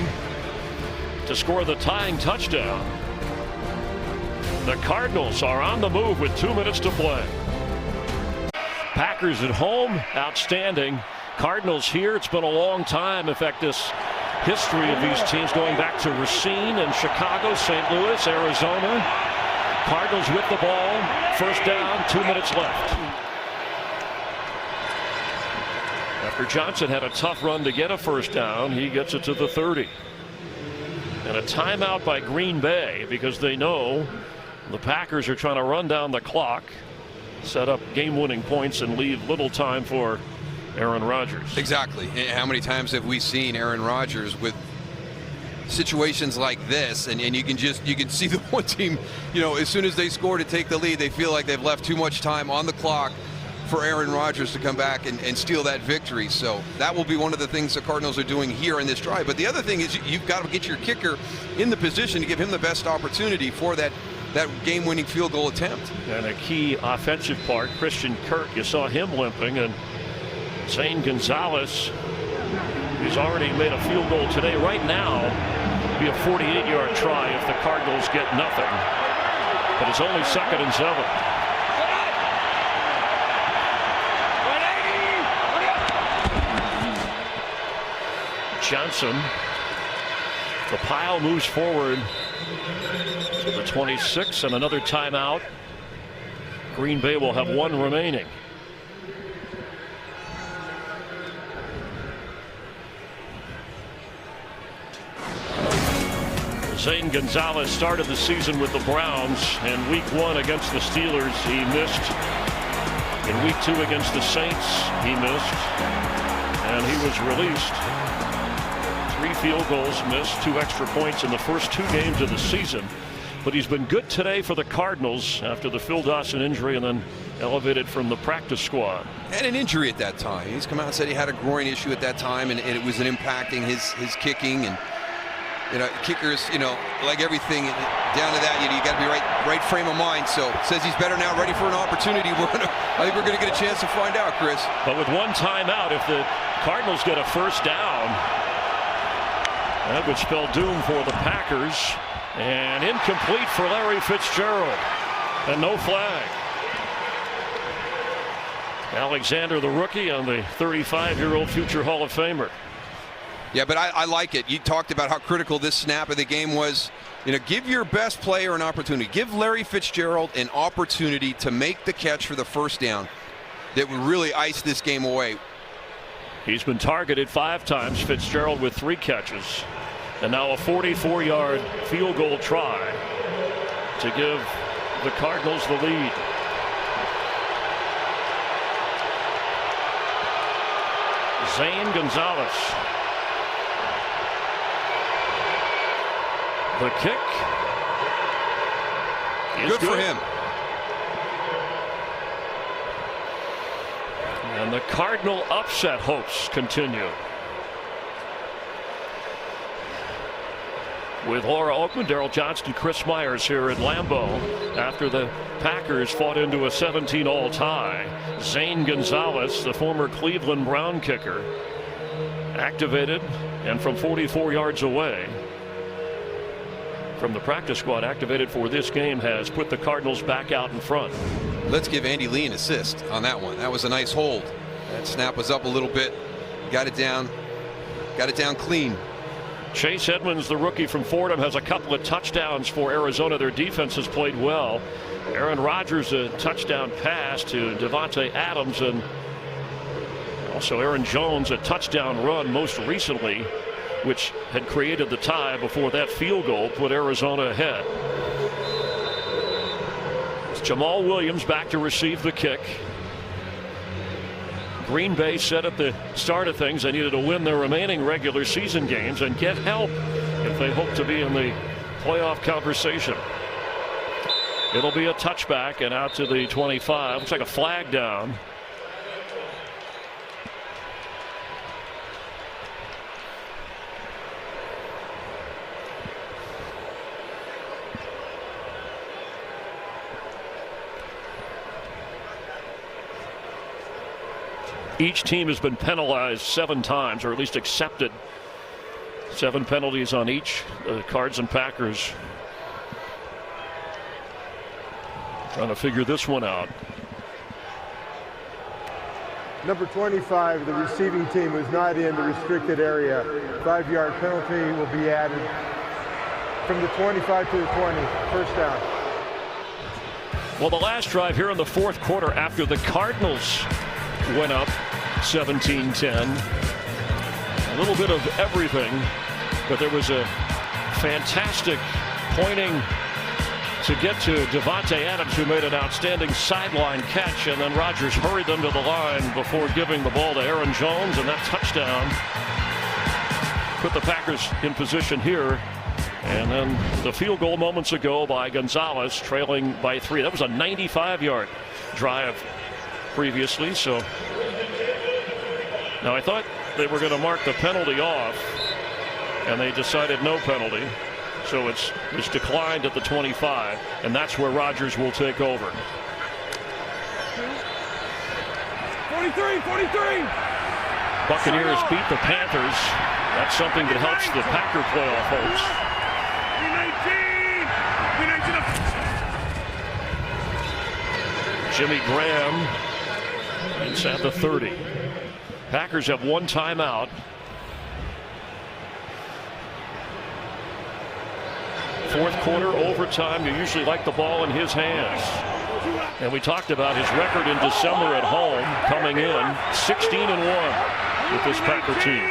A: to score the tying touchdown. The Cardinals are on the move with 2 minutes to play. Packers at home, outstanding. Cardinals here, it's been a long time. In fact, this history of these teams going back to Racine and Chicago, St. Louis, Arizona. Cardinals with the ball, first down, 2 minutes left. After Johnson had a tough run to get a first down, he gets it to the 30. And a timeout by Green Bay because they know the Packers are trying to run down the clock, set up game-winning points, and leave little time for Aaron Rodgers.
C: Exactly. How many times have we seen Aaron Rodgers with situations like this, and you can see the one team, as soon as they score to take the lead, they feel like they've left too much time on the clock for Aaron Rodgers to come back and steal that victory. So that will be one of the things the Cardinals are doing here in this drive. But the other thing is you've got to get your kicker in the position to give him the best opportunity for that game-winning field goal attempt. And
A: a key offensive part, Christian Kirk, you saw him limping, and Zane Gonzalez, who's already made a field goal today. Right now, be a 48-yard try if the Cardinals get nothing. But it's only 2nd and 7. Johnson. The pile moves forward to the 26 and another timeout. Green Bay will have one remaining. Zane Gonzalez started the season with the Browns. In week 1 against the Steelers, he missed. In week 2 against the Saints, he missed. And he was released. 3 field goals missed, 2 extra points in the first 2 games of the season. But he's been good today for the Cardinals after the Phil Dawson injury and then elevated from the practice squad.
C: And an injury at that time. He's come out and said he had a groin issue at that time, and it was impacting his kicking. And kickers, like everything down to that, you got to be right frame of mind. So says he's better now, ready for an opportunity. I think we're going to get a chance to find out, Chris.
A: But with one timeout, if the Cardinals get a first down, that would spell doom for the Packers. And incomplete for Larry Fitzgerald. And no flag. Alexander, the rookie, and the 35-year-old future Hall of Famer.
C: Yeah, but I like it. You talked about how critical this snap of the game was. Give your best player an opportunity. Give Larry Fitzgerald an opportunity to make the catch for the first down that would really ice this game away.
A: He's been targeted 5 times, Fitzgerald with 3 catches. And now a 44-yard field goal try to give the Cardinals the lead. Zane Gonzalez. The kick is
C: good for him.
A: And the Cardinal upset hopes continue. With Laura Oakman, Darryl Johnston, Chris Myers here at Lambeau after the Packers fought into a 17-all tie. Zane Gonzalez, the former Cleveland Brown kicker, activated and from 44 yards away from the practice squad, activated for this game, has put the Cardinals back out in front.
C: Let's give Andy Lee an assist on that one. That was a nice hold. That snap was up a little bit, got it down clean.
A: Chase Edmonds, the rookie from Fordham, has a couple of touchdowns for Arizona. Their defense has played well. Aaron Rodgers, a touchdown pass to Devontae Adams, and also Aaron Jones, a touchdown run most recently, which had created the tie before that field goal put Arizona ahead. It's Jamal Williams back to receive the kick. Green Bay said at the start of things they needed to win their remaining regular season games and get help if they hope to be in the playoff conversation. It'll be a touchback and out to the 25. Looks like a flag down. Each team has been penalized 7 times, or at least accepted 7 penalties on each. The Cards and Packers trying to figure this one out.
E: Number 25, the receiving team was not in the restricted area. 5-yard penalty will be added from the 25 to the 20. First down.
A: Well, the last drive here in the 4th quarter after the Cardinals went up 17-10. A little bit of everything, but there was a fantastic pointing to get to Devontae Adams, who made an outstanding sideline catch, and then Rodgers hurried them to the line before giving the ball to Aaron Jones, and that touchdown put the Packers in position here. And then the field goal moments ago by Gonzalez, trailing by 3. That was a 95-yard drive previously. So now I thought they were going to mark the penalty off, and they decided no penalty. So it's declined at the 25, and that's where Rodgers will take over.
D: 43.
A: Buccaneers beat the Panthers. That's something that helps the Packer playoff hopes.
D: 19.
A: Jimmy Graham inside the 30. Packers have 1 timeout. Fourth quarter, overtime, you usually like the ball in his hands. And we talked about his record in December at home, coming in 16-1 with this Packer team.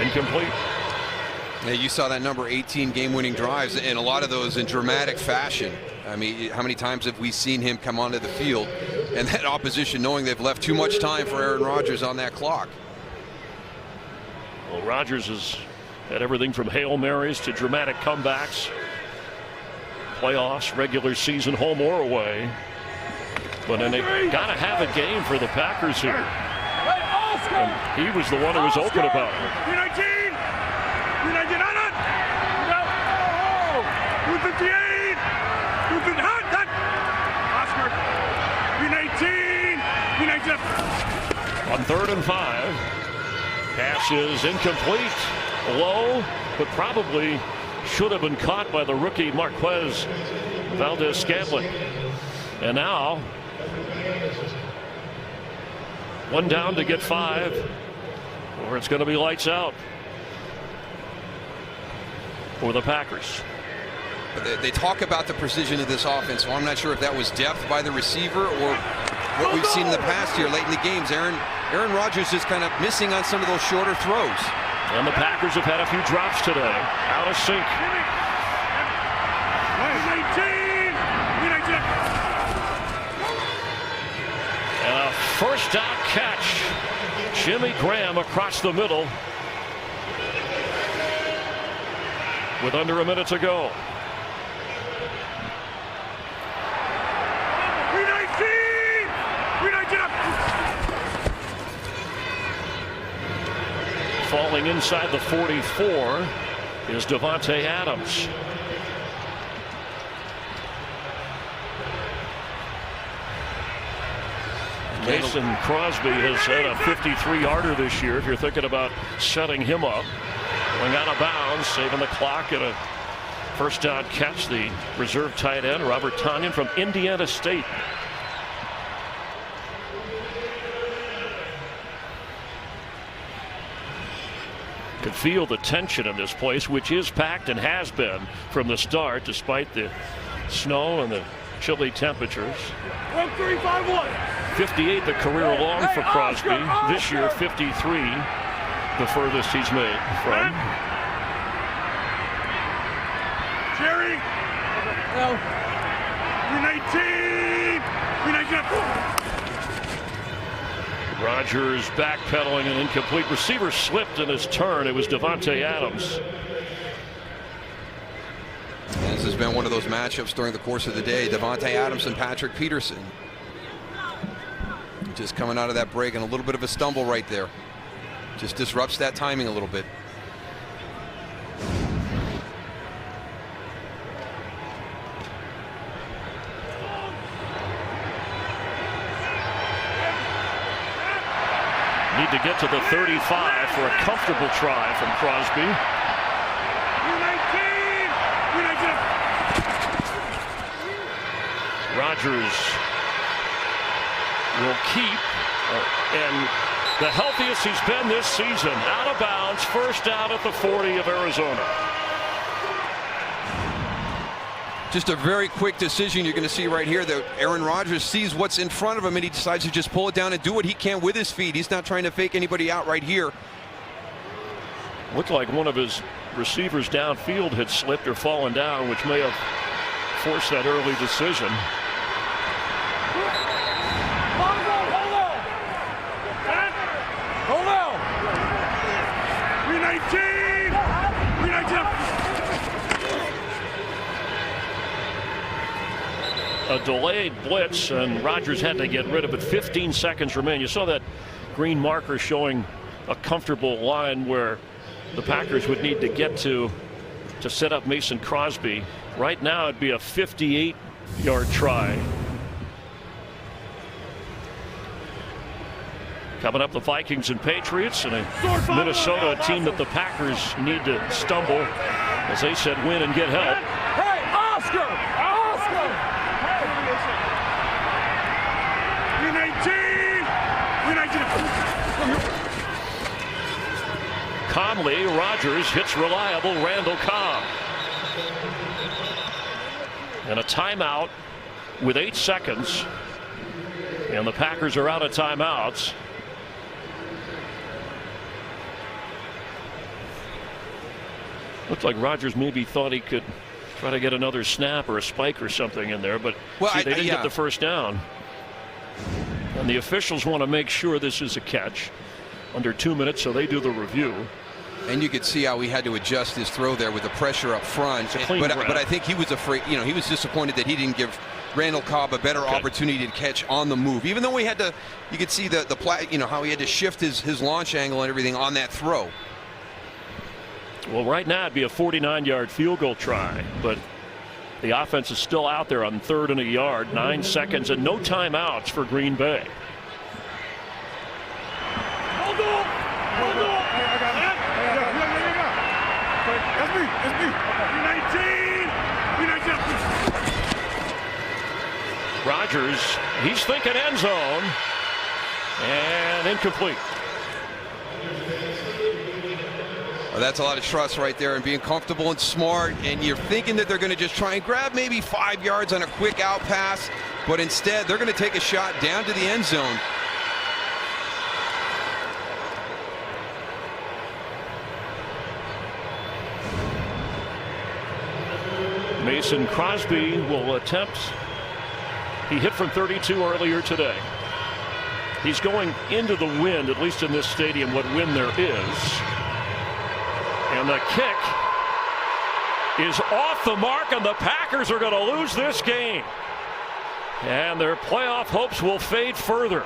A: Incomplete.
C: Yeah, you saw that number 18 game-winning drives, and a lot of those in dramatic fashion. I mean, how many times have we seen him come onto the field and that opposition knowing they've left too much time for Aaron Rodgers on that clock?
A: Well, Rodgers has had everything from Hail Marys to dramatic comebacks, playoffs, regular season, home or away. But then they got to have a game for the Packers here. And he was the one who was open about it. 3rd and 5. Pass is incomplete, low, but probably should have been caught by the rookie Marquez Valdez-Scantling. And now, one down to get 5, or it's going to be lights out for the Packers.
C: They talk about the precision of this offense, so I'm not sure if that was depth by the receiver or what we've seen in the past here late in the games. Aaron Rodgers is kind of missing on some of those shorter throws.
A: And the Packers have had a few drops today. Out of sync. And a first down catch. Jimmy Graham across the middle with under a minute to go. Falling inside the 44 is Davante Adams. Mason Crosby has had a 53-yarder this year. If you're thinking about setting him up, going out of bounds, saving the clock at a first down catch, the reserve tight end Robert Tonyan from Indiana State. Could feel the tension in this place, which is packed and has been from the start, despite the snow and the chilly temperatures. 58 the career long for Crosby. This year 53 the furthest he's made from.
D: Jerry. 19.
A: Rodgers backpedaling, an incomplete. Receiver slipped in his turn. It was Davante Adams.
C: This has been one of those matchups during the course of the day. Davante Adams and Patrick Peterson. Just coming out of that break and a little bit of a stumble right there. Just disrupts that timing a little bit.
A: Need to get to the 35 for a comfortable try from Crosby. Rodgers will keep, and the healthiest he's been this season. Out of bounds, first down at the 40 of Arizona.
C: Just a very quick decision you're going to see right here that Aaron Rodgers sees what's in front of him and he decides to just pull it down and do what he can with his feet. He's not trying to fake anybody out right here.
A: Looked like one of his receivers downfield had slipped or fallen down, which may have forced that early decision.
D: Hold on. 319.
A: A delayed blitz, and Rodgers had to get rid of it. 15 seconds remain. You saw that green marker showing a comfortable line where the Packers would need to get to set up Mason Crosby. Right now it'd be a 58-yard try. Coming up, the Vikings and Patriots, and a Minnesota team that the Packers need to stumble, as they said, win and get help.
D: Hey, Oscar!
A: Calmly, Rodgers hits reliable Randall Cobb. And a timeout with 8 seconds. And the Packers are out of timeouts. Looked like Rodgers maybe thought he could try to get another snap or a spike or something in there, but they didn't get the first down. And the officials want to make sure this is a catch. Under 2 minutes, so they do the review.
C: And you could see how he had to adjust his throw there with the pressure up front. But I think he was afraid, he was disappointed that he didn't give Randall Cobb a better opportunity to catch on the move. Even though you could see how he had to shift his launch angle and everything on that throw.
A: Well, right now it'd be a 49-yard field goal try, but the offense is still out there on 3rd and a yard, 9 seconds, and no timeouts for Green Bay.
D: Hold on! Hold on! I got it. That's me. That's me. 19.
A: Rodgers, he's thinking end zone, and incomplete.
C: Well, that's a lot of trust right there and being comfortable and smart, and you're thinking that they're going to just try and grab maybe 5 yards on a quick out pass, but instead they're going to take a shot down to the end zone.
A: Mason Crosby will attempt. He hit from 32 earlier today. He's going into the wind, at least in this stadium, what wind there is. And the kick is off the mark, and the Packers are going to lose this game. And their playoff hopes will fade further.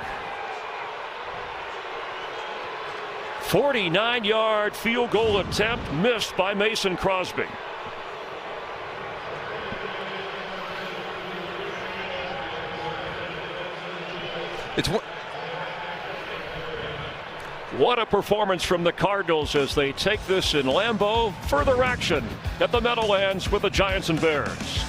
A: 49-yard field goal attempt missed by Mason Crosby. What a performance from the Cardinals as they take this in Lambeau. Further action at the Meadowlands with the Giants and Bears.